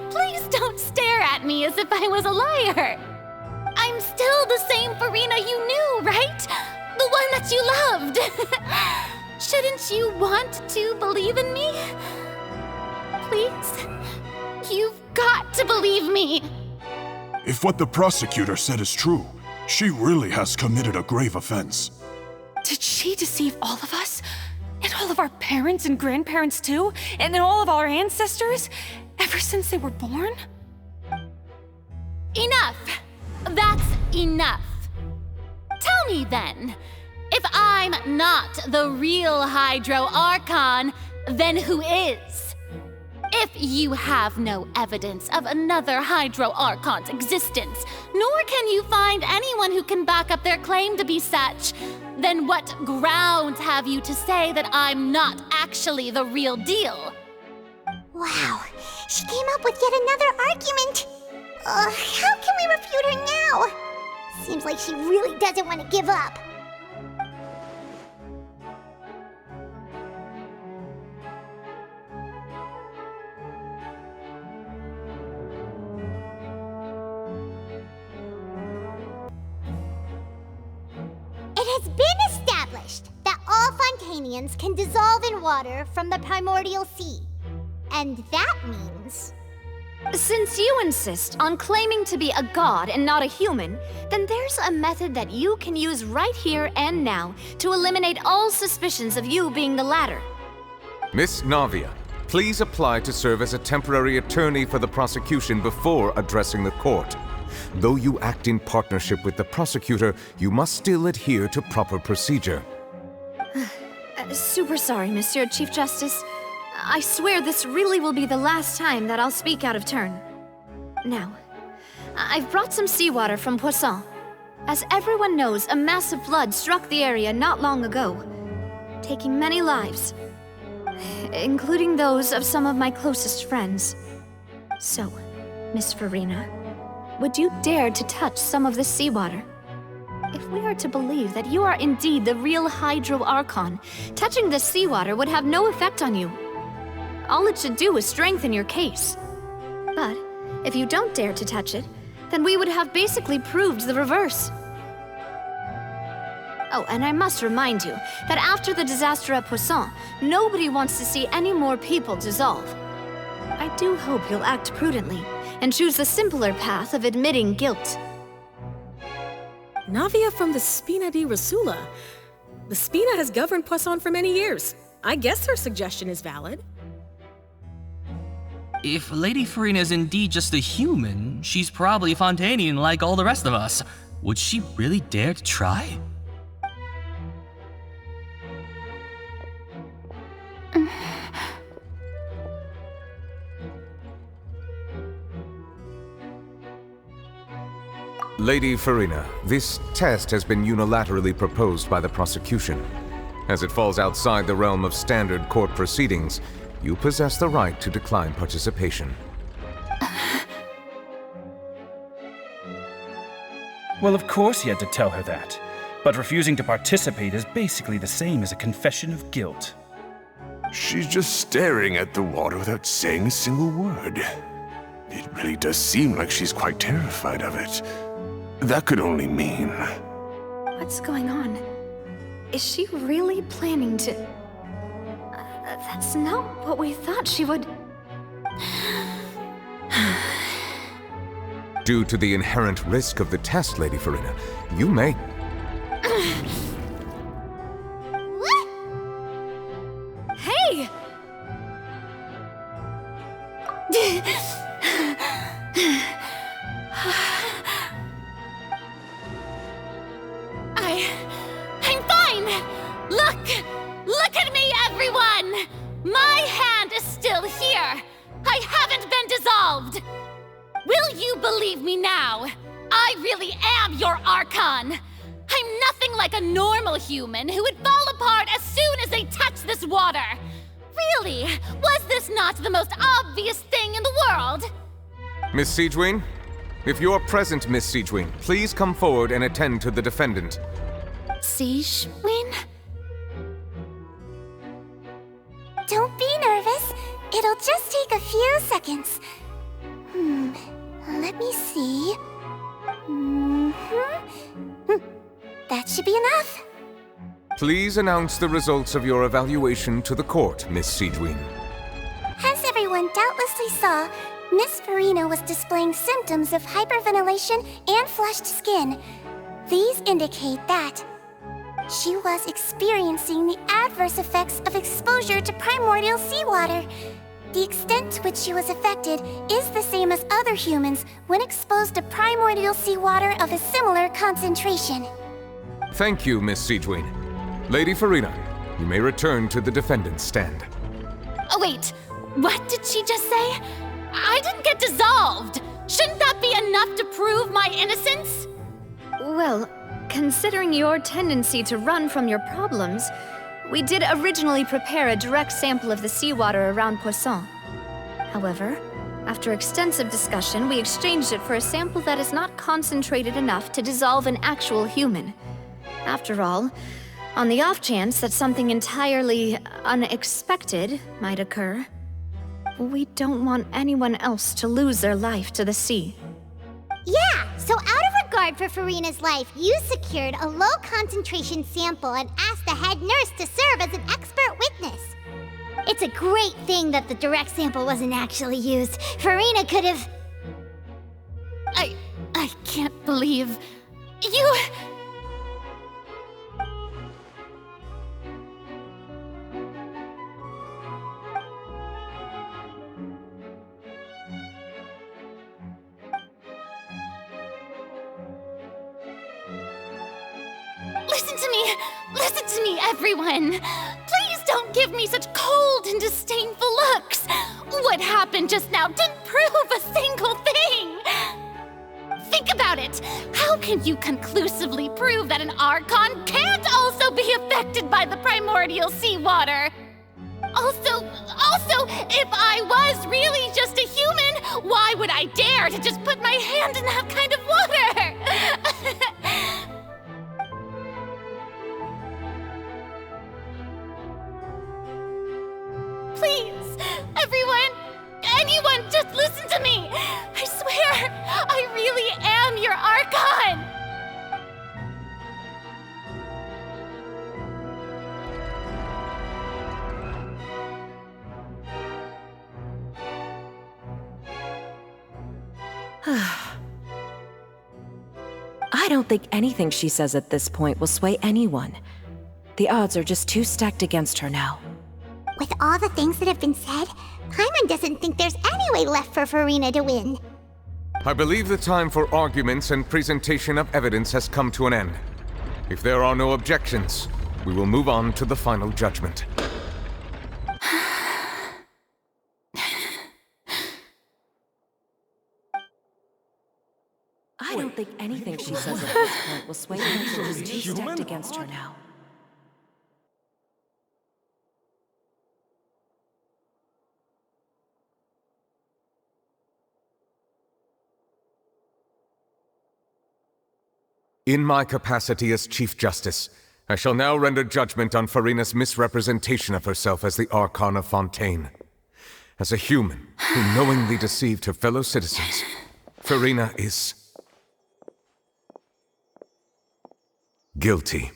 Please don't stare at me as if I was a liar. I'm still the same Farina you knew, right? The one that you loved. Shouldn't you want to believe in me? Please? You've got to believe me. If what the prosecutor said is true, she really has committed a grave offense. Did she deceive all of us? And all of our parents and grandparents too? And then all of our ancestors? Ever since they were born? Enough! That's enough. Tell me then, if I'm not the real Hydro Archon, then who is? If you have no evidence of another Hydro Archon's existence, nor can you find anyone who can back up their claim to be such, then what grounds have you to say that I'm not actually the real deal? Wow, she came up with yet another argument. How can we refute her now? Seems like she really doesn't want to give up. It has been established that all Fontainians can dissolve in water from the primordial sea. And that means Since you insist on claiming to be a god and not a human, then there's a method that you can use right here and now to eliminate all suspicions of you being the latter. Miss Navia, please apply to serve as a temporary attorney for the prosecution before addressing the court. Though you act in partnership with the prosecutor, you must still adhere to proper procedure. Super sorry, Monsieur Chief Justice. I swear this really will be the last time that I'll speak out of turn. Now, I've brought some seawater from Poisson. As everyone knows, a massive flood struck the area not long ago, taking many lives, including those of some of my closest friends. So, Miss Farina, would you dare to touch some of this seawater? If we are to believe that you are indeed the real Hydro Archon, touching this seawater would have no effect on you. All it should do is strengthen your case. But if you don't dare to touch it, then we would have basically proved the reverse. Oh, and I must remind you that after the disaster at Poisson, nobody wants to see any more people dissolve. I do hope you'll act prudently and choose the simpler path of admitting guilt. Navia from the Spina di Rasula. The Spina has governed Poisson for many years. I guess her suggestion is valid. If Lady Farina is indeed just a human, she's probably Fontainian like all the rest of us. Would she really dare to try? Lady Farina, this test has been unilaterally proposed by the prosecution. As it falls outside the realm of standard court proceedings, you possess the right to decline participation. Well, of course he had to tell her that. But refusing to participate is basically the same as a confession of guilt. She's just staring at the water without saying a single word. It really does seem like she's quite terrified of it. That could only mean... What's going on? Is she really planning to... that's not what we thought she would... Due to the inherent risk of the test, Lady Farina, you may... Hey! I'm fine! Look at me, everyone! My hand is still here! I haven't been dissolved! Will you believe me now? I really am your Archon! I'm nothing like a normal human who would fall apart as soon as they touch this water! Really? Was this not the most obvious thing in the world? Miss Siegewin? If you're present, Miss Siegewin, please come forward and attend to the defendant. Siegewin? Don't be nervous. It'll just take a few seconds. Let me see. That should be enough. Please announce the results of your evaluation to the court, Miss Siegewin. As everyone doubtlessly saw, Miss Farina was displaying symptoms of hyperventilation and flushed skin. These indicate that she was experiencing the adverse effects of exposure to primordial seawater. The extent to which she was affected is the same as other humans when exposed to primordial seawater of a similar concentration. Thank you, Miss Siegewin. Lady Farina, you may return to the defendant's stand. Oh wait, what did she just say? I didn't get dissolved! Shouldn't that be enough to prove my innocence? Well, considering your tendency to run from your problems, we did originally prepare a direct sample of the seawater around Poisson. However, after extensive discussion, we exchanged it for a sample that is not concentrated enough to dissolve an actual human. After all, on the off chance that something entirely unexpected might occur, we don't want anyone else to lose their life to the sea. Yeah, so out of regard for Farina's life, you secured a low-concentration sample and asked the head nurse to serve as an expert witness. It's a great thing that the direct sample wasn't actually used. Farina could have... I can't believe... you... Listen to me, everyone! Please don't give me such cold and disdainful looks! What happened just now didn't prove a single thing! Think about it! How can you conclusively prove that an Archon can't also be affected by the primordial seawater? Also, if I was really just a human, why would I dare to just put my hand in that kind of water? Please, anyone, just listen to me! I swear, I really am your Archon! I don't think anything she says at this point will sway anyone. The odds are just too stacked against her now. With all the things that have been said, Paimon doesn't think there's any way left for Farina to win. I believe the time for arguments and presentation of evidence has come to an end. If there are no objections, we will move on to the final judgment. I don't think anything she says at this point will sway anyone. She's too stacked against her now. In my capacity as Chief Justice, I shall now render judgment on Farina's misrepresentation of herself as the Archon of Fontaine. As a human who knowingly deceived her fellow citizens, Farina is... guilty.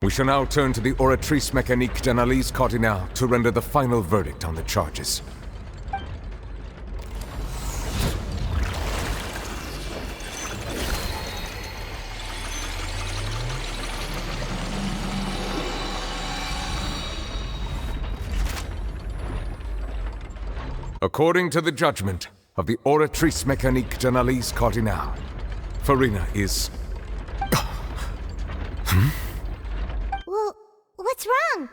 We shall now turn to the Oratrice Mécanique d'Analyse Cardinale to render the final verdict on the charges. According to the judgment of the Oratrice Mécanique d'Analyse Cardinale, Farina is... Well, what's wrong?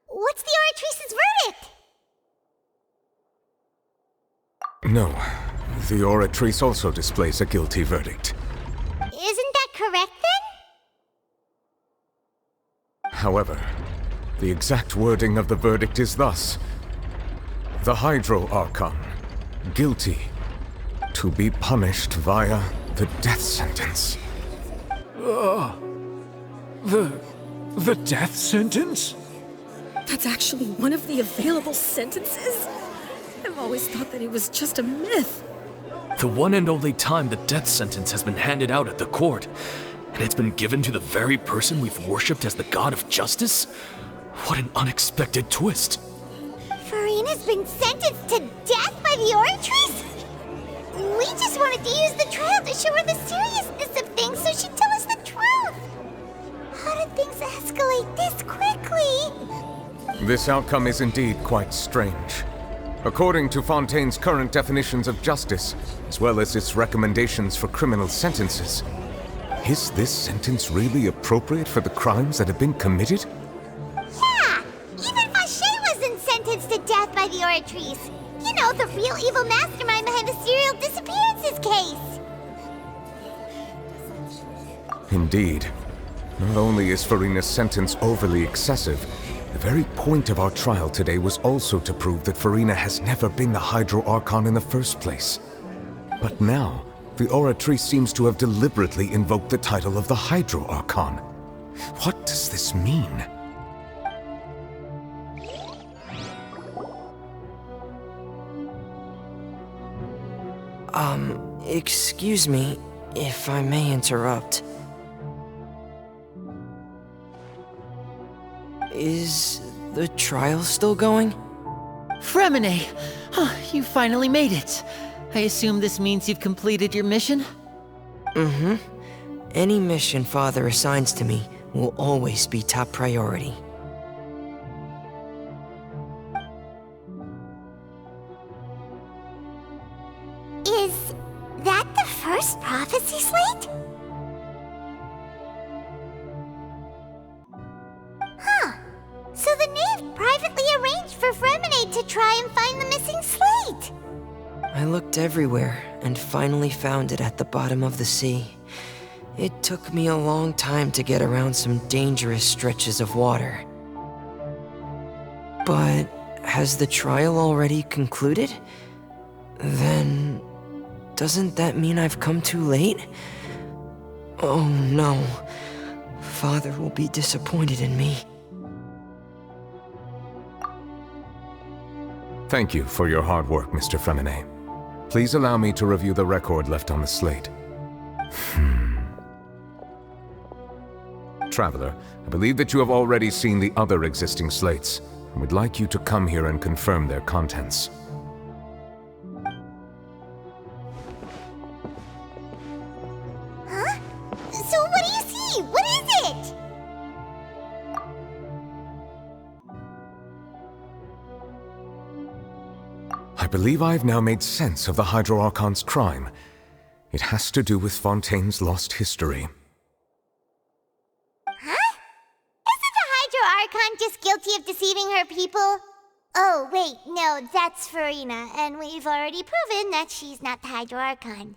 What's the Oratrice's verdict? No, the Oratrice also displays a guilty verdict. Isn't that correct then? However, the exact wording of the verdict is thus: the Hydro Archon, guilty, to be punished via the death sentence. The death sentence? That's actually one of the available sentences? I've always thought that it was just a myth. The one and only time the death sentence has been handed out at the court, and it's been given to the very person we've worshipped as the god of justice? What an unexpected twist. Farina's been sentenced to death by the Oratrice? We just wanted to use the trial to show her the seriousness of things so she'd tell us the truth. How did things escalate this quickly? This outcome is indeed quite strange. According to Fontaine's current definitions of justice, as well as its recommendations for criminal sentences, is this sentence really appropriate for the crimes that have been committed? Yeah! Even Fauché wasn't sentenced to death by the Oratrice. You know, the real evil mastermind behind the serial disappearances case. Indeed. Not only is Farina's sentence overly excessive, the very point of our trial today was also to prove that Farina has never been the Hydro Archon in the first place. But now, the Oratrice seems to have deliberately invoked the title of the Hydro Archon. What does this mean? Excuse me, if I may interrupt. Is the trial still going? Fremine! You finally made it. I assume this means you've completed your mission? Mm-hmm. Any mission Father assigns to me will always be top priority. Is that the first prophecy slate? Huh. So the knave privately arranged for Fremine to try and find the missing slate. I looked everywhere and finally found it at the bottom of the sea. It took me a long time to get around some dangerous stretches of water. But has the trial already concluded? Then doesn't that mean I've come too late? Oh no. Father will be disappointed in me. Thank you for your hard work, Mr. Fremine. Please allow me to review the record left on the slate. Traveler, I believe that you have already seen the other existing slates, and would like you to come here and confirm their contents. Huh? So what do you see? What is it? I believe I've now made sense of the Hydro Archon's crime. It has to do with Fontaine's lost history. Huh? Isn't the Hydro Archon just guilty of deceiving her people? Oh, wait, no, that's Farina, and we've already proven that she's not the Hydro Archon.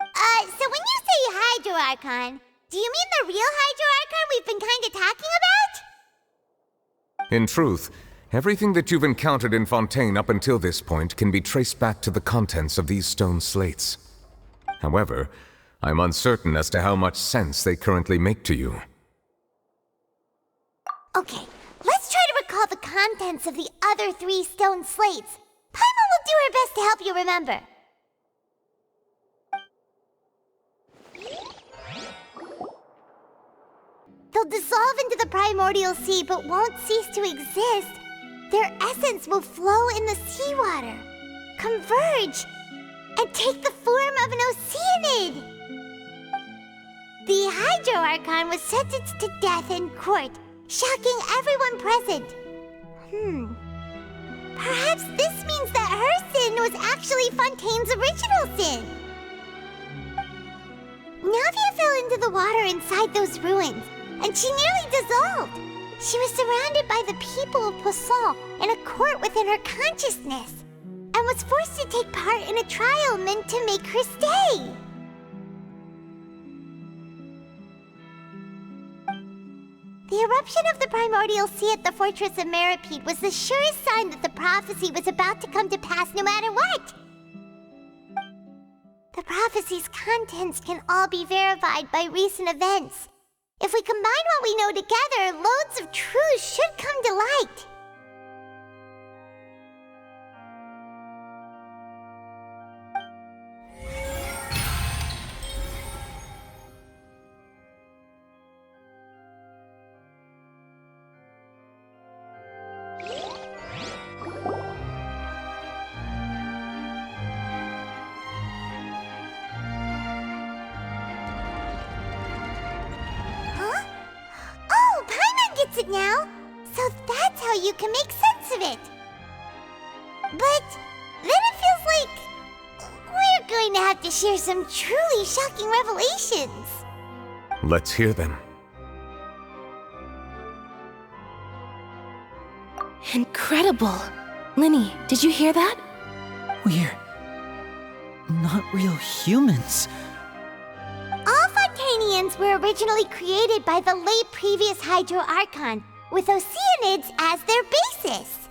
So when you say Hydro Archon, do you mean the real Hydro Archon we've been kinda talking about? In truth, everything that you've encountered in Fontaine up until this point can be traced back to the contents of these stone slates. However, I'm uncertain as to how much sense they currently make to you. Okay, let's try to recall the contents of the other 3 stone slates. Paimon will do her best to help you remember. They'll dissolve into the primordial sea but won't cease to exist. Their essence will flow in the seawater, converge, and take the form of an oceanid. The Hydro Archon was sentenced to death in court, shocking everyone present. Perhaps this means that her sin was actually Fontaine's original sin. Navia fell into the water inside those ruins, and she nearly dissolved. She was surrounded by the people of Poisson in a court within her consciousness, and was forced to take part in a trial meant to make her stay. The eruption of the primordial sea at the fortress of Meripede was the surest sign that the prophecy was about to come to pass no matter what. The prophecy's contents can all be verified by recent events. If we combine what we know together, loads of truths should come to light. It now, so that's how you can make sense of it. But then it feels like we're going to have to share some truly shocking revelations. Let's hear them. Incredible. Linny, did you hear that? We're not real humans. All Fontainians were originally created by the late previous Hydro Archon, with oceanids as their basis.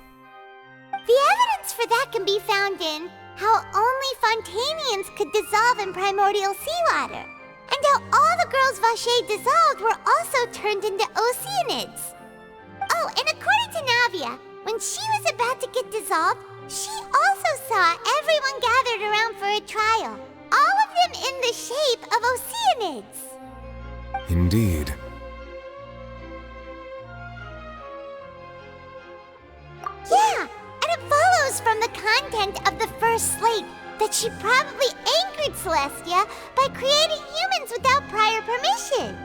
The evidence for that can be found in how only Fontainians could dissolve in primordial seawater, and how all the girls Vacher dissolved were also turned into oceanids. Oh, and according to Navia, when she was about to get dissolved, She also saw everyone gathered around for a trial, all of them in the shape of Oceanids. Indeed. Yeah, and it follows from the content of the first slate that she probably angered Celestia by creating humans without prior permission.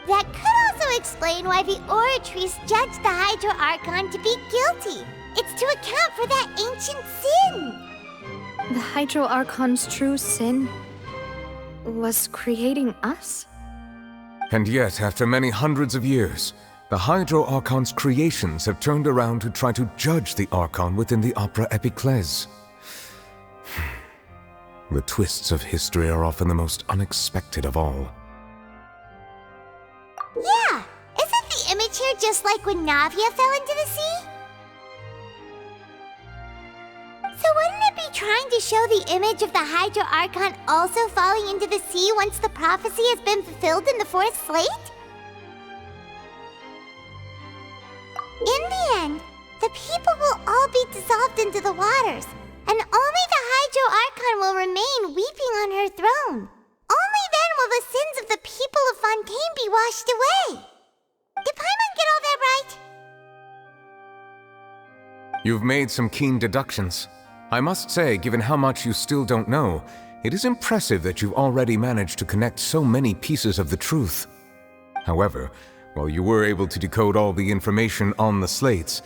That could also explain why the Oratrice judged the Hydro Archon to be guilty. It's to account for that ancient sin. The Hydro Archon's true sin was creating us? And yet, after many hundreds of years, the Hydro Archon's creations have turned around to try to judge the Archon within the Opera Epiclese. The twists of history are often the most unexpected of all. Yeah, isn't the image here just like when Navia fell into the sea? So wouldn't it be trying to show the image of the Hydro Archon also falling into the sea once the prophecy has been fulfilled in the fourth slate? In the end, the people will all be dissolved into the waters, and only the Hydro Archon will remain weeping on her throne. Only then will the sins of the people of Fontaine be washed away. Did Paimon get all that right? You've made some keen deductions. I must say, given how much you still don't know, it is impressive that you've already managed to connect so many pieces of the truth. However, while you were able to decode all the information on the slates,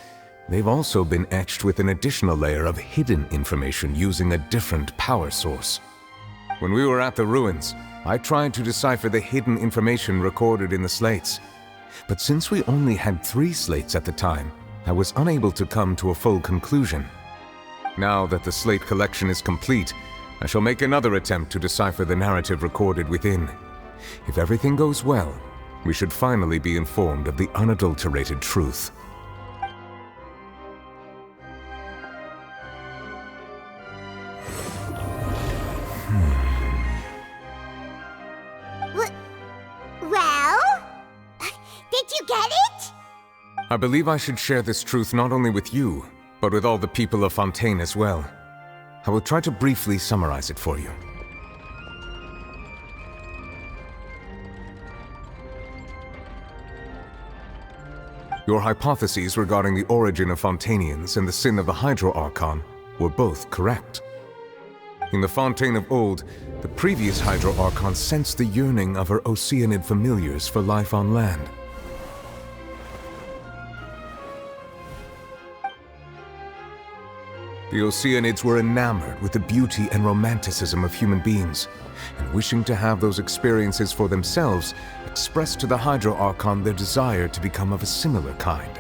they've also been etched with an additional layer of hidden information using a different power source. When we were at the ruins, I tried to decipher the hidden information recorded in the slates. But since we only had 3 slates at the time, I was unable to come to a full conclusion. Now that the slate collection is complete, I shall make another attempt to decipher the narrative recorded within. If everything goes well, we should finally be informed of the unadulterated truth. Well? Did you get it? I believe I should share this truth not only with you, but with all the people of Fontaine as well. I will try to briefly summarize it for you. Your hypotheses regarding the origin of Fontainians and the sin of the Hydro Archon were both correct. In the Fontaine of old, the previous Hydro Archon sensed the yearning of her Oceanid familiars for life on land. The Oceanids were enamored with the beauty and romanticism of human beings, and wishing to have those experiences for themselves, expressed to the Hydro Archon their desire to become of a similar kind.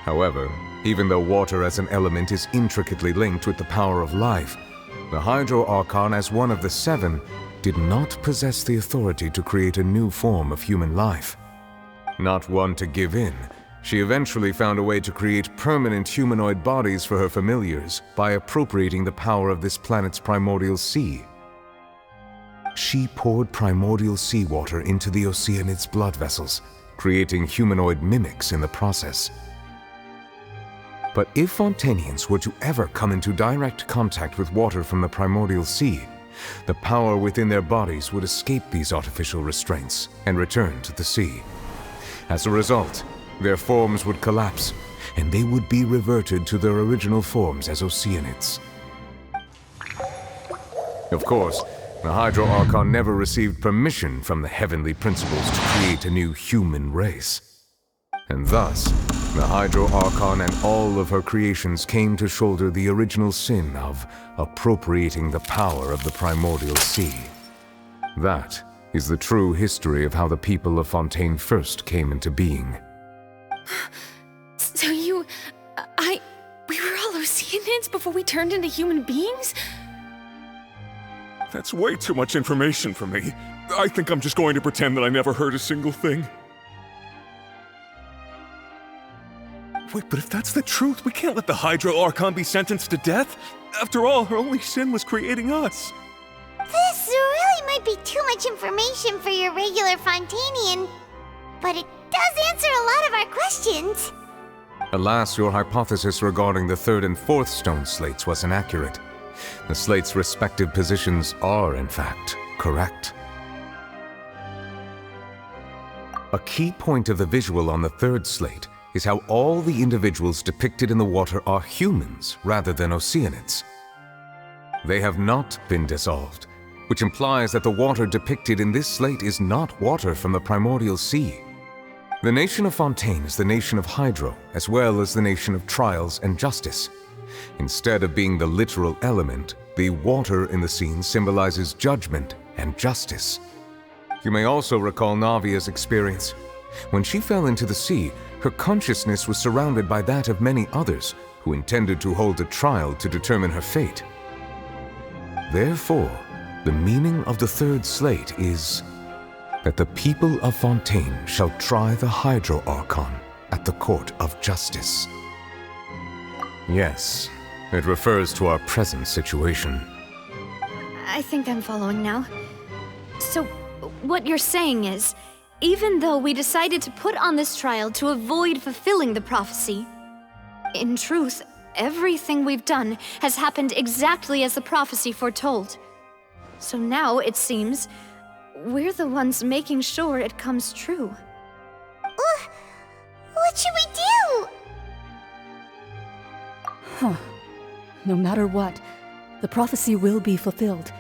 However, even though water as an element is intricately linked with the power of life, the Hydro Archon, as one of the 7, did not possess the authority to create a new form of human life. Not one to give in, she eventually found a way to create permanent humanoid bodies for her familiars by appropriating the power of this planet's primordial sea. She poured primordial seawater into the Oceanid's blood vessels, creating humanoid mimics in the process. But if Fontainians were to ever come into direct contact with water from the primordial sea, the power within their bodies would escape these artificial restraints and return to the sea. As a result, their forms would collapse, and they would be reverted to their original forms as Oceanids. Of course, the Hydro Archon never received permission from the heavenly principles to create a new human race. And thus, the Hydro Archon and all of her creations came to shoulder the original sin of appropriating the power of the primordial sea. That is the true history of how the people of Fontaine first came into being. So we were all Oceanids before we turned into human beings? That's way too much information for me. I think I'm just going to pretend that I never heard a single thing. Wait, but if that's the truth, we can't let the Hydro Archon be sentenced to death. After all, her only sin was creating us. This really might be too much information for your regular Fontainian, but it does answer a lot of our questions. Alas, your hypothesis regarding the third and fourth stone slates was inaccurate. The slates' respective positions are, in fact, correct. A key point of the visual on the third slate is how all the individuals depicted in the water are humans rather than oceanids. They have not been dissolved, which implies that the water depicted in this slate is not water from the primordial sea. The nation of Fontaine is the nation of Hydro, as well as the nation of Trials and Justice. Instead of being the literal element, the water in the scene symbolizes judgment and justice. You may also recall Navia's experience. When she fell into the sea, her consciousness was surrounded by that of many others who intended to hold a trial to determine her fate. Therefore, the meaning of the third slate is that the people of Fontaine shall try the Hydro Archon at the Court of Justice. Yes, it refers to our present situation. I think I'm following now. So, what you're saying is, even though we decided to put on this trial to avoid fulfilling the prophecy, in truth, everything we've done has happened exactly as the prophecy foretold. So now, it seems, we're the ones making sure it comes true. What should we do? Huh. No matter what, the prophecy will be fulfilled.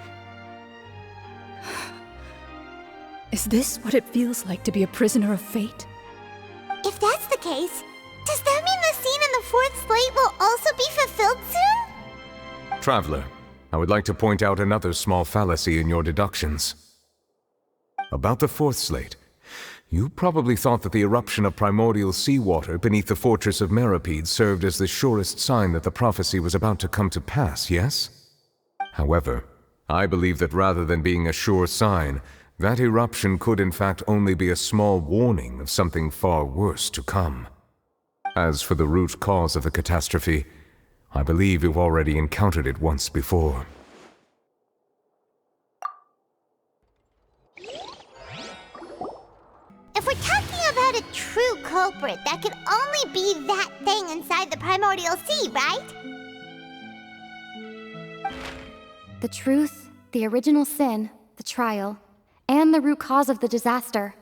Is this what it feels like to be a prisoner of fate? If that's the case, does that mean the scene in the fourth slate will also be fulfilled soon? Traveler, I would like to point out another small fallacy in your deductions. About the fourth slate, you probably thought that the eruption of primordial seawater beneath the fortress of Meripede served as the surest sign that the prophecy was about to come to pass, yes? However, I believe that rather than being a sure sign, that eruption could in fact only be a small warning of something far worse to come. As for the root cause of the catastrophe, I believe you've already encountered it once before. If we're talking about a true culprit, that could only be that thing inside the primordial sea, right? The truth, the original sin, the trial, and the root cause of the disaster.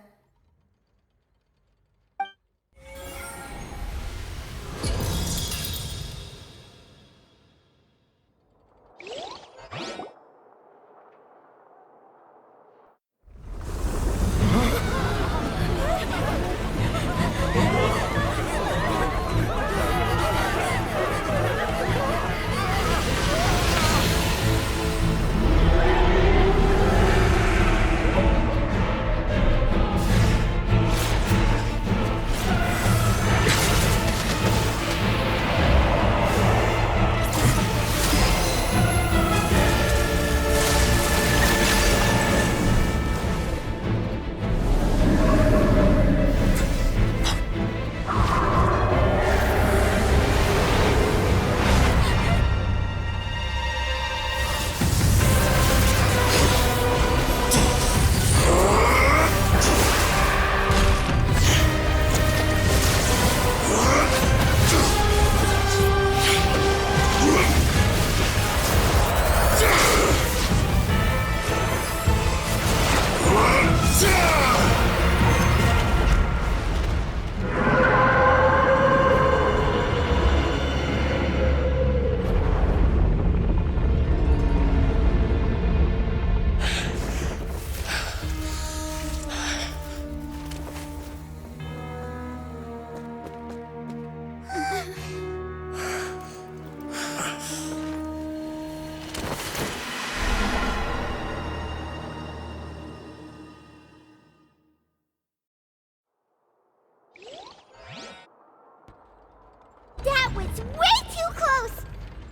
That was way too close!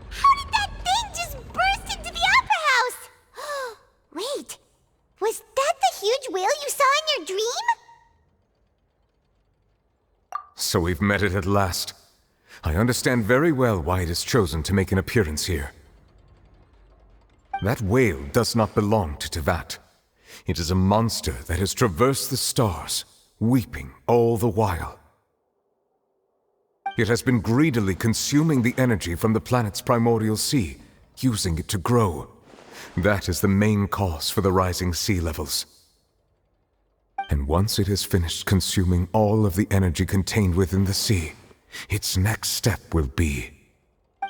How did that thing just burst into the Opera House? Wait, was that the huge whale you saw in your dream? So we've met it at last. I understand very well why it has chosen to make an appearance here. That whale does not belong to Tevat. It is a monster that has traversed the stars, weeping all the while. It has been greedily consuming the energy from the planet's primordial sea, using it to grow. That is the main cause for the rising sea levels. And once it has finished consuming all of the energy contained within the sea, its next step will be...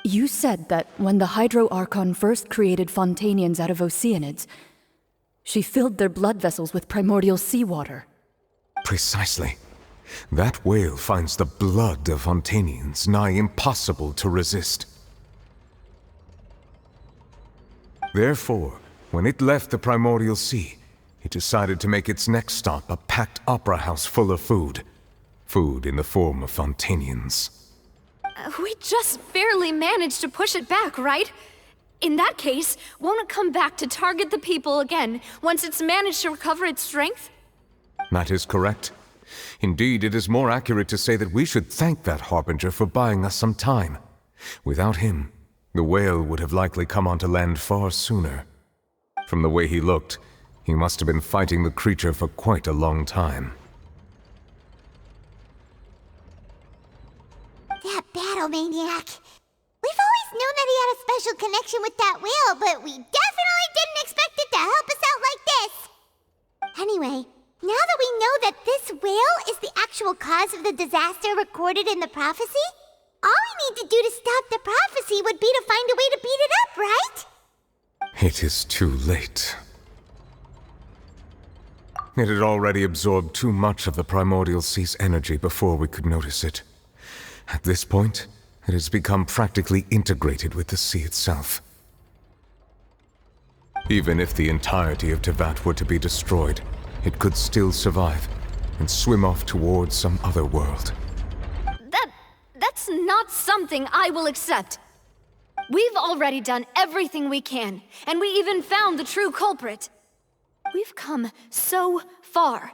You said that when the Hydro Archon first created Fontainians out of Oceanids, she filled their blood vessels with primordial seawater. Precisely. That whale finds the blood of Fontainians nigh impossible to resist. Therefore, when it left the primordial sea, it decided to make its next stop a packed opera house full of food. Food in the form of Fontainians. We just barely managed to push it back, right? In that case, won't it come back to target the people again once it's managed to recover its strength? That is correct. Indeed, it is more accurate to say that we should thank that Harbinger for buying us some time. Without him, the whale would have likely come onto land far sooner. From the way he looked, he must have been fighting the creature for quite a long time. That battle maniac. We've always known that he had a special connection with that whale, but we definitely didn't expect it to help us out like this. Anyway, now that we know that this whale is the actual cause of the disaster recorded in the prophecy, all we need to do to stop the prophecy would be to find a way to beat it up, right? It is too late. It had already absorbed too much of the primordial sea's energy before we could notice it. At this point, it has become practically integrated with the sea itself. Even if the entirety of Tevat were to be destroyed, it could still survive and swim off towards some other world. That's not something I will accept. We've already done everything we can, and we even found the true culprit. We've come so far.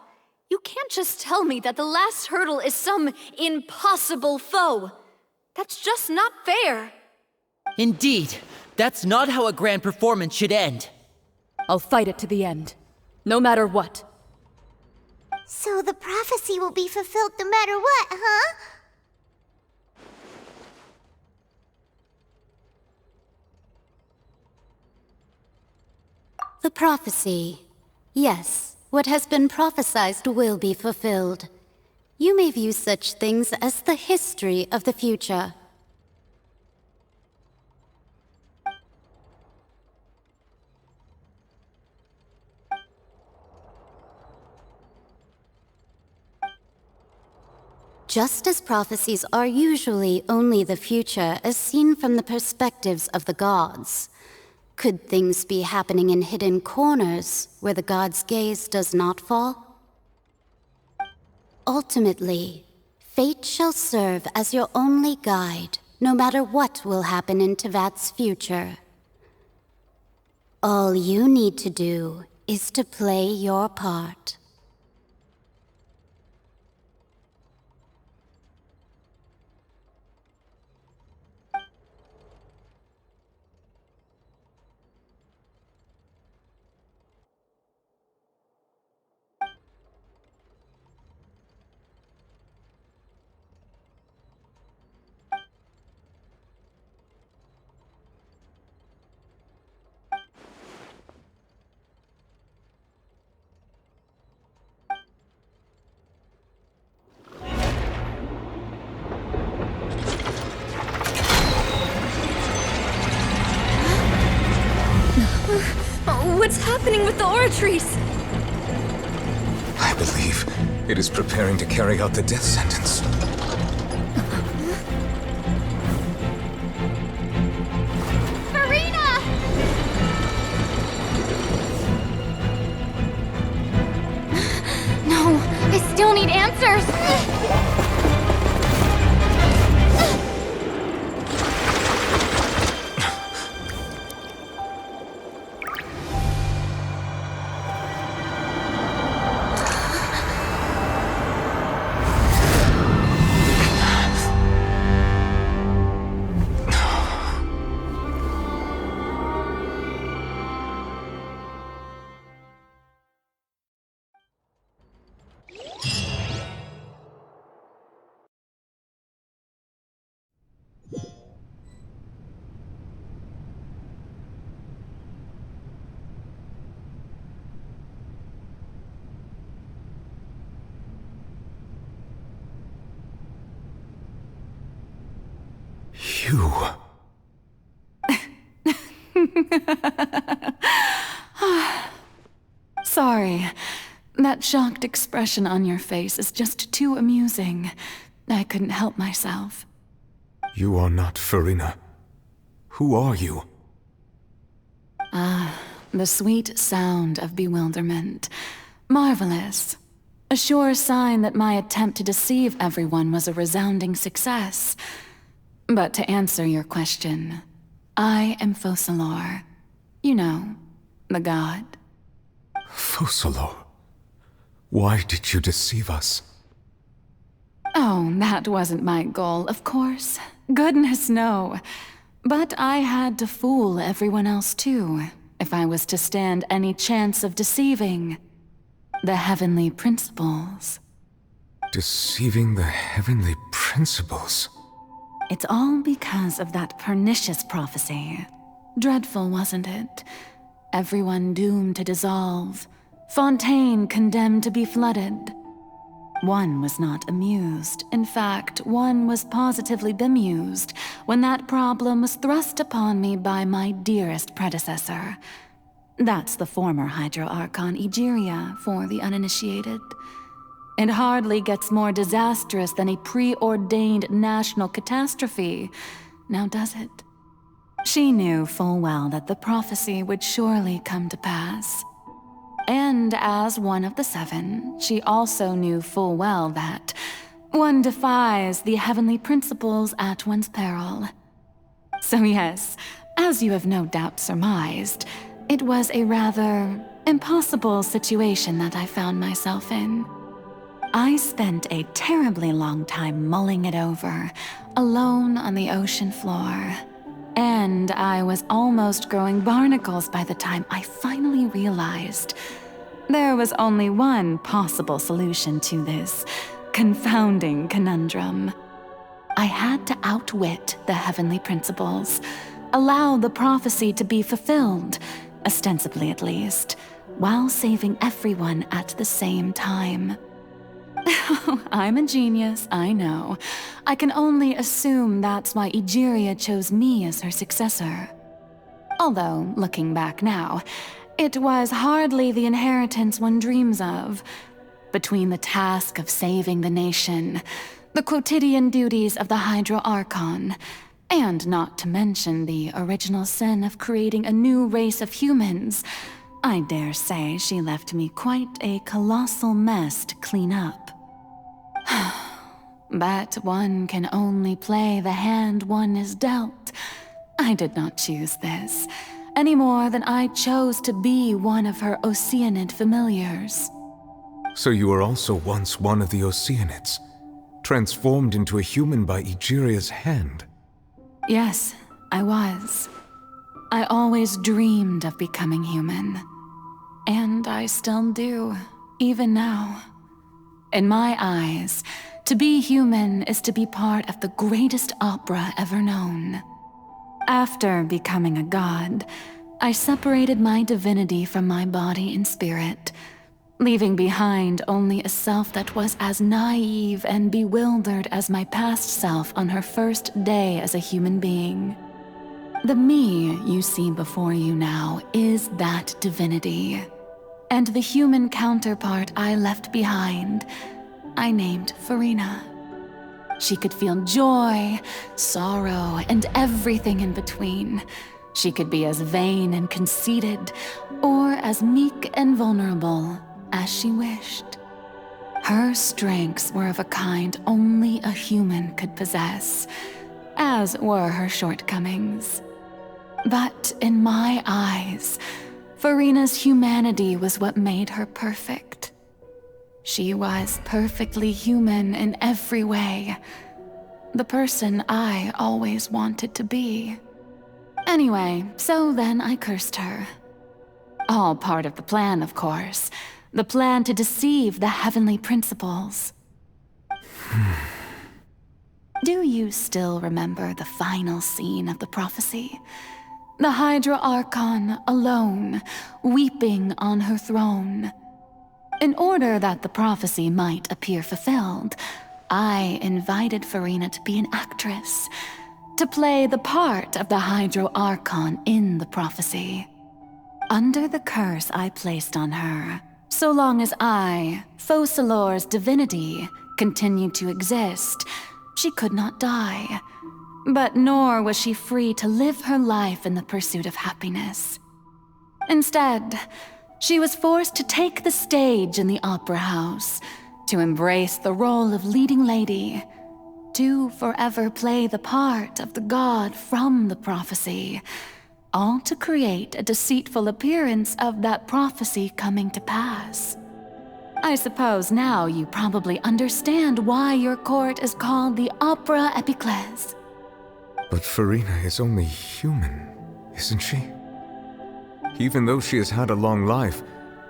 You can't just tell me that the last hurdle is some impossible foe. That's just not fair. Indeed, that's not how a grand performance should end. I'll fight it to the end, no matter what. So the prophecy will be fulfilled no matter what, huh? The prophecy. Yes, what has been prophesied will be fulfilled. You may view such things as the history of the future. Just as prophecies are usually only the future as seen from the perspectives of the gods, could things be happening in hidden corners where the god's gaze does not fall? Ultimately, fate shall serve as your only guide, no matter what will happen in Tevat's future. All you need to do is to play your part. What's happening with the oratories? I believe it is preparing to carry out the death sentence. Farina! No, I still need answers! You... Sorry. That shocked expression on your face is just too amusing. I couldn't help myself. You are not Farina. Who are you? The sweet sound of bewilderment. Marvelous. A sure sign that my attempt to deceive everyone was a resounding success. But to answer your question, I am Focalor. You know, the god. Focalor? Why did you deceive us? Oh, that wasn't my goal, of course. Goodness, no. But I had to fool everyone else too, if I was to stand any chance of deceiving the heavenly principles. Deceiving the heavenly principles? It's all because of that pernicious prophecy. Dreadful, wasn't it? Everyone doomed to dissolve. Fontaine condemned to be flooded. One was not amused. In fact, one was positively bemused when that problem was thrust upon me by my dearest predecessor. That's the former Hydro Archon Egeria, for the uninitiated. It hardly gets more disastrous than a preordained national catastrophe, now does it? She knew full well that the prophecy would surely come to pass. And as one of the seven, she also knew full well that one defies the heavenly principles at one's peril. So yes, as you have no doubt surmised, it was a rather impossible situation that I found myself in. I spent a terribly long time mulling it over, alone on the ocean floor. And I was almost growing barnacles by the time I finally realized there was only one possible solution to this confounding conundrum. I had to outwit the heavenly principles, allow the prophecy to be fulfilled, ostensibly at least, while saving everyone at the same time. I'm a genius, I know. I can only assume that's why Egeria chose me as her successor. Although, looking back now, it was hardly the inheritance one dreams of. Between the task of saving the nation, the quotidian duties of the Hydro Archon, and not to mention the original sin of creating a new race of humans, I dare say she left me quite a colossal mess to clean up. But one can only play the hand one is dealt. I did not choose this, any more than I chose to be one of her Oceanid familiars. So you were also once one of the Oceanids, transformed into a human by Egeria's hand? Yes, I was. I always dreamed of becoming human. And I still do, even now. In my eyes, to be human is to be part of the greatest opera ever known. After becoming a god, I separated my divinity from my body and spirit, leaving behind only a self that was as naive and bewildered as my past self on her first day as a human being. The me you see before you now is that divinity. And the human counterpart I left behind, I named Farina. She could feel joy, sorrow, and everything in between. She could be as vain and conceited, or as meek and vulnerable as she wished. Her strengths were of a kind only a human could possess, as were her shortcomings. But in my eyes, Farina's humanity was what made her perfect. She was perfectly human in every way. The person I always wanted to be. Anyway, so then I cursed her. All part of the plan, of course. The plan to deceive the heavenly principles. Do you still remember the final scene of the prophecy? The Hydra Archon alone, weeping on her throne. In order that the prophecy might appear fulfilled, I invited Farina to be an actress. to play the part of the Hydro Archon in the prophecy. Under the curse I placed on her, so long as I, Focalor's divinity, continued to exist, she could not die. But nor was she free to live her life in the pursuit of happiness. Instead, she was forced to take the stage in the opera house, to embrace the role of leading lady, to forever play the part of the god from the prophecy, all to create a deceitful appearance of that prophecy coming to pass. I suppose now you probably understand why your court is called the Opera Epiclese. But Farina is only human, isn't she? Even though she has had a long life,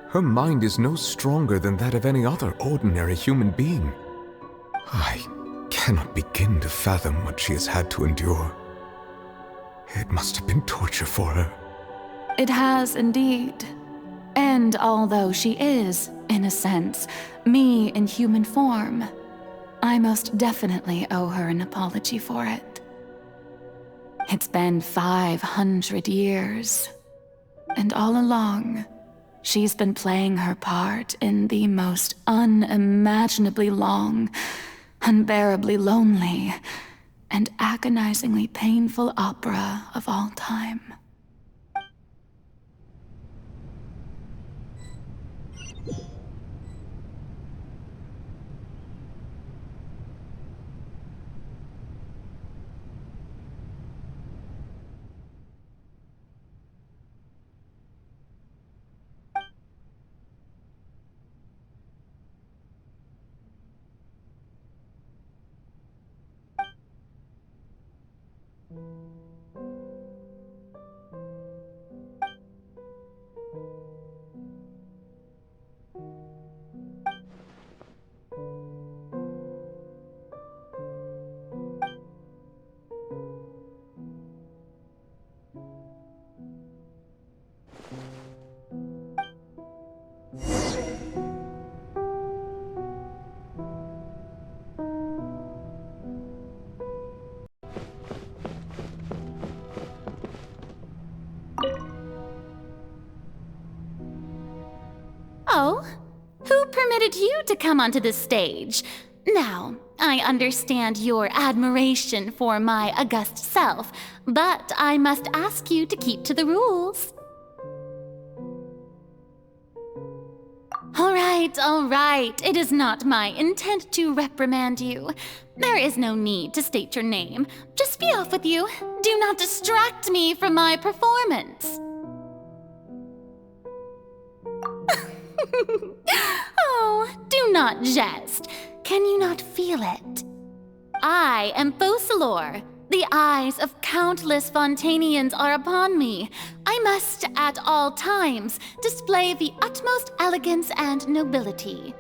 her mind is no stronger than that of any other ordinary human being. I cannot begin to fathom what she has had to endure. It must have been torture for her. It has indeed. And although she is, in a sense, me in human form, I most definitely owe her an apology for it. It's been 500 years, and all along, she's been playing her part in the most unimaginably long, unbearably lonely, and agonizingly painful opera of all time. Oh, who permitted you to come onto the stage? Now, I understand your admiration for my august self, but I must ask you to keep to the rules. All right. It is not my intent to reprimand you. There is no need to state your name. Just be off with you. Do not distract me from my performance. Oh, do not jest. Can you not feel it? I am Focalor. The eyes of countless Fontainians are upon me. I must, at all times, display the utmost elegance and nobility.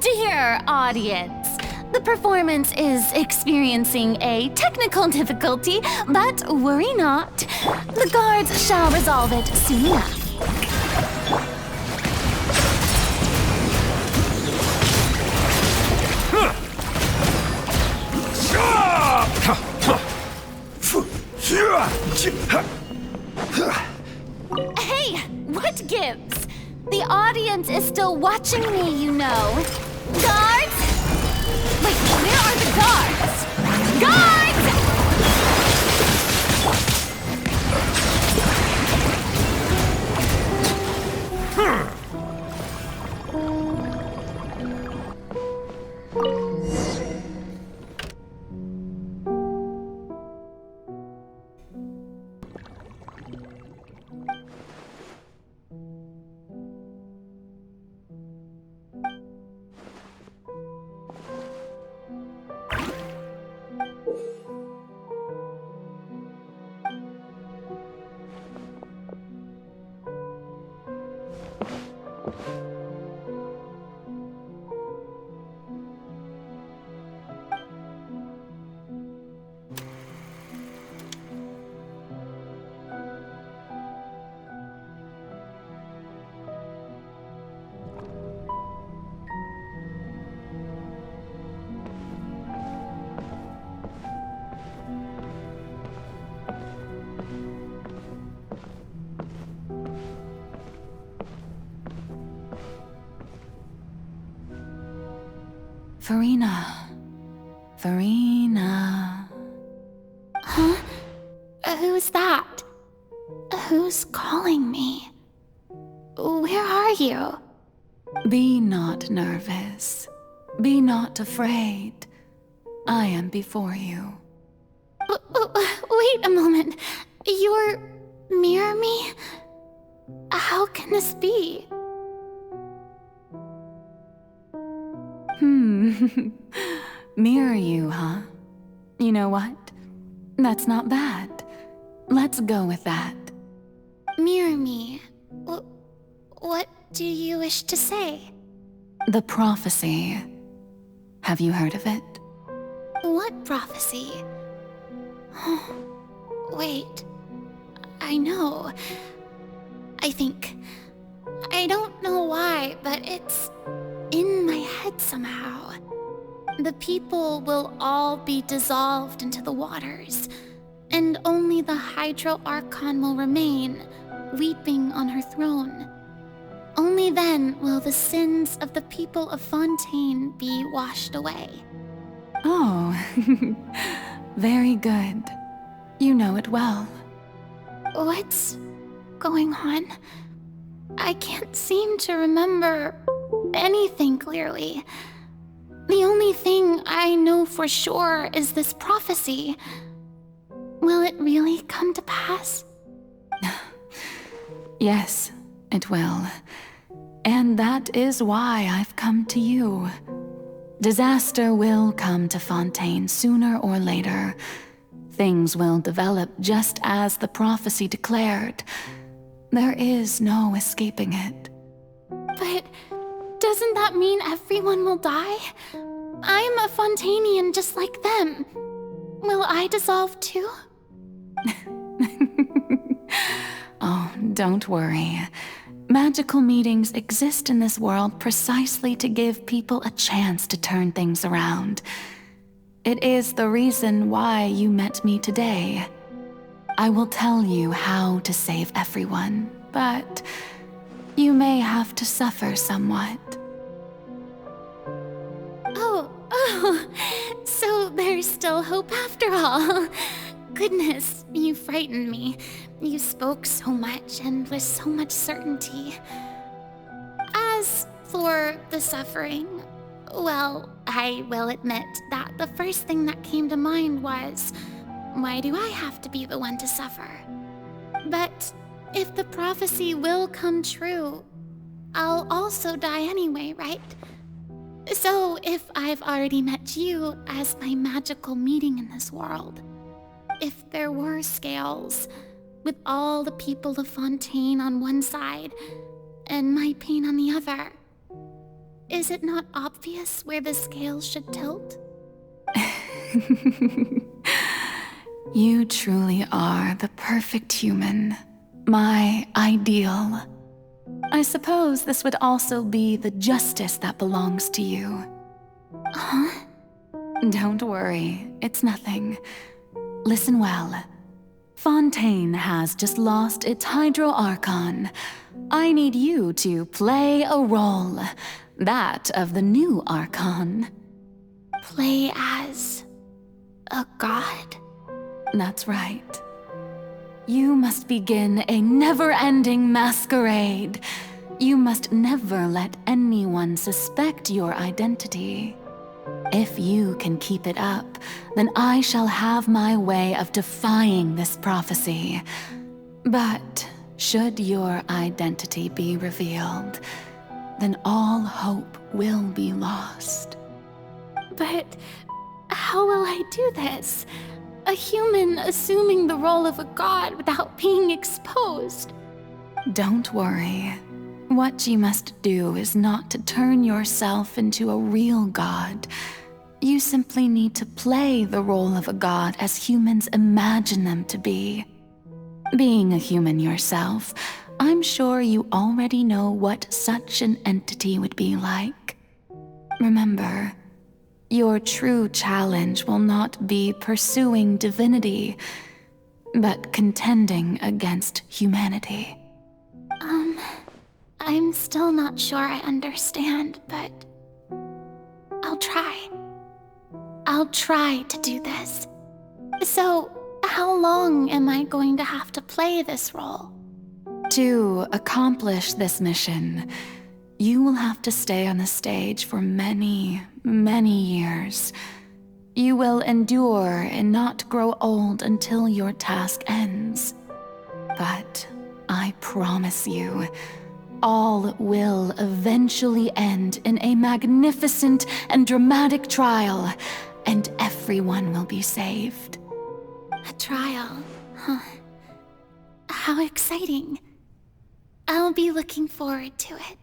Dear audience, the performance is experiencing a technical difficulty, but worry not. The guards shall resolve it soon enough. Hey, what gives? The audience is still watching me, you know. Guards! Wait, where are the guards? Guards! Farina. Huh? Who's that? Who's calling me? Where are you? Be not nervous. Be not afraid. I am before you. Wait a moment. You're mirror me? How can this be? Mirror you, huh? You know what? That's not bad. Let's go with that. Mirror me. What do you wish to say? The prophecy. Have you heard of it? What prophecy? Wait. I know. I think. I don't know why, but it's in my head somehow. The people will all be dissolved into the waters, and only the Hydro Archon will remain, weeping on her throne. Only then will the sins of the people of Fontaine be washed away. Oh, very good. You know it well. What's going on? I can't seem to remember anything clearly. The only thing I know for sure is this prophecy. Will it really come to pass? Yes, it will. And that is why I've come to you. Disaster will come to Fontaine sooner or later. Things will develop just as the prophecy declared. There is no escaping it. But doesn't that mean everyone will die? I'm a Fontainian just like them. Will I dissolve too? Oh, don't worry. Magical meetings exist in this world precisely to give people a chance to turn things around. It is the reason why you met me today. I will tell you how to save everyone, but you may have to suffer somewhat. Oh, so there's still hope after all. Goodness, you frightened me. You spoke so much and with so much certainty. As for the suffering, well, I will admit that the first thing that came to mind was, why do I have to be the one to suffer? But if the prophecy will come true, I'll also die anyway, right? So if I've already met you as my magical meeting in this world, if there were scales, with all the people of Fontaine on one side and my pain on the other, is it not obvious where the scales should tilt? You truly are the perfect human, my ideal. I suppose this would also be the justice that belongs to you. Huh? Don't worry, it's nothing. Listen well. Fontaine has just lost its Hydro Archon. I need you to play a role, that of the new Archon. Play as a god? That's right. You must begin a never-ending masquerade. You must never let anyone suspect your identity. If you can keep it up, then I shall have my way of defying this prophecy. But should your identity be revealed, then all hope will be lost. But how will I do this? A human assuming the role of a god without being exposed. Don't worry. What you must do is not to turn yourself into a real god. You simply need to play the role of a god as humans imagine them to be. Being a human yourself, I'm sure you already know what such an entity would be like. Remember, your true challenge will not be pursuing divinity, but contending against humanity. I'm still not sure I understand, but I'll try. I'll try to do this. So, how long am I going to have to play this role? To accomplish this mission, you will have to stay on the stage for many, many years. You will endure and not grow old until your task ends. But I promise you, all will eventually end in a magnificent and dramatic trial, and everyone will be saved. A trial, huh? How exciting. I'll be looking forward to it.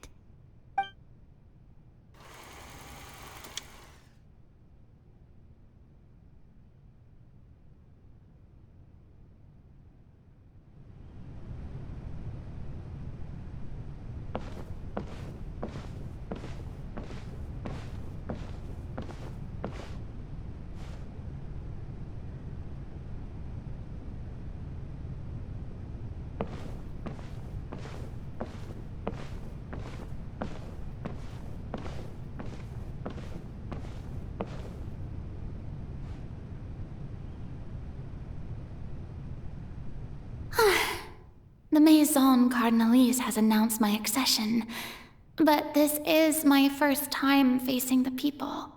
The Maison Cardinalise has announced my accession, but this is my first time facing the people.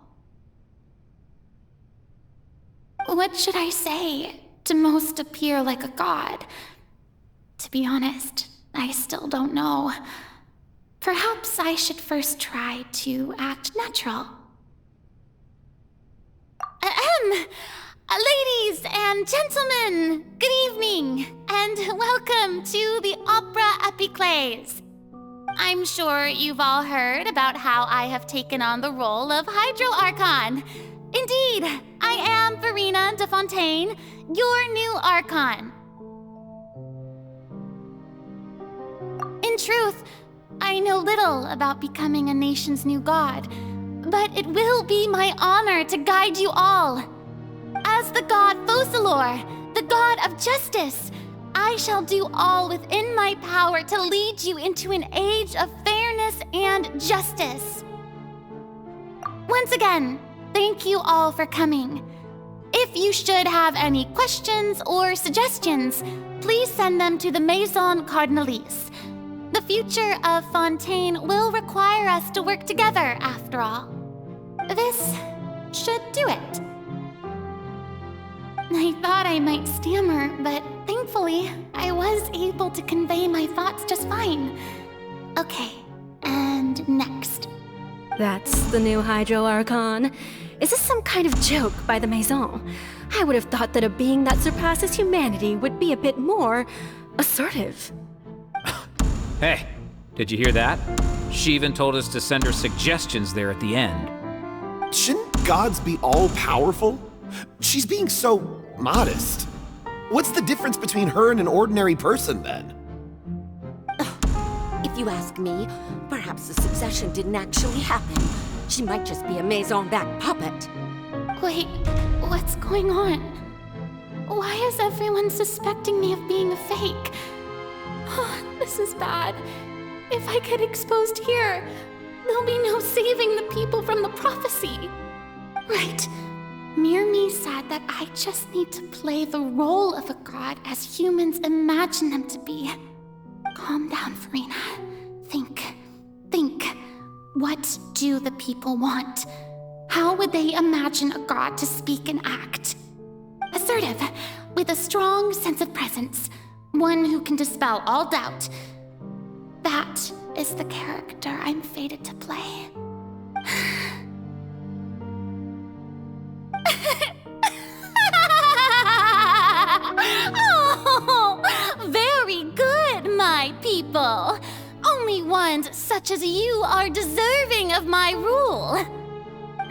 What should I say to most appear like a god? To be honest, I still don't know. Perhaps I should first try to act natural. Ladies and gentlemen, good evening, and welcome to the Opera Epiclese. I'm sure you've all heard about how I have taken on the role of Hydro Archon. Indeed, I am Verena de Fontaine, your new Archon. In truth, I know little about becoming a nation's new god, but it will be my honor to guide you all. As the god Focalor, the god of justice, I shall do all within my power to lead you into an age of fairness and justice. Once again, thank you all for coming. If you should have any questions or suggestions, please send them to the Maison Cardinalise. The future of Fontaine will require us to work together, after all. This should do it. I thought I might stammer, but thankfully, I was able to convey my thoughts just fine. Okay, and next. That's the new Hydro Archon. Is this some kind of joke by the Maison? I would have thought that a being that surpasses humanity would be a bit more assertive. Hey, did you hear that? She even told us to send her suggestions there at the end. Shouldn't gods be all-powerful? She's being so modest. What's the difference between her and an ordinary person, then? If you ask me, perhaps the succession didn't actually happen. She might just be a Maison-backed puppet. Wait, what's going on? Why is everyone suspecting me of being a fake? This is bad. If I get exposed here, there'll be no saving the people from the prophecy. Right. Mirmi said that I just need to play the role of a god as humans imagine them to be. Calm down, Verena. Think. What do the people want? How would they imagine a god to speak and act? Assertive, with a strong sense of presence. One who can dispel all doubt. That is the character I'm fated to play. Oh, very good, my people. Only ones such as you are deserving of my rule.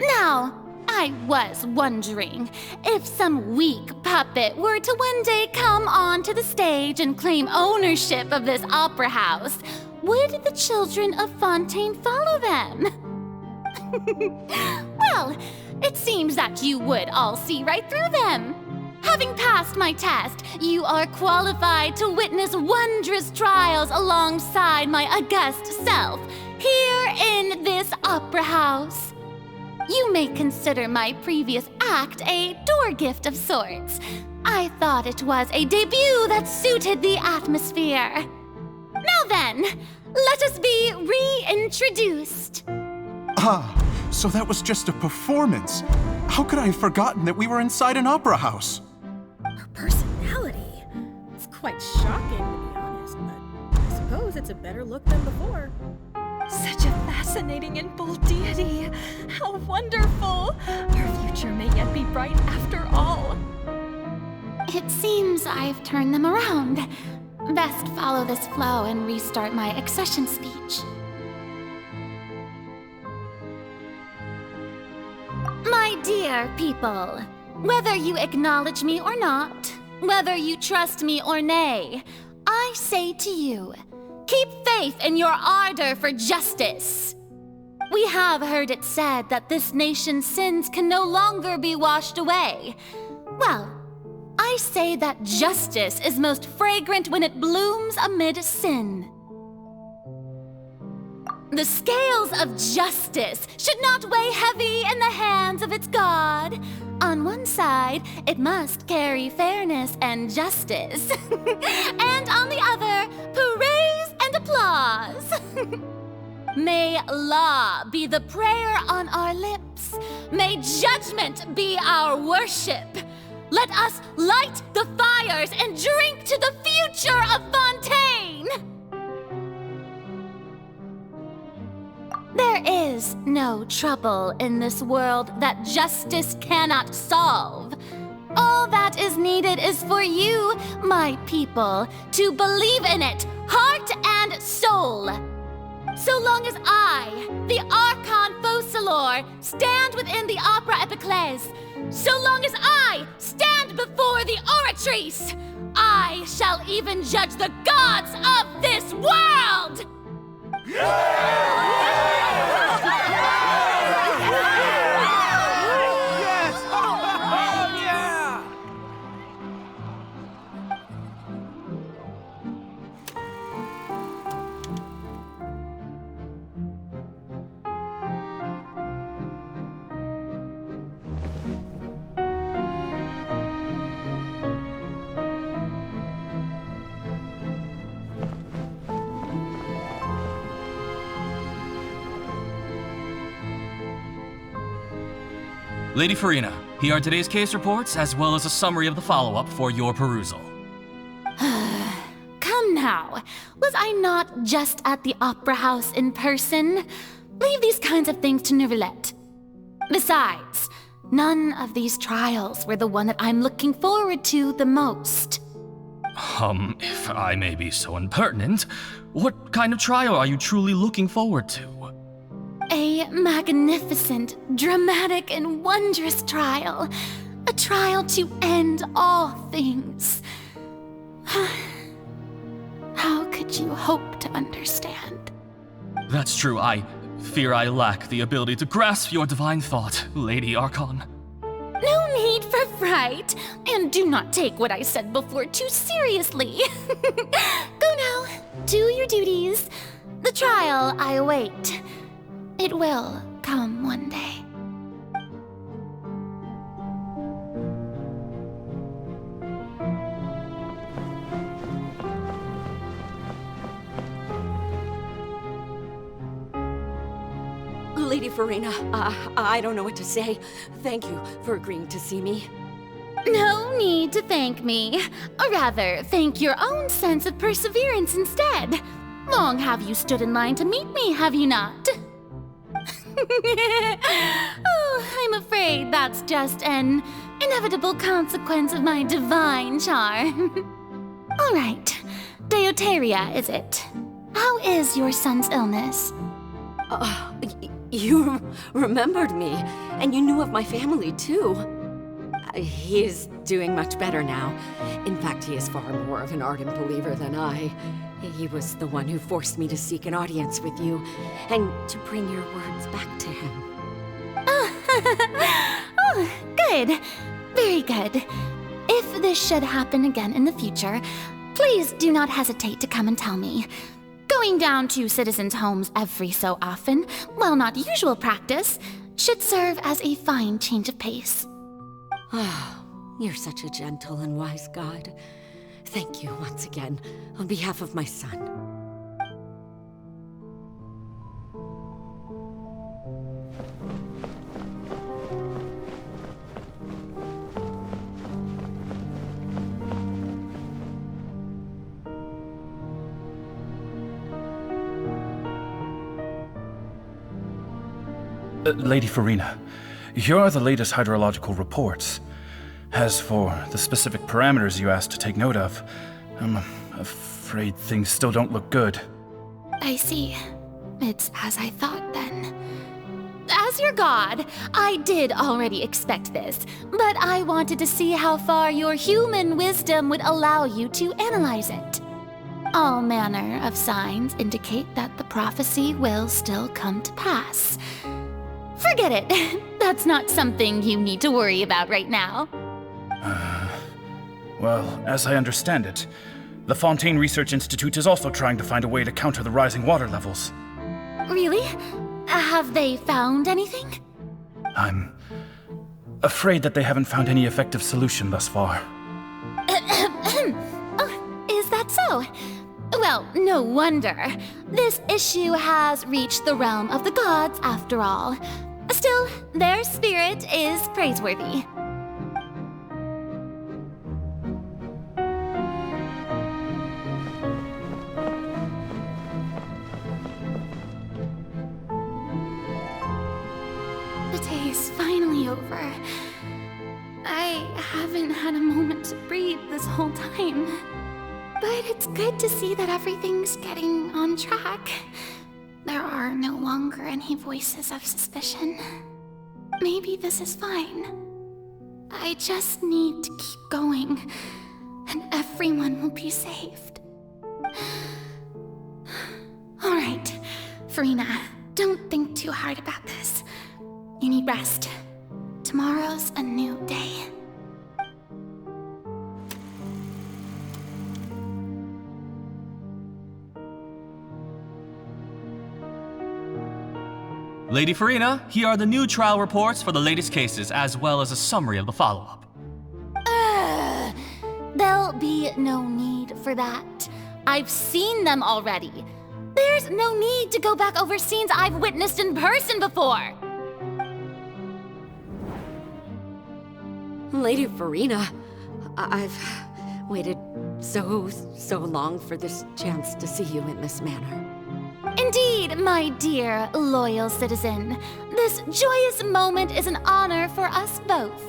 Now, I was wondering if some weak puppet were to one day come onto the stage and claim ownership of this opera house, would the children of Fontaine follow them? Well, it seems that you would all see right through them. Having passed my test, you are qualified to witness wondrous trials alongside my august self, here in this opera house. You may consider my previous act a door gift of sorts. I thought it was a debut that suited the atmosphere. Now then, let us be reintroduced. Ah, so that was just a performance. How could I have forgotten that we were inside an opera house? Her personality. It's quite shocking, to be honest, but I suppose it's a better look than before. Such a fascinating and bold deity. How wonderful! Our future may yet be bright after all. It seems I've turned them around. Best follow this flow and restart my accession speech. My dear people, whether you acknowledge me or not, whether you trust me or nay, I say to you, keep faith in your ardor for justice. We have heard it said that this nation's sins can no longer be washed away. Well, I say that justice is most fragrant when it blooms amid sin. The scales of justice should not weigh heavy in the hands of its God. On one side, it must carry fairness and justice. And on the other, praise and applause. May law be the prayer on our lips. May judgment be our worship. Let us light the fires and drink to the future of Fontaine! There is no trouble in this world that justice cannot solve. All that is needed is for you, my people, to believe in it, heart and soul. So long as I, the Archon Focalor, stand within the Opera Epiclese, so long as I stand before the Oratrice, I shall even judge the gods of this world! Lady Farina, here are today's case reports, as well as a summary of the follow-up for your perusal. Come now, was I not just at the Opera House in person? Leave these kinds of things to Neuvillette. Besides, none of these trials were the one that I'm looking forward to the most. If I may be so impertinent, what kind of trial are you truly looking forward to? A magnificent, dramatic, and wondrous trial. A trial to end all things. How could you hope to understand? That's true. I fear I lack the ability to grasp your divine thought, Lady Archon. No need for fright, and do not take what I said before too seriously. Go now, do your duties. The trial I await. It will come one day. Lady Farina, I don't know what to say. Thank you for agreeing to see me. No need to thank me. Or rather, thank your own sense of perseverance instead. Long have you stood in line to meet me, have you not? Oh, I'm afraid that's just an inevitable consequence of my divine charm. All right, Deoteria, is it? How is your son's illness? You remembered me, and you knew of my family, too. He is doing much better now. In fact, he is far more of an ardent believer than I. He was the one who forced me to seek an audience with you, and to bring your words back to him. Oh, good. Very good. If this should happen again in the future, please do not hesitate to come and tell me. Going down to citizens' homes every so often, while not usual practice, should serve as a fine change of pace. You're such a gentle and wise God. Thank you once again, on behalf of my son. Lady Farina, here are the latest hydrological reports. As for the specific parameters you asked to take note of, I'm afraid things still don't look good. I see. It's as I thought then. As your god, I did already expect this, but I wanted to see how far your human wisdom would allow you to analyze it. All manner of signs indicate that the prophecy will still come to pass. Forget it. That's not something you need to worry about right now. Well, as I understand it, the Fontaine Research Institute is also trying to find a way to counter the rising water levels. Really? Have they found anything? I'm afraid that they haven't found any effective solution thus far. Oh, is that so? Well, no wonder. This issue has reached the realm of the gods, after all. Still, their spirit is praiseworthy. The day is finally over. I haven't had a moment to breathe this whole time. But it's good to see that everything's getting on track. There are no longer any voices of suspicion. Maybe this is fine. I just need to keep going, and everyone will be saved. Alright, Farina, don't think too hard about this. You need rest. Tomorrow's a new day. Lady Farina, here are the new trial reports for the latest cases, as well as a summary of the follow-up. There'll be no need for that. I've seen them already. There's no need to go back over scenes I've witnessed in person before. Lady Farina, I've waited so long for this chance to see you in this manner. Indeed, my dear, loyal citizen. This joyous moment is an honor for us both.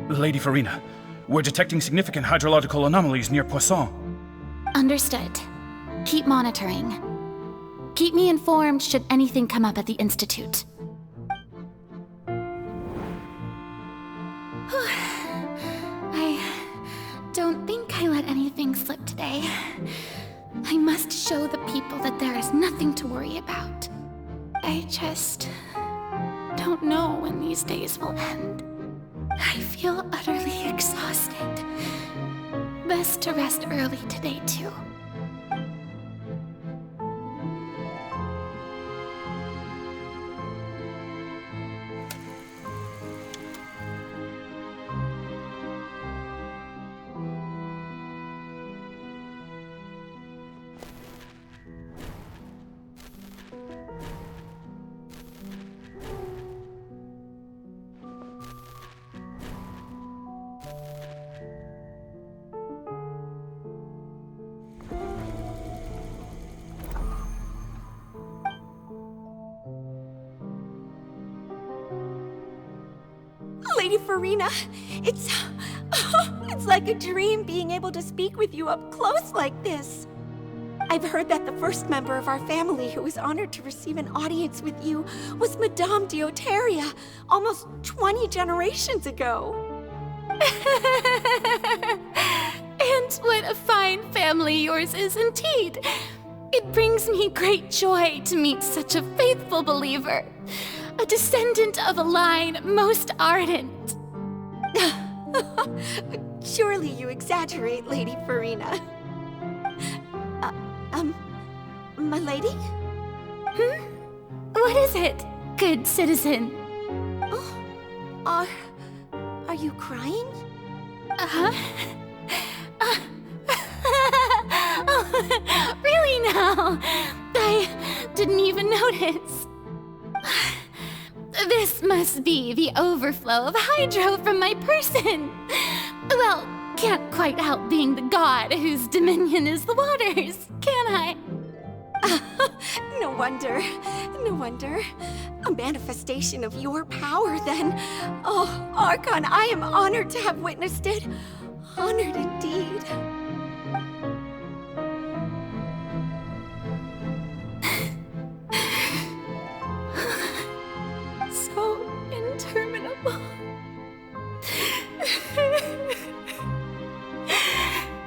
Lady Farina, we're detecting significant hydrological anomalies near Poisson. Understood. Keep monitoring. Keep me informed should anything come up at the Institute. I don't think I let anything slip today. I must show the people that there is nothing to worry about. I just don't know when these days will end. I feel utterly exhausted. Best to rest early today, too. Lady Farina, it's It's like a dream being able to speak with you up close like this. I've heard that the first member of our family who was honored to receive an audience with you was Madame Deoteria, almost 20 generations ago. And what a fine family yours is indeed. It brings me great joy to meet such a faithful believer, a descendant of a line most ardent. Surely you exaggerate, Lady Farina. My lady? What is it, good citizen? Oh, are you crying? Oh, really now? I didn't even notice. This must be the overflow of hydro from my person. Well, can't quite help being the god whose dominion is the waters, can I? No wonder. No wonder. A manifestation of your power, then. Oh, Archon, I am honored to have witnessed it. Honored indeed. So interminable.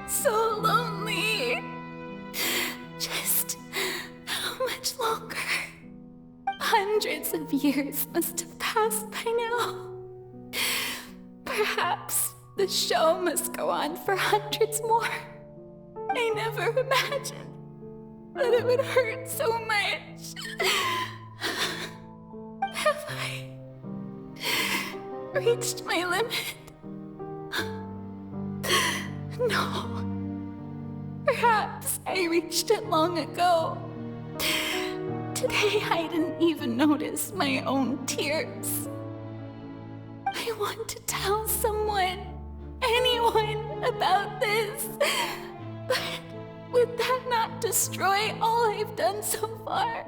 So lonely. Just how much longer? Hundreds of years must have passed by now. Perhaps the show must go on for hundreds more. I never imagined that it would hurt so much. Have I reached my limit? No. Perhaps I reached it long ago. Today I didn't even notice my own tears. I want to tell someone, anyone, about this. But would that not destroy all I've done so far?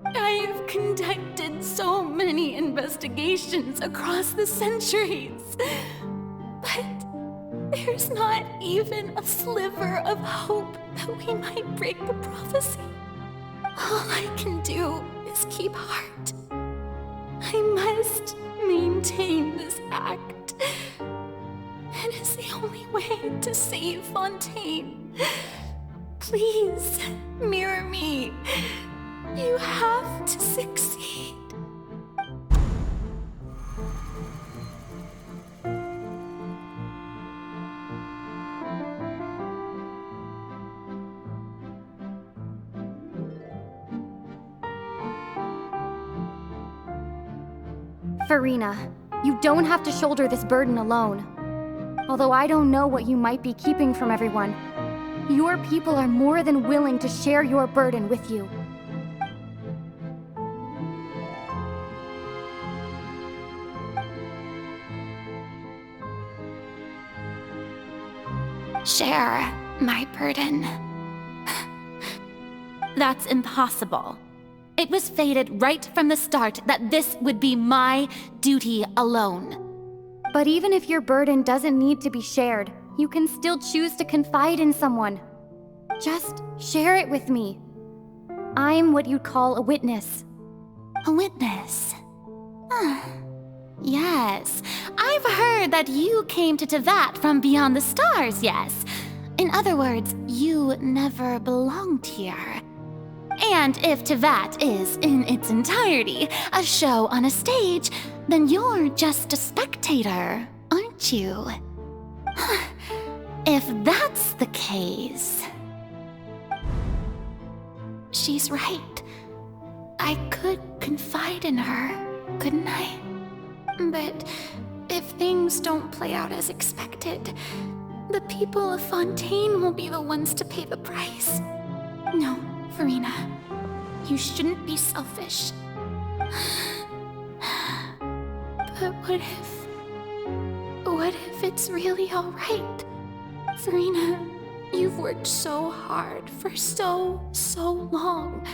I've conducted so many investigations across the centuries, but there's not even a sliver of hope that we might break the prophecy. All I can do is keep heart. I must maintain this act. It is the only way to save Fontaine. Please, mirror me. You have to succeed. Farina, you don't have to shoulder this burden alone. Although I don't know what you might be keeping from everyone, your people are more than willing to share your burden with you. Share my burden. That's impossible. It was fated right from the start that this would be my duty alone. But even if your burden doesn't need to be shared, you can still choose to confide in someone. Just share it with me. I'm what you'd call a witness. A witness? Yes, I've heard that you came to Tevat from beyond the stars, yes. In other words, you never belonged here. And if Tevat is, in its entirety, a show on a stage, then you're just a spectator, aren't you? If that's the case... She's right. I could confide in her, couldn't I? But if things don't play out as expected, the people of Fontaine will be the ones to pay the price. No, Farina, you shouldn't be selfish. But what if it's really all right? Farina, you've worked so hard for so long.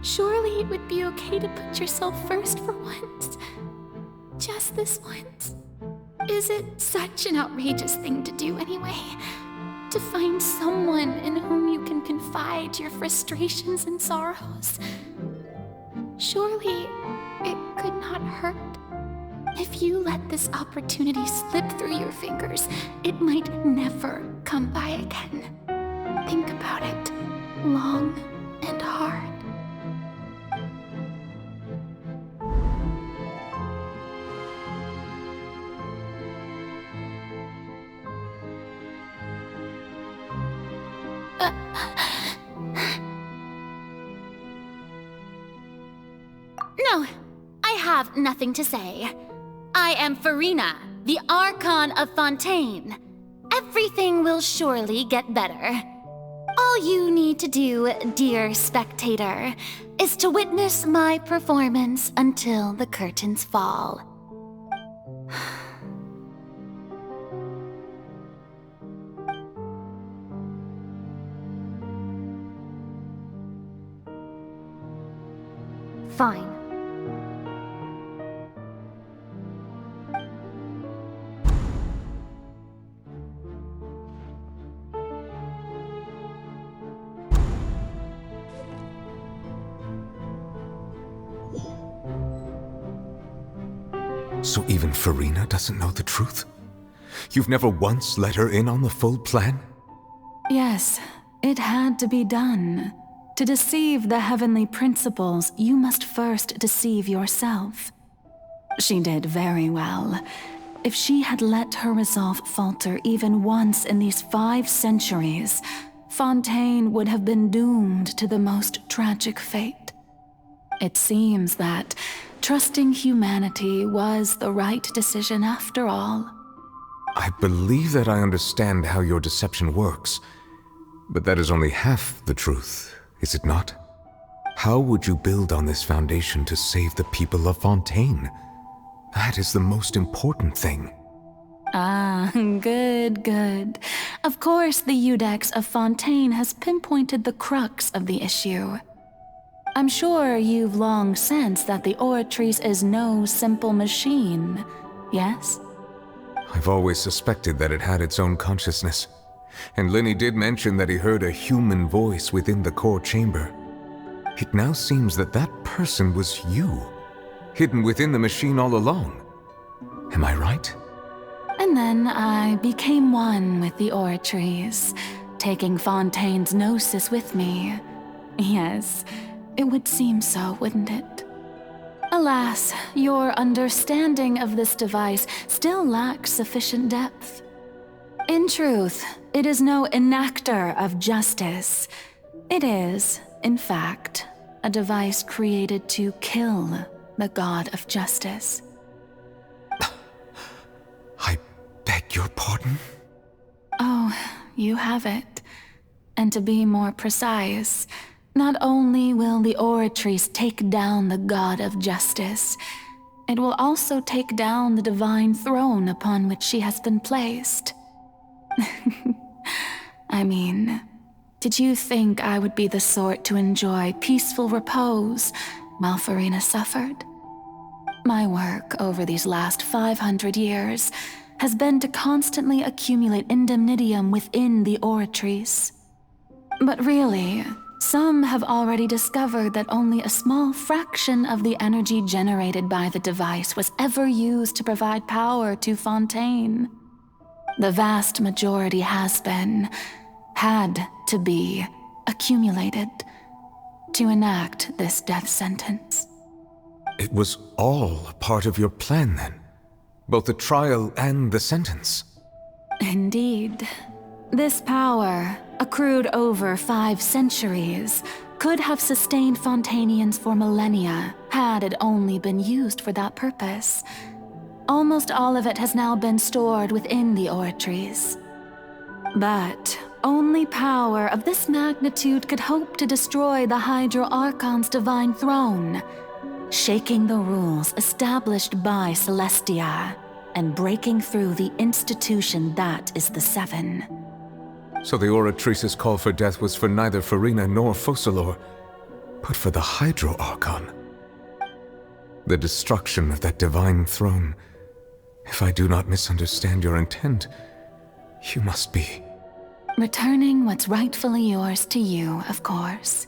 Surely it would be okay to put yourself first for once. Just this once. Is it such an outrageous thing to do anyway? To find someone in whom you can confide your frustrations and sorrows? Surely it could not hurt. If you let this opportunity slip through your fingers, it might never come by again. Think about it long and hard. No, I have nothing to say. I am Farina, the Archon of Fontaine. Everything will surely get better. All you need to do, dear spectator, is to witness my performance until the curtains fall. Fine. So even Farina doesn't know the truth? You've never once let her in on the full plan? Yes, it had to be done. To deceive the heavenly principles, you must first deceive yourself. She did very well. If she had let her resolve falter even once in these 5 centuries, Fontaine would have been doomed to the most tragic fate. It seems that trusting humanity was the right decision after all. I believe that I understand how your deception works, but that is only half the truth, is it not? How would you build on this foundation to save the people of Fontaine? That is the most important thing. Ah, good. Of course, the Iudex of Fontaine has pinpointed the crux of the issue. I'm sure you've long sensed that the Oratrice is no simple machine, yes? I've always suspected that it had its own consciousness. And Lenny did mention that he heard a human voice within the core chamber. It now seems that that person was you, hidden within the machine all along. Am I right? And then I became one with the Oratrice, taking Fontaine's gnosis with me. Yes, it would seem so, wouldn't it? Alas, your understanding of this device still lacks sufficient depth. In truth, it is no enactor of justice. It is, in fact, a device created to kill the god of justice. I beg your pardon? Oh, you have it. And to be more precise, not only will the Oratrice take down the god of justice, it will also take down the divine throne upon which she has been placed. I mean, did you think I would be the sort to enjoy peaceful repose while Farina suffered? My work over these last 500 years has been to constantly accumulate indemnitium within the Oratrice. But really, some have already discovered that only a small fraction of the energy generated by the device was ever used to provide power to Fontaine. The vast majority had to be, accumulated to enact this death sentence. It was all part of your plan then? Both the trial and the sentence? Indeed. This power, accrued over 5 centuries, could have sustained Fontainians for millennia had it only been used for that purpose. Almost all of it has now been stored within the Oratrice. But only power of this magnitude could hope to destroy the Hydro Archon's divine throne, shaking the rules established by Celestia and breaking through the institution that is the Seven. So the Oratrice's call for death was for neither Farina nor Focalor, but for the Hydro Archon. The destruction of that divine throne If I do not misunderstand your intent, you must be... Returning what's rightfully yours to you, of course.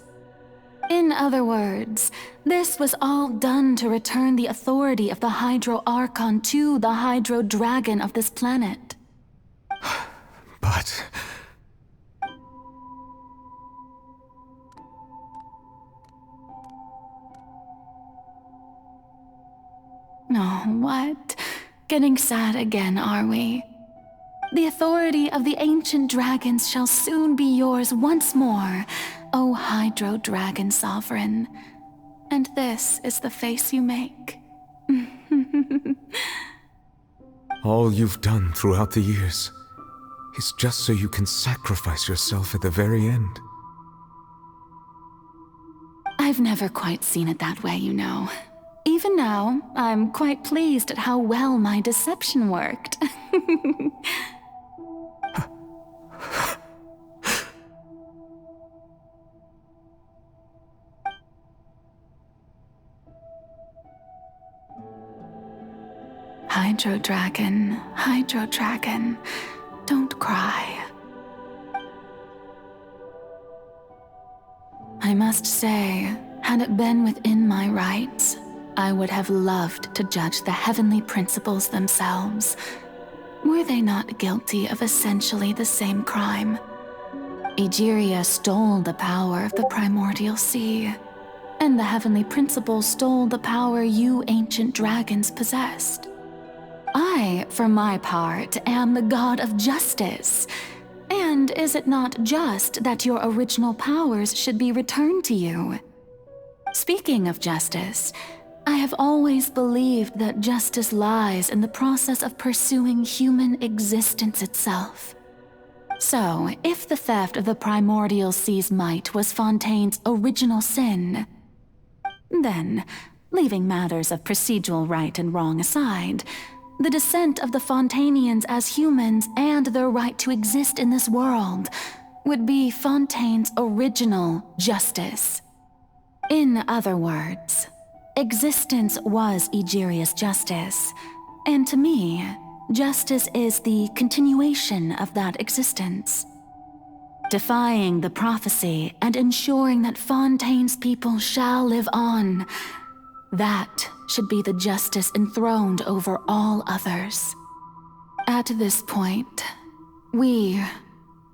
In other words, this was all done to return the authority of the Hydro Archon to the Hydro Dragon of this planet. But... Oh, what? Getting sad again, are we? The authority of the ancient dragons shall soon be yours once more, O Hydro Dragon Sovereign. And this is the face you make. all you've done throughout the years is just so you can sacrifice yourself at the very end. I've never quite seen it that way, you know. Even now, I'm quite pleased at how well my deception worked. Hydro Dragon, don't cry. I must say, had it been within my rights, I would have loved to judge the heavenly principles themselves. Were they not guilty of essentially the same crime? Egeria stole the power of the primordial sea, and the heavenly principles stole the power you ancient dragons possessed. I, for my part, am the god of justice. And is it not just that your original powers should be returned to you? Speaking of justice, I have always believed that justice lies in the process of pursuing human existence itself. So, if the theft of the primordial sea's might was Fontaine's original sin, then, leaving matters of procedural right and wrong aside, the descent of the Fontainians as humans and their right to exist in this world would be Fontaine's original justice. In other words, existence was Egeria's justice, and to me, justice is the continuation of that existence. Defying the prophecy and ensuring that Fontaine's people shall live on, that should be the justice enthroned over all others. At this point, we,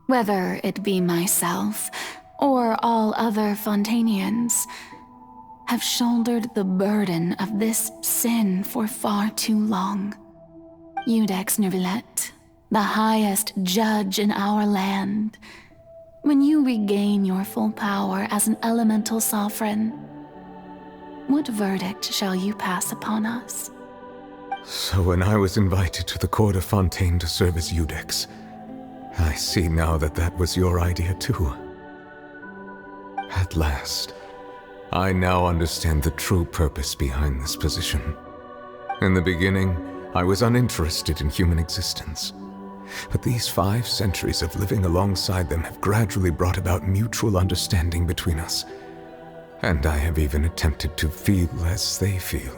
whether it be myself or all other Fontainians, have shouldered the burden of this sin for far too long. Iudex Nervillet, the highest judge in our land, when you regain your full power as an elemental sovereign, what verdict shall you pass upon us? So when I was invited to the court of Fontaine to serve as Iudex, I see now that that was your idea too. At last, I now understand the true purpose behind this position. In the beginning, I was uninterested in human existence. But these 5 centuries of living alongside them have gradually brought about mutual understanding between us. And I have even attempted to feel as they feel.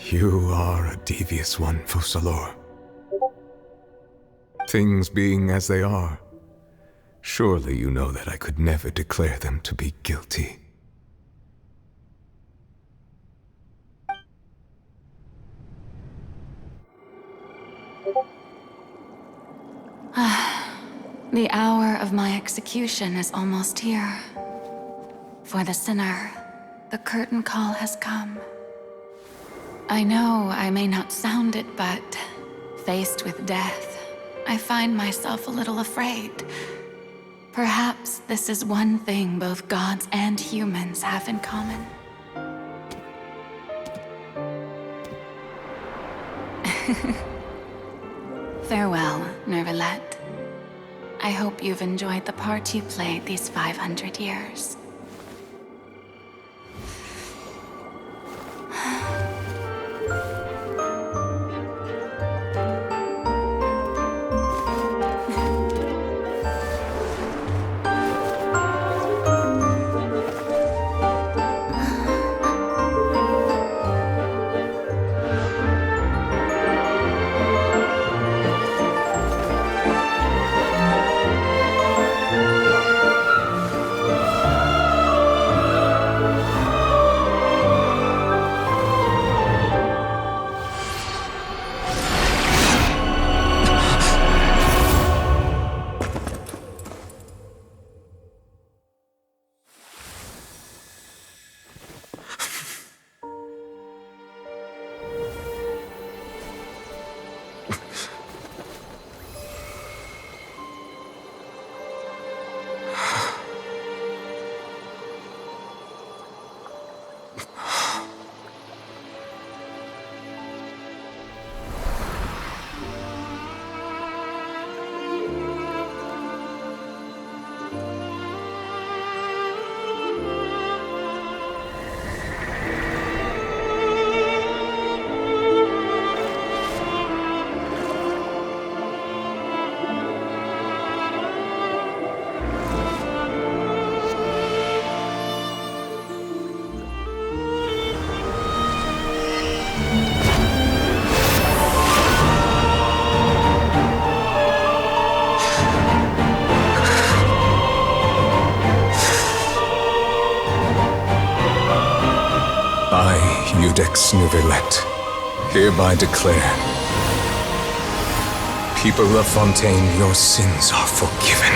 You are a devious one, Focalors. Things being as they are, surely you know that I could never declare them to be guilty. The hour of my execution is almost here. For the sinner, the curtain call has come. I know I may not sound it, but faced with death, I find myself a little afraid. Perhaps this is one thing both gods and humans have in common. Farewell, Nervillet. I hope you've enjoyed the part you played these 500 years. Codex Nouvellette, hereby declare, people of Fontaine, your sins are forgiven.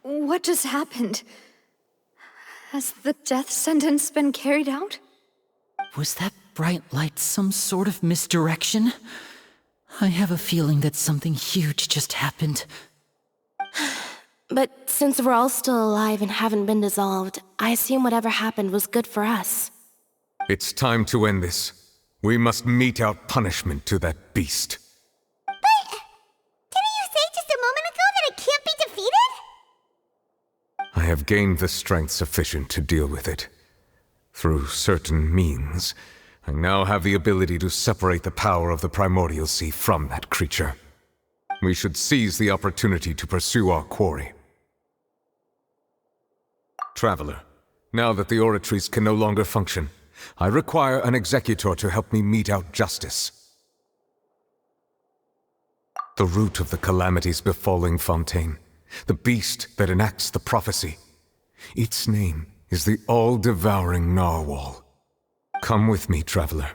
What just happened? Has the death sentence been carried out? Was that bright light some sort of misdirection? I have a feeling that something huge just happened. But since we're all still alive and haven't been dissolved, I assume whatever happened was good for us. It's time to end this. We must mete out punishment to that beast. Didn't you say just a moment ago that it can't be defeated? I have gained the strength sufficient to deal with it. Through certain means, I now have the ability to separate the power of the Primordial Sea from that creature. We should seize the opportunity to pursue our quarry. Traveler, now that the oratories can no longer function, I require an executor to help me mete out justice. The root of the calamities befalling Fontaine, the beast that enacts the prophecy, its name is the all-devouring narwhal. Come with me, traveler.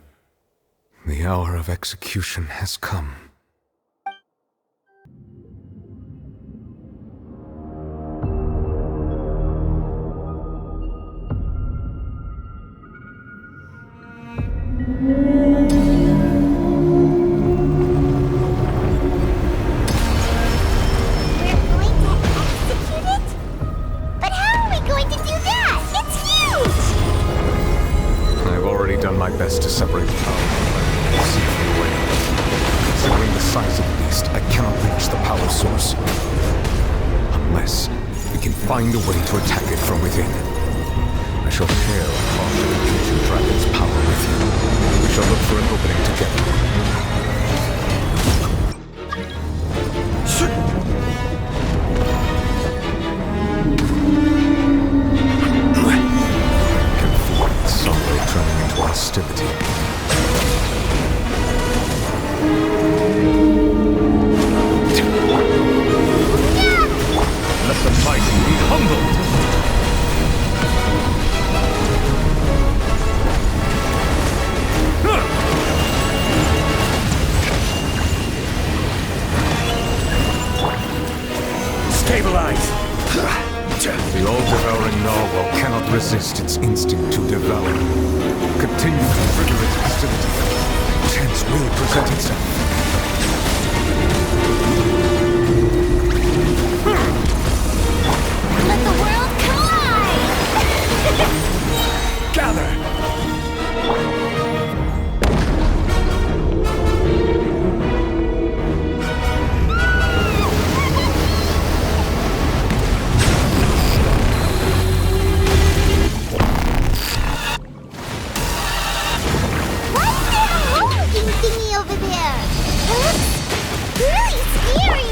The hour of execution has come. Best to separate the power from the sea from the land. Considering the size of the beast, I cannot reach the power source. Unless we can find a way to attack it from within. I shall share a part of the ancient dragon's power with you. We shall look for an opening together. Turning into hostility. Let the mighty be humbled! Stabilize! The all-devouring narwhal cannot resist its instinct to devour. Continue to trigger its hostility. Chance will present itself. Let the world collide! Gather! Thingy over there. It looks really scary.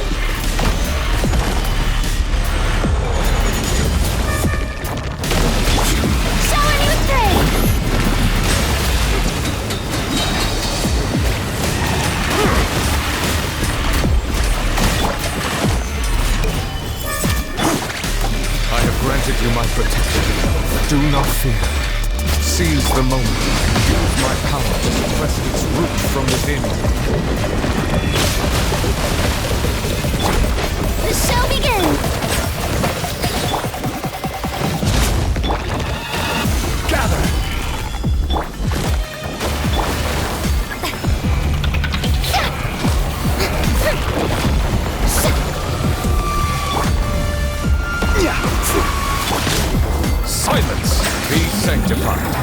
Show a new thing. I have granted you my protection. Do not fear. Seize the moment. Use my power to suppress its root from within. The show begins! Gather! Silence! Be sanctified.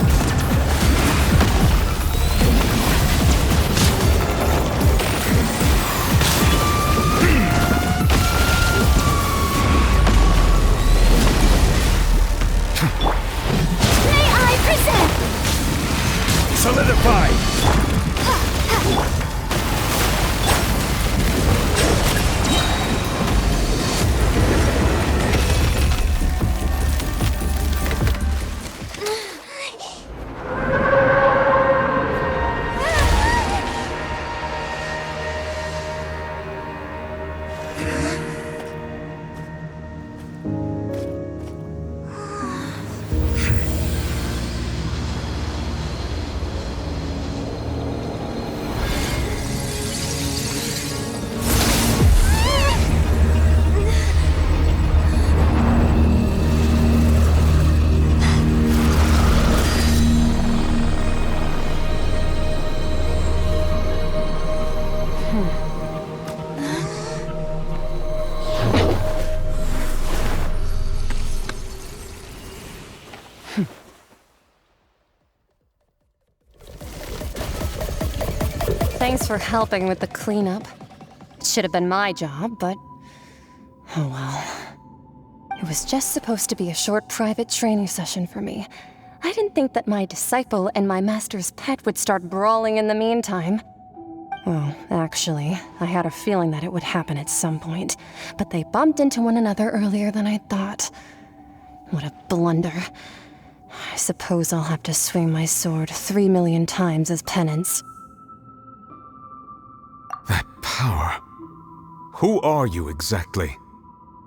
Thanks for helping with the cleanup. It should have been my job, but... oh well. It was just supposed to be a short private training session for me. I didn't think that my disciple and my master's pet would start brawling in the meantime. Well, actually, I had a feeling that it would happen at some point, but they bumped into one another earlier than I thought. What a blunder. I suppose I'll have to swing my sword 3 million times as penance. That power. Who are you exactly?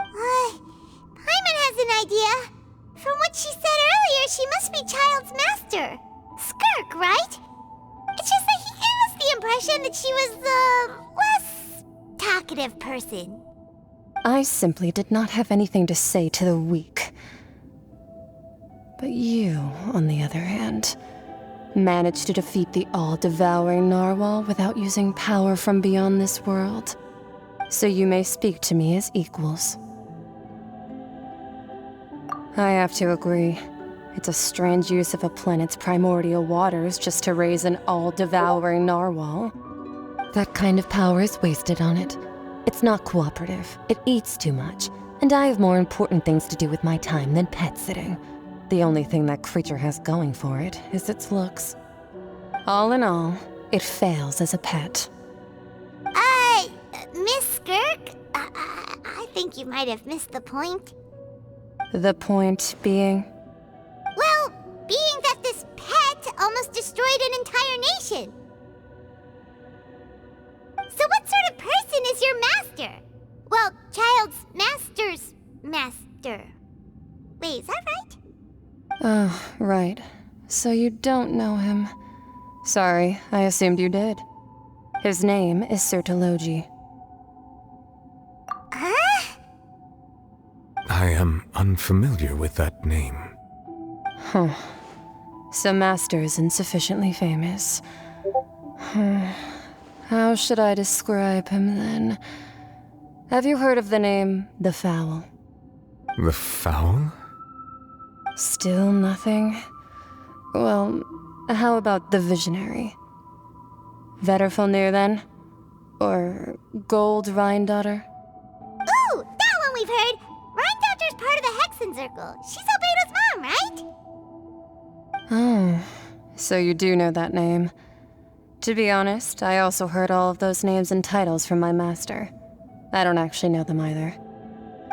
Paimon has an idea. From what she said earlier, she must be Child's master. Skirk, right? It's just that he gave us the impression that she was the less talkative person. I simply did not have anything to say to the weak. But you, on the other hand, managed to defeat the all-devouring narwhal without using power from beyond this world. So you may speak to me as equals. I have to agree. It's a strange use of a planet's primordial waters just to raise an all-devouring narwhal. That kind of power is wasted on it. It's not cooperative. It eats too much. And I have more important things to do with my time than pet sitting. The only thing that creature has going for it is its looks. All in all, it fails as a pet. Miss Skirk? I think you might have missed the point. The point being? Well, being that this pet almost destroyed an entire nation. So what sort of person is your master? Well, Child's master's master. Wait, is that right? Oh, right. So you don't know him. Sorry, I assumed you did. His name is Sertologi. Huh? I am unfamiliar with that name. Huh. So Master isn't sufficiently famous. How should I describe him then? Have you heard of the name The Fowl? The Fowl? Still nothing? Well, how about the Visionary? Vetterfulnir then? Or Gold Rhine-daughter? Ooh, that one we've heard! Rhine-daughter's part of the Hexen Circle. She's Albedo's mom, right? Oh, so you do know that name. To be honest, I also heard all of those names and titles from my master. I don't actually know them either.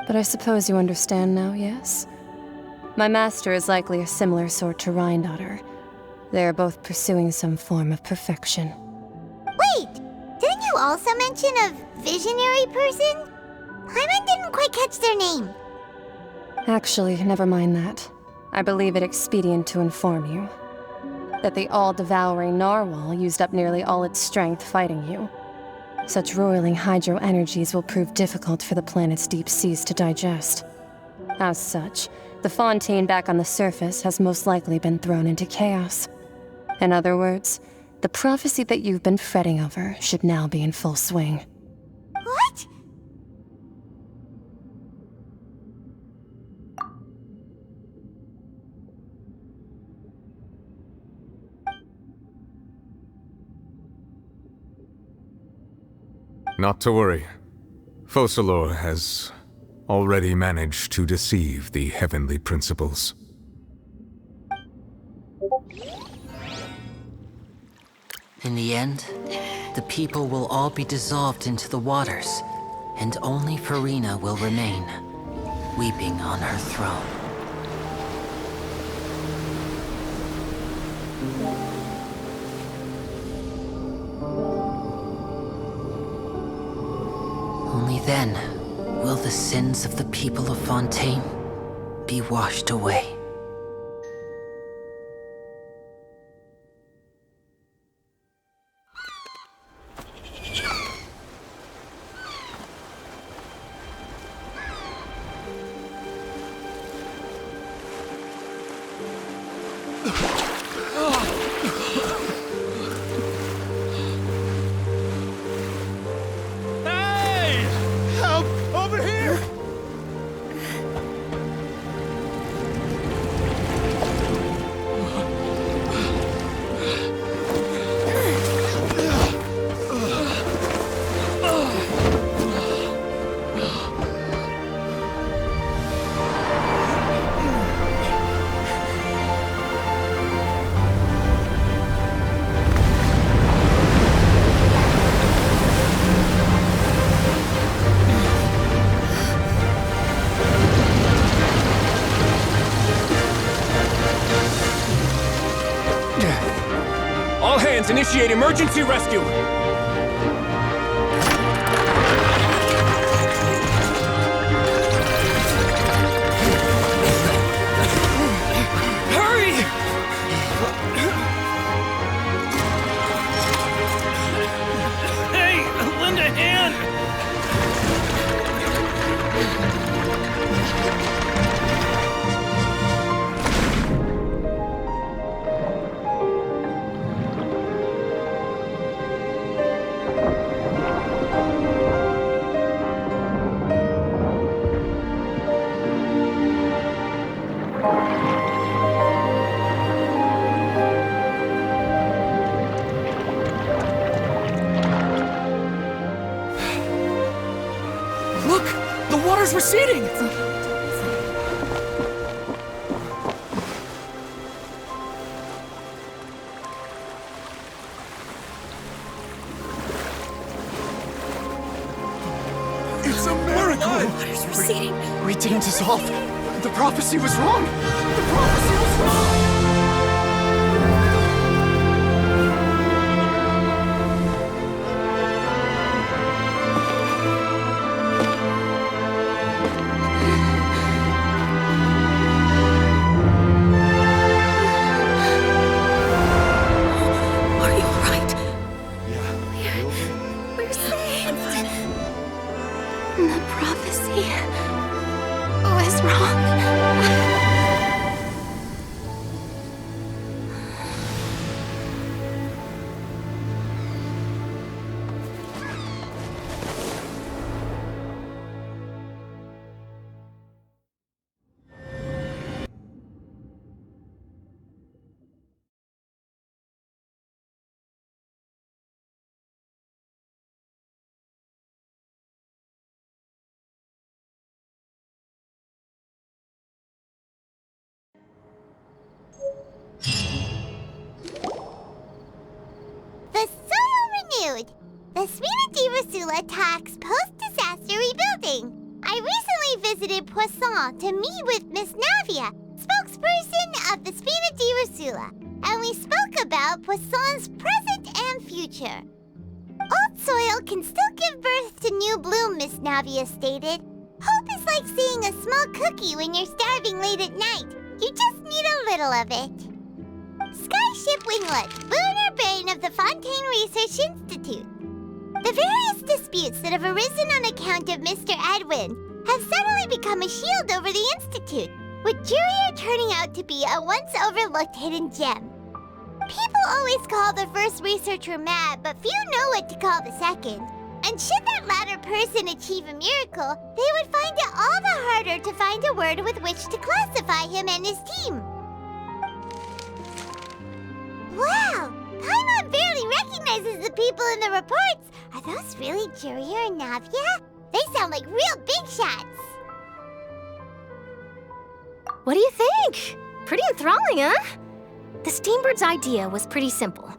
But I suppose you understand now, yes? My master is likely a similar sort to Rhine-daughter. They are both pursuing some form of perfection. Wait! Didn't you also mention a visionary person? Paimon didn't quite catch their name. Actually, never mind that. I believe it expedient to inform you that the all-devouring narwhal used up nearly all its strength fighting you. Such roiling hydro energies will prove difficult for the planet's deep seas to digest. As such, the Fontaine back on the surface has most likely been thrown into chaos. In other words, the prophecy that you've been fretting over should now be in full swing. What? Not to worry. Focalor has already managed to deceive the heavenly principles. In the end, the people will all be dissolved into the waters, and only Farina will remain, weeping on her throne. Only then will the sins of the people of Fontaine be washed away. Hey! Help! Over here! All hands, initiate emergency rescue! Hurry! Hey, lend a hand! Look! The water's receding! It's a miracle! Water's receding. We didn't dissolve. The prophecy was wrong. The prophecy was wrong! Are you alright? We're saved. The prophecy was wrong. The soil renewed. The Spina di Rosula talks post-disaster rebuilding. I recently visited Poisson to meet with Miss Navia, spokesperson of the Spina di Rosula, and we spoke about Poisson's present and future. Old soil can still give birth to new bloom, Miss Navia stated. Hope is like seeing a small cookie when you're starving late at night. You just need a little of it. Skyship Winglet, lunar brain of the Fontaine Research Institute. The various disputes that have arisen on account of Mr. Edwin have suddenly become a shield over the Institute, with Jurier turning out to be a once-overlooked hidden gem. People always call the first researcher mad, but few know what to call the second. And should that latter person achieve a miracle, they would find it all the harder to find a word with which to classify him and his team. Wow! Paimon barely recognizes the people in the reports. Are those really Jurier and Navia? They sound like real big shots. What do you think? Pretty enthralling, huh? The Steambird's idea was pretty simple.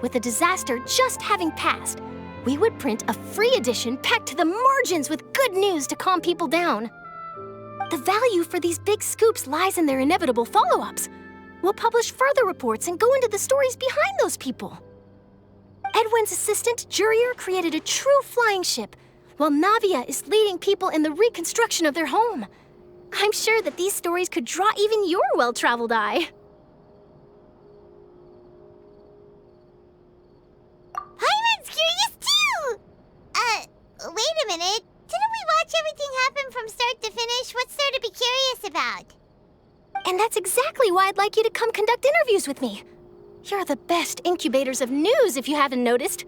with the disaster just having passed, we would print a free edition packed to the margins with good news to calm people down. The value for these big scoops lies in their inevitable follow-ups. We'll publish further reports and go into the stories behind those people. Edwin's assistant, Jurier, created a true flying ship, while Navia is leading people in the reconstruction of their home. I'm sure that these stories could draw even your well-traveled eye. Paimon's curious too! Wait a minute. Didn't we watch everything happen from start to finish? What's there to be curious about? And that's exactly why I'd like you to come conduct interviews with me. You're the best incubators of news, if you haven't noticed.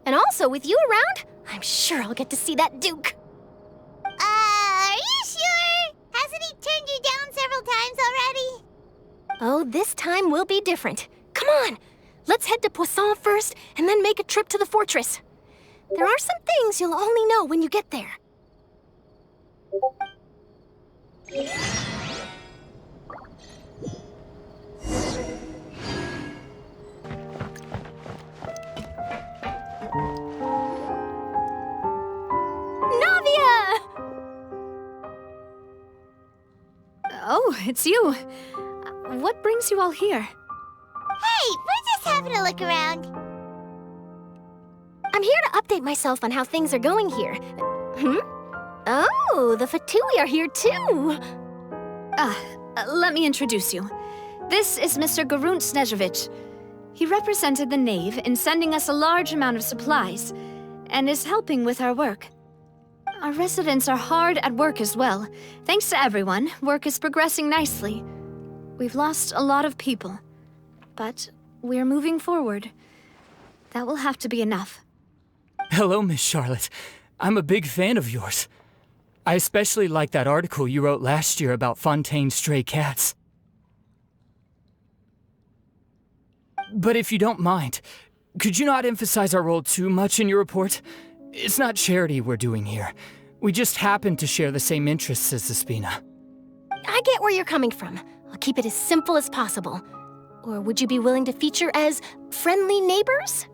And also, with you around, I'm sure I'll get to see that Duke. Are you sure? Hasn't he turned you down several times already? Oh, this time will be different. Come on, let's head to Poisson first, and then make a trip to the fortress. There are some things you'll only know when you get there. Navia! Oh, it's you. What brings you all here? Hey, we're just having a look around. I'm here to update myself on how things are going here. Oh, the Fatui are here too. Let me introduce you. This is Mr. Garunt Snezhevich. He represented the Knave in sending us a large amount of supplies, and is helping with our work. Our residents are hard at work as well. Thanks to everyone, work is progressing nicely. We've lost a lot of people, but we're moving forward. That will have to be enough. Hello, Miss Charlotte. I'm a big fan of yours. I especially like that article you wrote last year about Fontaine's stray cats. But if you don't mind, could you not emphasize our role too much in your report? It's not charity we're doing here. We just happen to share the same interests as the Spina. I get where you're coming from. I'll keep it as simple as possible. Or would you be willing to feature as friendly neighbors?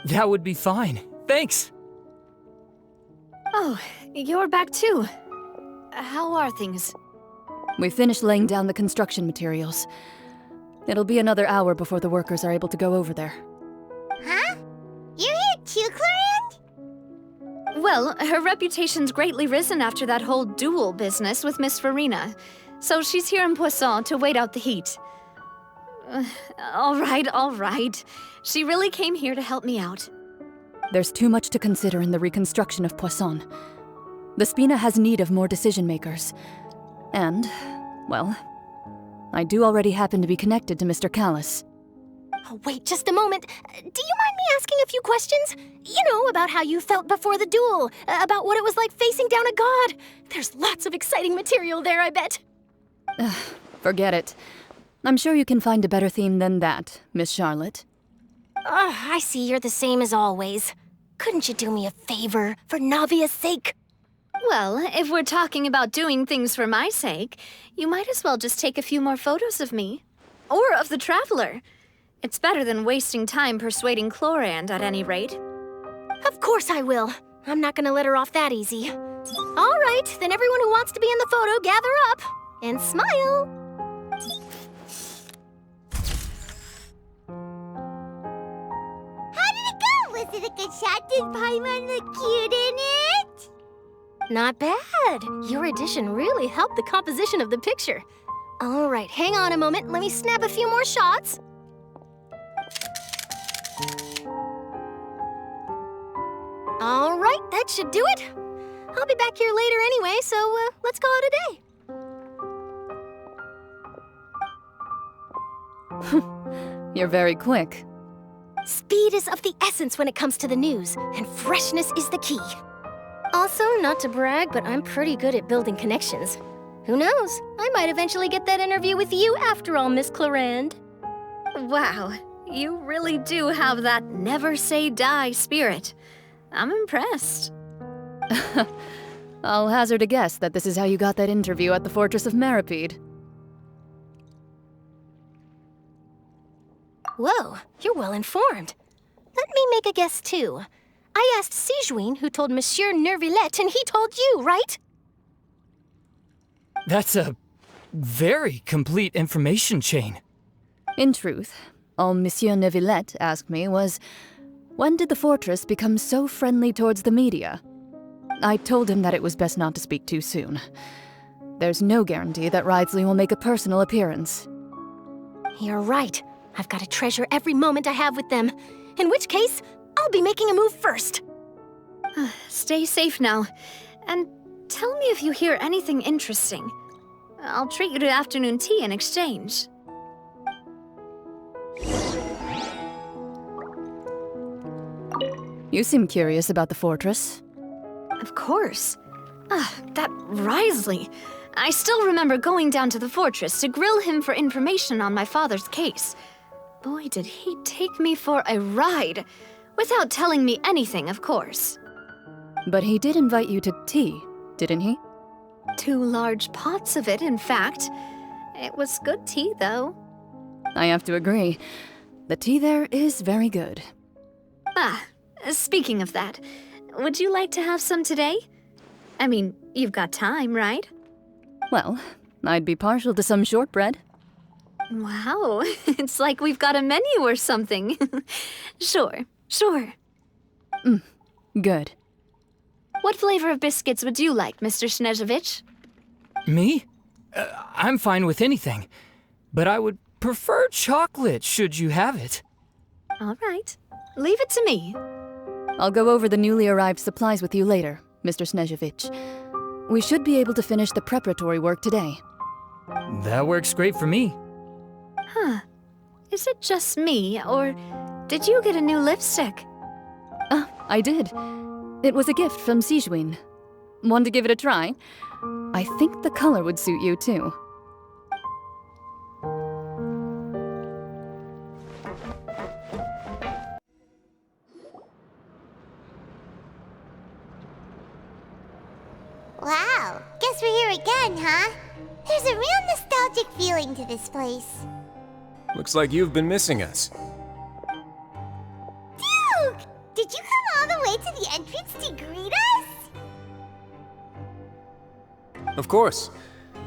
That would be fine. Thanks. Oh, you're back too. How are things? We finished laying down the construction materials. It'll be another hour before the workers are able to go over there. Huh? You're here too, Clorinde? Well, her reputation's greatly risen after that whole duel business with Miss Farina, so she's here in Poisson to wait out the heat. All right. She really came here to help me out. There's too much to consider in the reconstruction of Poisson. The Spina has need of more decision-makers. And, well, I do already happen to be connected to Mr. Callis. Oh, wait just a moment. Do you mind me asking a few questions? You know, about how you felt before the duel, about what it was like facing down a god. There's lots of exciting material there, I bet. Forget it. I'm sure you can find a better theme than that, Miss Charlotte. I see you're the same as always. Couldn't you do me a favor, for Navia's sake? Well, if we're talking about doing things for my sake, you might as well just take a few more photos of me. Or of the Traveler. It's better than wasting time persuading Clorinde, at any rate. Of course I will. I'm not gonna let her off that easy. All right, then everyone who wants to be in the photo, gather up. And smile. How did it go? Was it a good shot? Did Paimon look cute in it? Not bad. Your addition really helped the composition of the picture. All right, hang on a moment. Let me snap a few more shots. All right, that should do it. I'll be back here later anyway, so let's call it a day. You're very quick. Speed is of the essence when it comes to the news, and freshness is the key. Also, not to brag, but I'm pretty good at building connections. Who knows? I might eventually get that interview with you after all, Miss Clorinde. Wow, you really do have that never say die spirit. I'm impressed. I'll hazard a guess that this is how you got that interview at the Fortress of Meripede. Whoa, you're well informed. Let me make a guess, too. I asked Sijuin, who told Monsieur Nervillette, and he told you, right? That's a very complete information chain. In truth, all Monsieur Neuvillette asked me was, when did the fortress become so friendly towards the media? I told him that it was best not to speak too soon. There's no guarantee that Wriothesley will make a personal appearance. You're right. I've got to treasure every moment I have with them. In which case, I'll be making a move first. Stay safe now. And tell me if you hear anything interesting. I'll treat you to afternoon tea in exchange. You seem curious about the fortress. Of course. That Wriothesley. I still remember going down to the fortress to grill him for information on my father's case. Boy, did he take me for a ride. Without telling me anything, of course. But he did invite you to tea, didn't he? 2 large pots of it, in fact. It was good tea, though. I have to agree. The tea there is very good. Speaking of that, would you like to have some today? I mean, you've got time, right? Well, I'd be partial to some shortbread. Wow, it's like we've got a menu or something. Sure. Good. What flavor of biscuits would you like, Mr. Snezhevich? Me? I'm fine with anything. But I would prefer chocolate, should you have it. All right. Leave it to me. I'll go over the newly arrived supplies with you later, Mr. Snezhevich. We should be able to finish the preparatory work today. That works great for me. Is it just me, or did you get a new lipstick? I did. It was a gift from Sijuin. Want to give it a try? I think the color would suit you, too. Wow, guess we're here again, huh? There's a real nostalgic feeling to this place. Looks like you've been missing us. Duke! Did you come all the way to the entrance to greet us? Of course.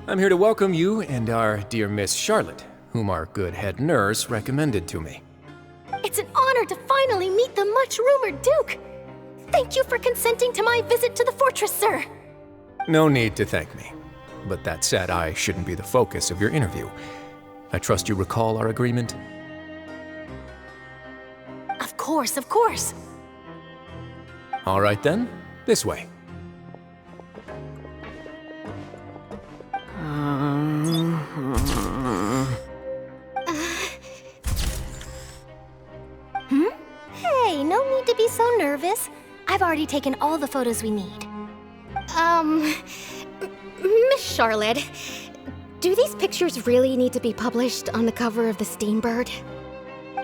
I'm here to welcome you and our dear Miss Charlotte, whom our good head nurse recommended to me. It's an honor to finally meet the much-rumored Duke. Thank you for consenting to my visit to the fortress, sir. No need to thank me. But that said, I shouldn't be the focus of your interview. I trust you recall our agreement? Of course. All right then, this way. Hey, no need to be so nervous. I've already taken all the photos we need. Miss Charlotte, do these pictures really need to be published on the cover of the Steambird?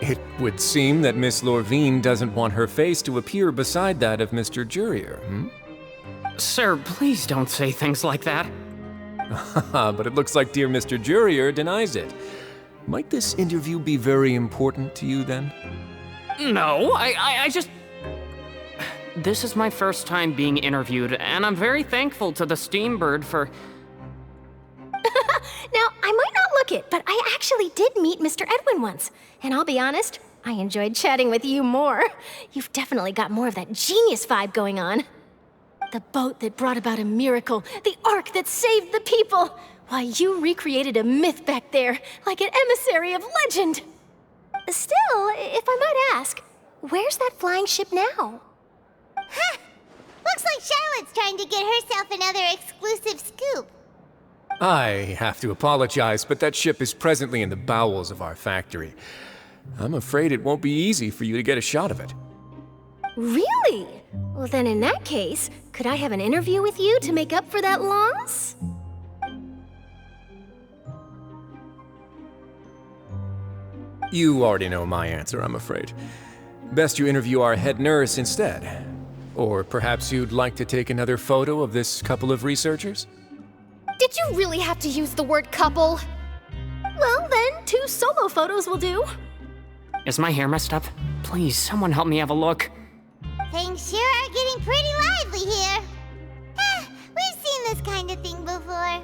It would seem that Miss Lorvine doesn't want her face to appear beside that of Mr. Jurier, Sir, please don't say things like that. But it looks like dear Mr. Jurier denies it. Might this interview be very important to you then? No, I just... This is my first time being interviewed, and I'm very thankful to the Steambird for... Now, I might not look it, but I actually did meet Mr. Edwin once. And I'll be honest, I enjoyed chatting with you more. You've definitely got more of that genius vibe going on. The boat that brought about a miracle, the ark that saved the people. Why, you recreated a myth back there, like an emissary of legend. Still, if I might ask, where's that flying ship now? Huh! Looks like Charlotte's trying to get herself another exclusive scoop. I have to apologize, but that ship is presently in the bowels of our factory. I'm afraid it won't be easy for you to get a shot of it. Really? Well, then in that case, could I have an interview with you to make up for that loss? You already know my answer, I'm afraid. Best you interview our head nurse instead. Or perhaps you'd like to take another photo of this couple of researchers? Did you really have to use the word couple? Well, then, 2 solo photos will do. Is my hair messed up? Please, someone help me have a look. Things sure are getting pretty lively here. We've seen this kind of thing before.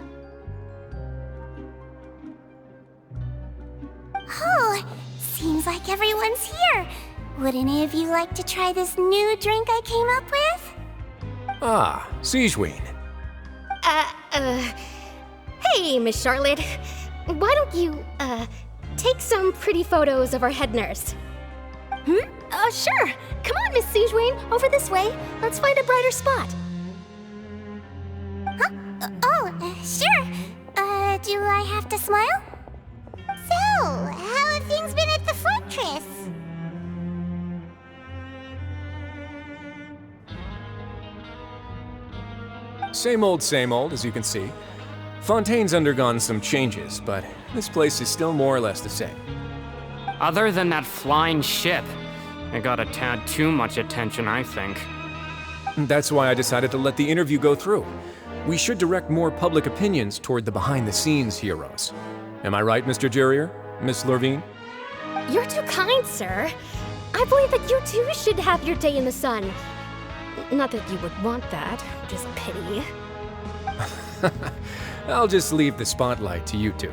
Oh, seems like everyone's here. Would any of you like to try this new drink I came up with? Ah, Sigewinne. Hey, Miss Charlotte. Why don't you, take some pretty photos of our head nurse? Sure. Come on, Miss Sigewinne. Over this way. Let's find a brighter spot. Huh? Sure. Do I have to smile? So, how have things been at the fortress? Same old, as you can see. Fontaine's undergone some changes, but this place is still more or less the same. Other than that flying ship, it got a tad too much attention, I think. That's why I decided to let the interview go through. We should direct more public opinions toward the behind-the-scenes heroes. Am I right, Mr. Jurier? Miss Lurvine? You're too kind, sir. I believe that you too should have your day in the sun. Not that you would want that, just pity. I'll just leave the spotlight to you two.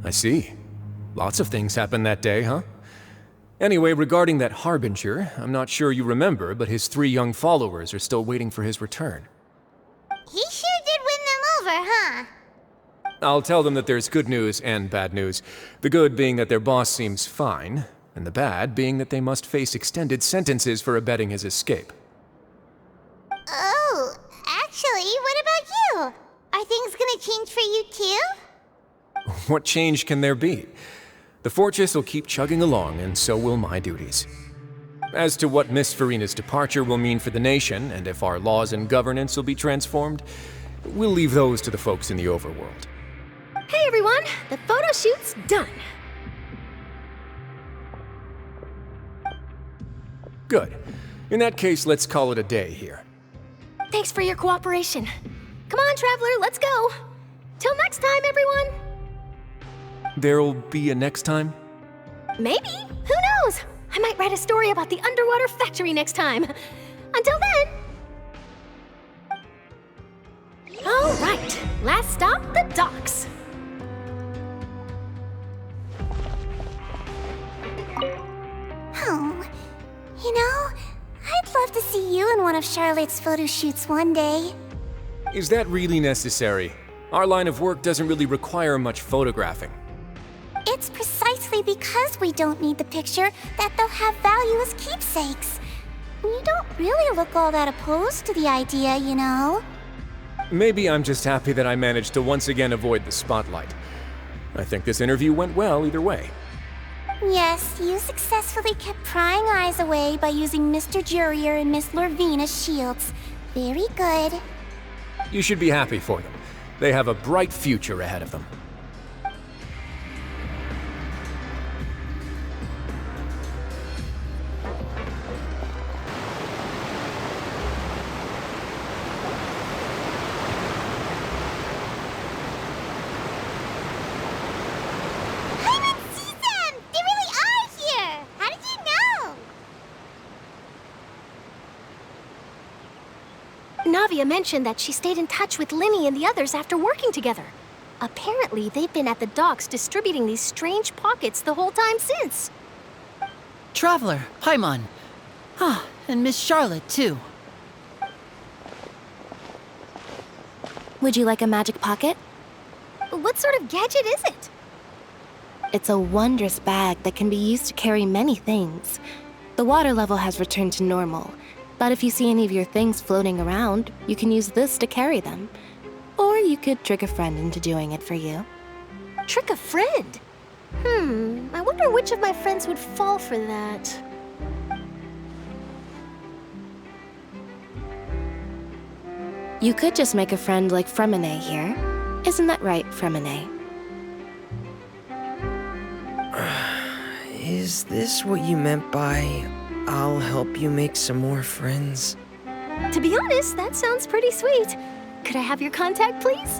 I see. Lots of things happened that day, huh? Anyway, regarding that Harbinger, I'm not sure you remember, but his 3 young followers are still waiting for his return. He sure did win them over, huh? I'll tell them that there's good news and bad news. The good being that their boss seems fine, and the bad being that they must face extended sentences for abetting his escape. Oh, actually, what about you? Are things gonna change for you too? What change can there be? The fortress will keep chugging along, and so will my duties. As to what Miss Farina's departure will mean for the nation, and if our laws and governance will be transformed, we'll leave those to the folks in the overworld. Hey everyone, the photo shoot's done. Good. In that case, let's call it a day here. Thanks for your cooperation. Come on, Traveler, let's go. Till next time, everyone. There'll be a next time? Maybe. Who knows? I might write a story about the underwater factory next time. Until then. All right. Last stop, the docks. Oh, you know, I'd love to see you in one of Charlotte's photo shoots one day. Is that really necessary? Our line of work doesn't really require much photographing. It's precisely because we don't need the picture that they'll have value as keepsakes. You don't really look all that opposed to the idea, you know. Maybe I'm just happy that I managed to once again avoid the spotlight. I think this interview went well either way. Yes, you successfully kept prying eyes away by using Mr. Jurier and Miss Lurvine as shields. Very good. You should be happy for them. They have a bright future ahead of them. Navia mentioned that she stayed in touch with Linny and the others after working together. Apparently, they've been at the docks distributing these strange pockets the whole time since. Traveler, Paimon. Ah, and Miss Charlotte, too. Would you like a magic pocket? What sort of gadget is it? It's a wondrous bag that can be used to carry many things. The water level has returned to normal, but if you see any of your things floating around, you can use this to carry them. Or you could trick a friend into doing it for you. Trick a friend? I wonder which of my friends would fall for that. You could just make a friend like Fremine here. Isn't that right, Fremine? Is this what you meant by, I'll help you make some more friends? To be honest, that sounds pretty sweet. Could I have your contact, please?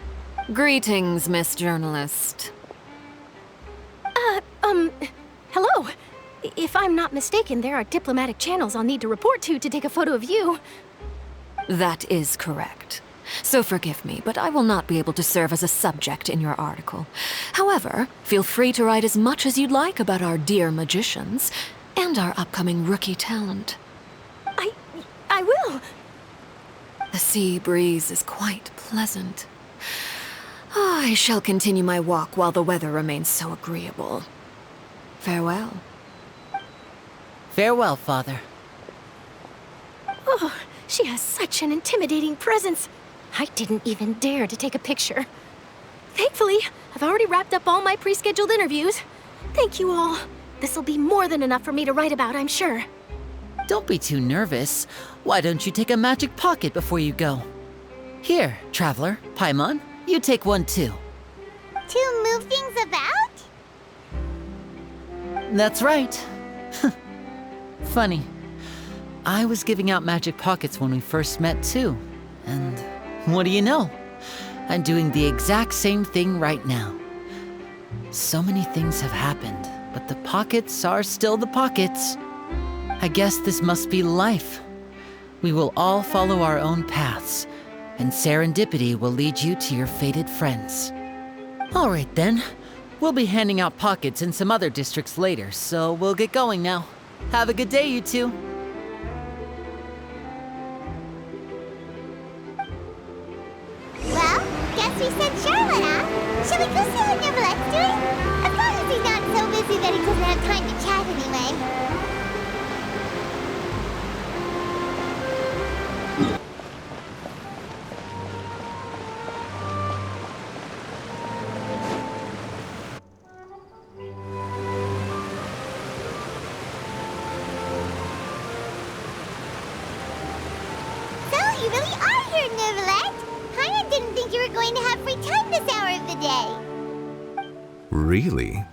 Greetings, Miss Journalist. Hello. If I'm not mistaken, there are diplomatic channels I'll need to report to take a photo of you. That is correct. So forgive me, but I will not be able to serve as a subject in your article. However, feel free to write as much as you'd like about our dear magicians and our upcoming rookie talent. I will. The sea breeze is quite pleasant. I shall continue my walk while the weather remains so agreeable. Farewell. Farewell, Father. Oh, she has such an intimidating presence. I didn't even dare to take a picture. Thankfully, I've already wrapped up all my pre-scheduled interviews. Thank you all. This'll be more than enough for me to write about, I'm sure. Don't be too nervous. Why don't you take a magic pocket before you go? Here, Traveler, Paimon, you take one too. To move things about? That's right. Funny. I was giving out magic pockets when we first met too. And what do you know? I'm doing the exact same thing right now. So many things have happened, but the pockets are still the pockets. I guess this must be life. We will all follow our own paths, and serendipity will lead you to your fated friends. All right then. We'll be handing out pockets in some other districts later, so we'll get going now. Have a good day, you two. Well, guess we sent Charlotte, huh? Shall we go see how Neverlette's doing? As long as he's not so busy that he doesn't have time to chat anyway. You really are here, Neverlette! Paimon didn't think you were going to have free time this hour of the day. Really?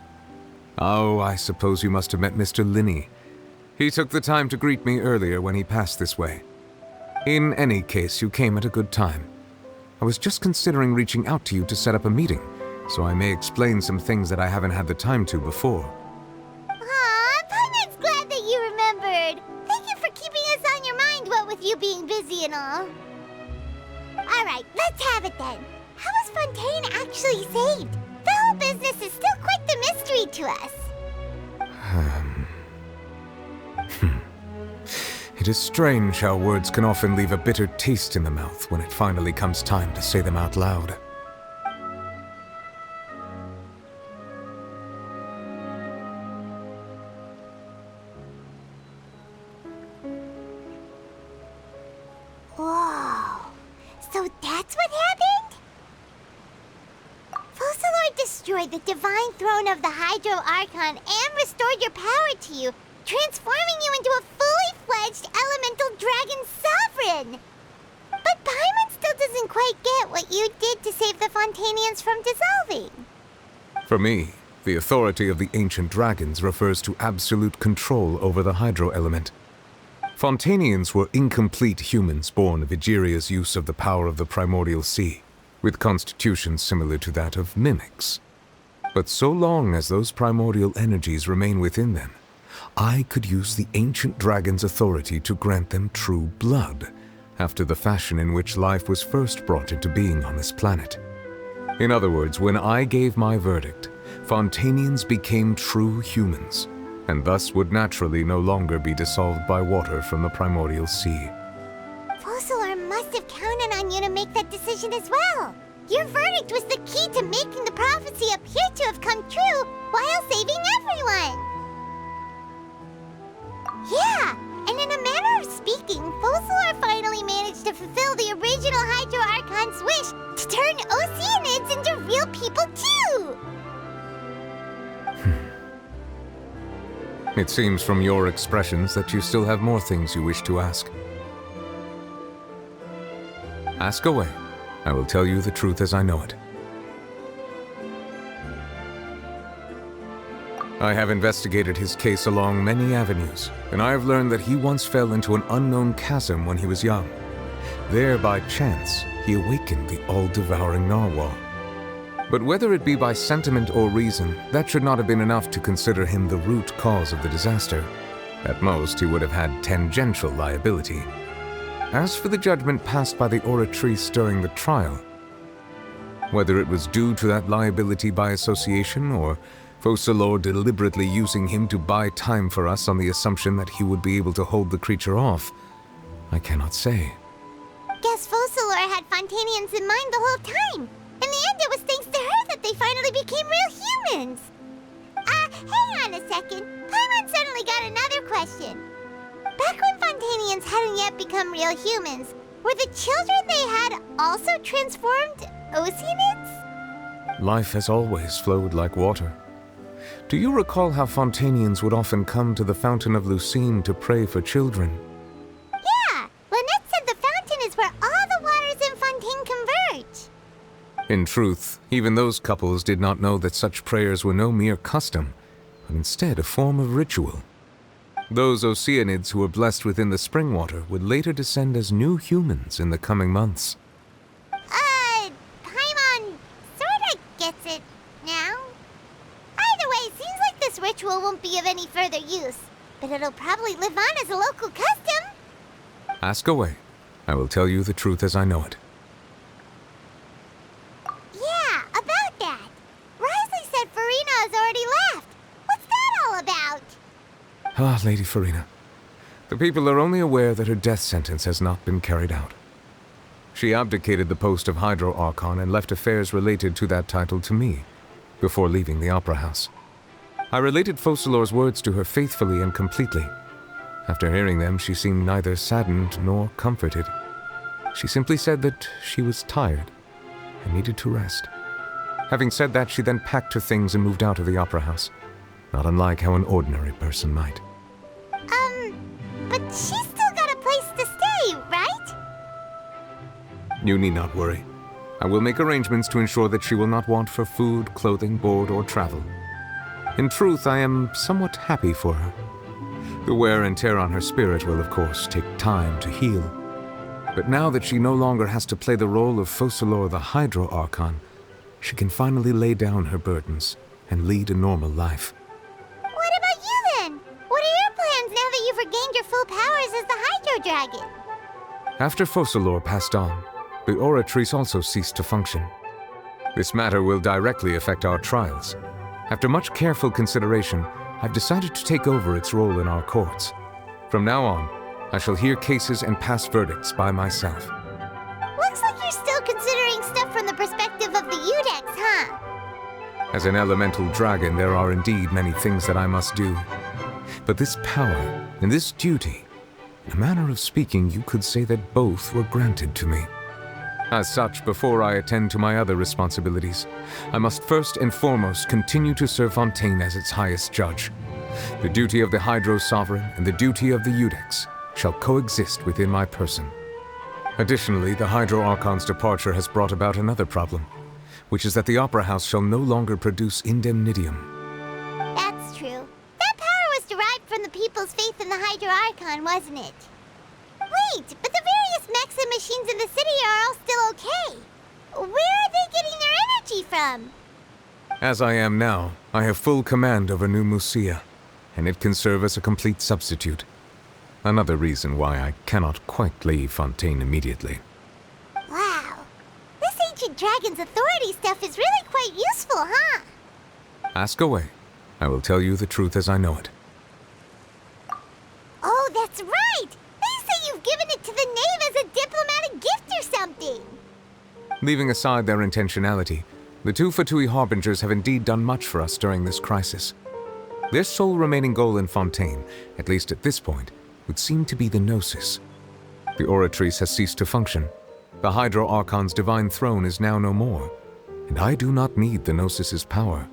Oh, I suppose you must have met Mr. Linney. He took the time to greet me earlier when he passed this way. In any case, you came at a good time. I was just considering reaching out to you to set up a meeting, so I may explain some things that I haven't had the time to before. Aw, Paimon's glad that you remembered. Thank you for keeping us on your mind, what with you being busy and all. Alright, let's have it then. How was Fontaine actually saved? The whole business is still quite the mystery to us. It is strange how words can often leave a bitter taste in the mouth when it finally comes time to say them out loud. Whoa. So that's what happened? Focalord destroyed the divine throne of the Hydro Archon and restored your power to you, transforming you into a fully fledged elemental dragon sovereign. But Paimon still doesn't quite get what you did to save the Fontainians from dissolving. For me, the authority of the ancient dragons refers to absolute control over the hydro element. Fontainians were incomplete humans born of Egeria's use of the power of the primordial sea, with constitutions similar to that of mimics. But so long as those primordial energies remain within them, I could use the ancient dragon's authority to grant them true blood, after the fashion in which life was first brought into being on this planet. In other words, when I gave my verdict, Fontainians became true humans, and thus would naturally no longer be dissolved by water from the primordial sea. Focalord must have counted on you to make that decision as well. Your verdict was the key to making the prophecy appear to have come true while saving everyone. Yeah, and in a manner of speaking, Focalord finally managed to fulfill the original Hydro Archon's wish to turn Oceanids into real people too! It seems from your expressions that you still have more things you wish to ask. Ask away. I will tell you the truth as I know it. I have investigated his case along many avenues, and I have learned that he once fell into an unknown chasm when he was young. There, by chance, he awakened the all-devouring narwhal. But whether it be by sentiment or reason, that should not have been enough to consider him the root cause of the disaster. At most, he would have had tangential liability. As for the judgment passed by the Oratrice during the trial, whether it was due to that liability by association or Focalors deliberately using him to buy time for us on the assumption that he would be able to hold the creature off, I cannot say. Guess Focalors had Fontainians in mind the whole time. In the end, it was thanks to her that they finally became real humans. Hang on a second. Paimon suddenly got another question. Back when Fontainians hadn't yet become real humans, were the children they had also transformed Oceanids? Life has always flowed like water. Do you recall how Fontainians would often come to the Fountain of Lucine to pray for children? Yeah! Lynette said the fountain is where all the waters in Fontaine converge. In truth, even those couples did not know that such prayers were no mere custom, but instead a form of ritual. Those Oceanids who were blessed within the spring water would later descend as new humans in the coming months. Paimon sorta gets it now. Either way, seems like this ritual won't be of any further use, but it'll probably live on as a local custom. Ask away. I will tell you the truth as I know it. Yeah, about that. Risley said Farina has already left. What's that all about? Ah, Lady Farina. The people are only aware that her death sentence has not been carried out. She abdicated the post of Hydro Archon and left affairs related to that title to me, before leaving the Opera House. I related Focalors' words to her faithfully and completely. After hearing them, she seemed neither saddened nor comforted. She simply said that she was tired and needed to rest. Having said that, she then packed her things and moved out of the Opera House, not unlike how an ordinary person might. But she's still got a place to stay, right? You need not worry. I will make arrangements to ensure that she will not want for food, clothing, board, or travel. In truth, I am somewhat happy for her. The wear and tear on her spirit will, of course, take time to heal. But now that she no longer has to play the role of Focalors the Hydro Archon, she can finally lay down her burdens and lead a normal life. What about you then? What are your plans now that you've regained your full powers as the Hydro Dragon? After Focalors passed on, the Oratrice also ceased to function. This matter will directly affect our trials. After much careful consideration, I've decided to take over its role in our courts. From now on, I shall hear cases and pass verdicts by myself. Looks like you're still considering stuff from the perspective of the Udex, huh? As an elemental dragon, there are indeed many things that I must do. But this power and this duty, in a manner of speaking, you could say that both were granted to me. As such, before I attend to my other responsibilities, I must first and foremost continue to serve Fontaine as its highest judge. The duty of the Hydro Sovereign and the duty of the Udex shall coexist within my person. Additionally, the Hydro Archon's departure has brought about another problem, which is that the Opera House shall no longer produce indemnitium. That's true. That power was derived from the people's faith in the Hydro Archon, wasn't it? Wait, but the various mechs and machines in the city are all still okay. Where are they getting their energy from? As I am now, I have full command over New Musia, and it can serve as a complete substitute. Another reason why I cannot quite leave Fontaine immediately. Wow. This ancient dragon's authority stuff is really quite useful, huh? Ask away. I will tell you the truth as I know it. Oh, that's right! They say you've given it to the knave as a diplomatic gift or something! Leaving aside their intentionality, the two Fatui Harbingers have indeed done much for us during this crisis. Their sole remaining goal in Fontaine, at least at this point, would seem to be the Gnosis. The Oratrice has ceased to function. The Hydro Archon's divine throne is now no more, and I do not need the Gnosis's power.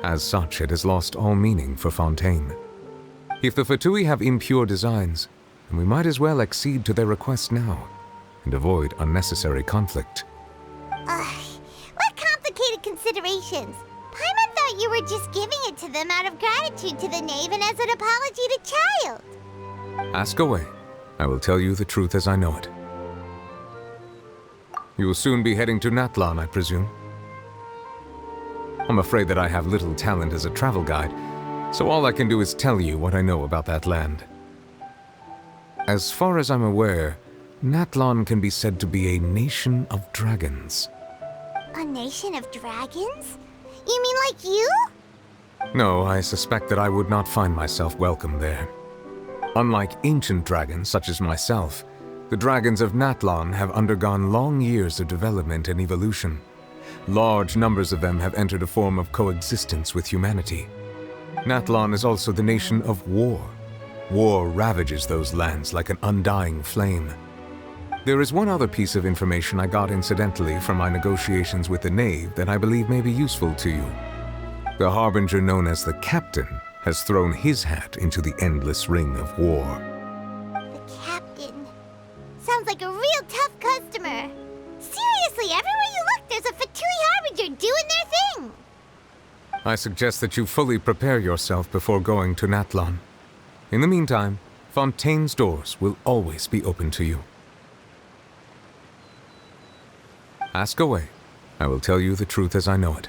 As such, it has lost all meaning for Fontaine. If the Fatui have impure designs, then we might as well accede to their request now, and avoid unnecessary conflict. What complicated considerations! Paimon thought you were just giving it to them out of gratitude to the knave and as an apology to Child. Ask away. I will tell you the truth as I know it. You will soon be heading to Natlan, I presume? I'm afraid that I have little talent as a travel guide, so all I can do is tell you what I know about that land. As far as I'm aware, Natlan can be said to be a nation of dragons. A nation of dragons? You mean like you? No, I suspect that I would not find myself welcome there. Unlike ancient dragons such as myself, the dragons of Natlan have undergone long years of development and evolution. Large numbers of them have entered a form of coexistence with humanity. Natlan is also the nation of war. War ravages those lands like an undying flame. There is one other piece of information I got incidentally from my negotiations with the Knave that I believe may be useful to you. The harbinger known as the Captain has thrown his hat into the endless ring of war. The Captain. Sounds like a real tough customer. Seriously, everywhere you look, there's a Fatui harbinger doing their thing. I suggest that you fully prepare yourself before going to Natlan. In the meantime, Fontaine's doors will always be open to you. Ask away. I will tell you the truth as I know it.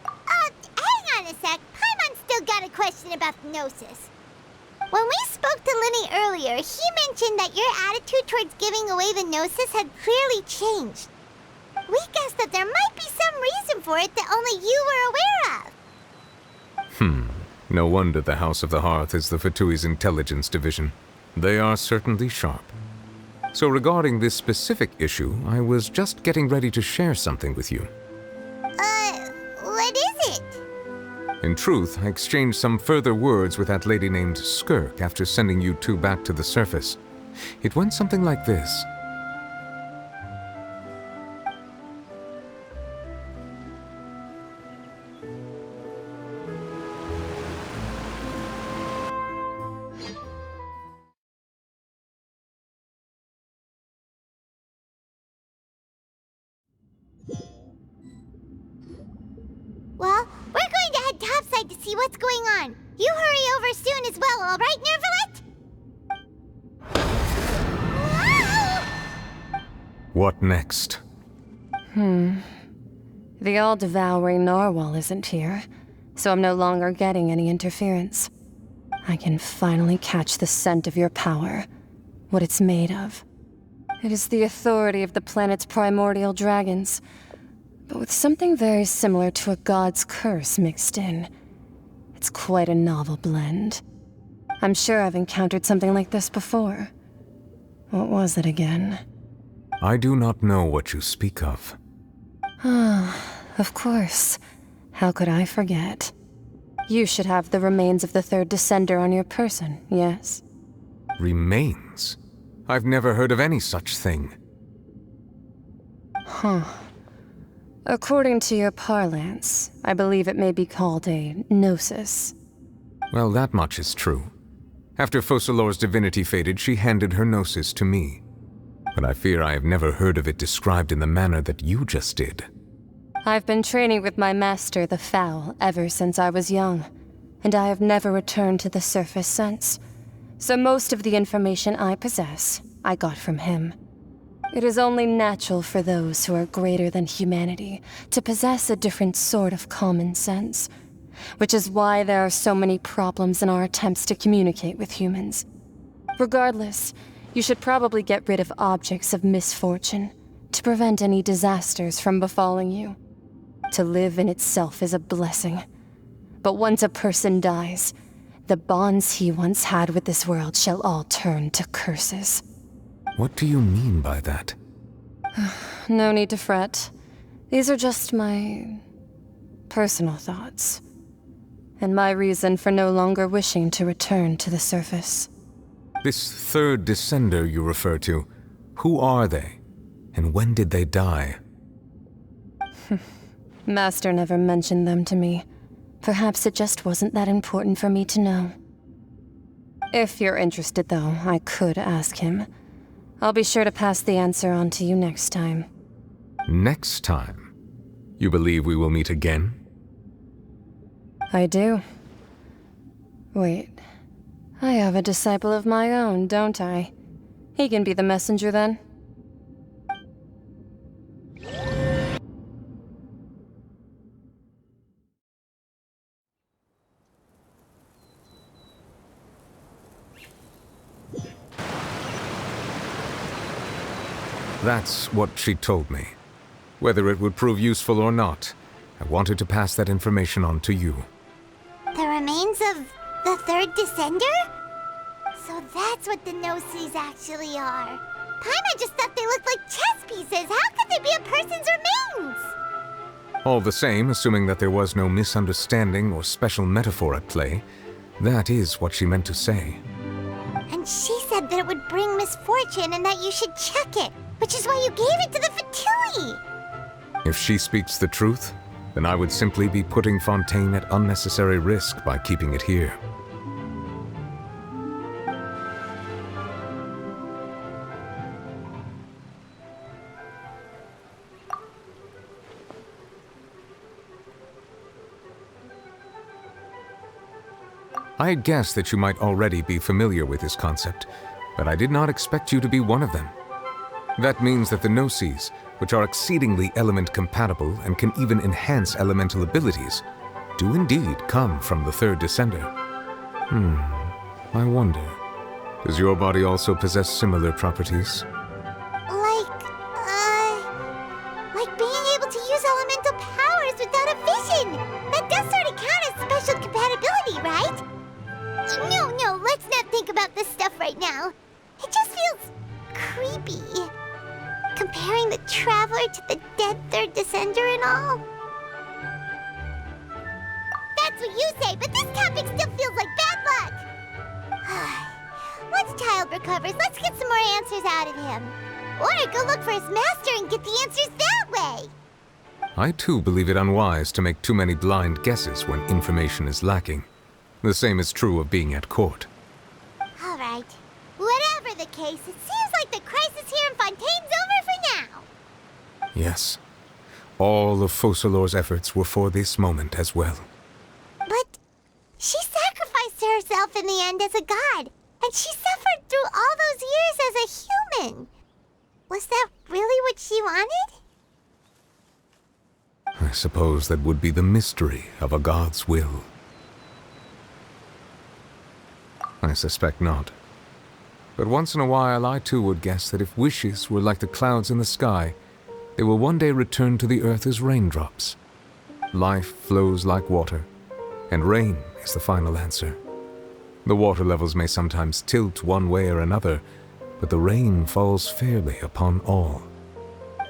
Hang on a sec. Paimon's still got a question about Gnosis. When we spoke to Linny earlier, he mentioned that your attitude towards giving away the Gnosis had clearly changed. We guessed that there might be some reason for it that only you were aware of. No wonder the House of the Hearth is the Fatui's intelligence division. They are certainly sharp. So regarding this specific issue, I was just getting ready to share something with you. What is it? In truth, I exchanged some further words with that lady named Skirk after sending you two back to the surface. It went something like this. Well, we're going to head topside to see what's going on. You hurry over soon as well, all right, Nervalet? What next? The all-devouring narwhal isn't here, so I'm no longer getting any interference. I can finally catch the scent of your power, what it's made of. It is the authority of the planet's primordial dragons, but with something very similar to a god's curse mixed in. It's quite a novel blend. I'm sure I've encountered something like this before. What was it again? I do not know what you speak of. Of course. How could I forget? You should have the remains of the third descender on your person, yes? Remains? I've never heard of any such thing. According to your parlance, I believe it may be called a gnosis. Well, that much is true. After Focalor's divinity faded, she handed her gnosis to me. But I fear I have never heard of it described in the manner that you just did. I've been training with my master, the Fowl, ever since I was young, and I have never returned to the surface since. So most of the information I possess, I got from him. It is only natural for those who are greater than humanity to possess a different sort of common sense, which is why there are so many problems in our attempts to communicate with humans. Regardless, you should probably get rid of objects of misfortune to prevent any disasters from befalling you. To live in itself is a blessing, but once a person dies, the bonds he once had with this world shall all turn to curses. What do you mean by that? No need to fret. These are just my personal thoughts, and my reason for no longer wishing to return to the surface. This third descender you refer to, who are they? And when did they die? Master never mentioned them to me. Perhaps it just wasn't that important for me to know. If you're interested, though, I could ask him. I'll be sure to pass the answer on to you next time. Next time? You believe we will meet again? I do. Wait. I have a disciple of my own, don't I? He can be the messenger then. That's what she told me. Whether it would prove useful or not, I wanted to pass that information on to you. The remains of the third descender? So that's what the Gnosis actually are. Paimon just thought they looked like chess pieces. How could they be a person's remains? All the same, assuming that there was no misunderstanding or special metaphor at play, that is what she meant to say. And she said that it would bring misfortune and that you should check it, which is why you gave it to the Fatui. If she speaks the truth, then I would simply be putting Fontaine at unnecessary risk by keeping it here. I had guessed that you might already be familiar with this concept, but I did not expect you to be one of them. That means that the Gnosis, which are exceedingly element-compatible and can even enhance elemental abilities, do indeed come from the third descender. I wonder, does your body also possess similar properties? Like being able to use elemental powers without a vision. That does sort of count as special compatibility, right? No, let's not think about this stuff right now. It just feels creepy. Comparing the Traveler to the dead third descender and all. That's what you say, but this topic still feels like bad luck. Once Child recovers, let's get some more answers out of him. Or go look for his master and get the answers that way. I too believe it unwise to make too many blind guesses when information is lacking. The same is true of being at court. All right. Whatever the case, it seems like the crisis here in Fontaine's over for now. Yes. All of Focalor's efforts were for this moment as well. But she sacrificed herself in the end as a god, and she suffered through all those years as a human. Was that really what she wanted? I suppose that would be the mystery of a god's will. I suspect not. But once in a while, I too would guess that if wishes were like the clouds in the sky, they will one day return to the earth as raindrops. Life flows like water, and rain is the final answer. The water levels may sometimes tilt one way or another, but the rain falls fairly upon all.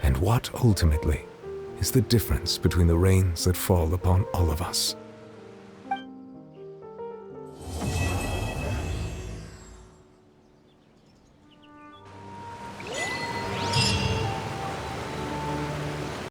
And what ultimately is the difference between the rains that fall upon all of us?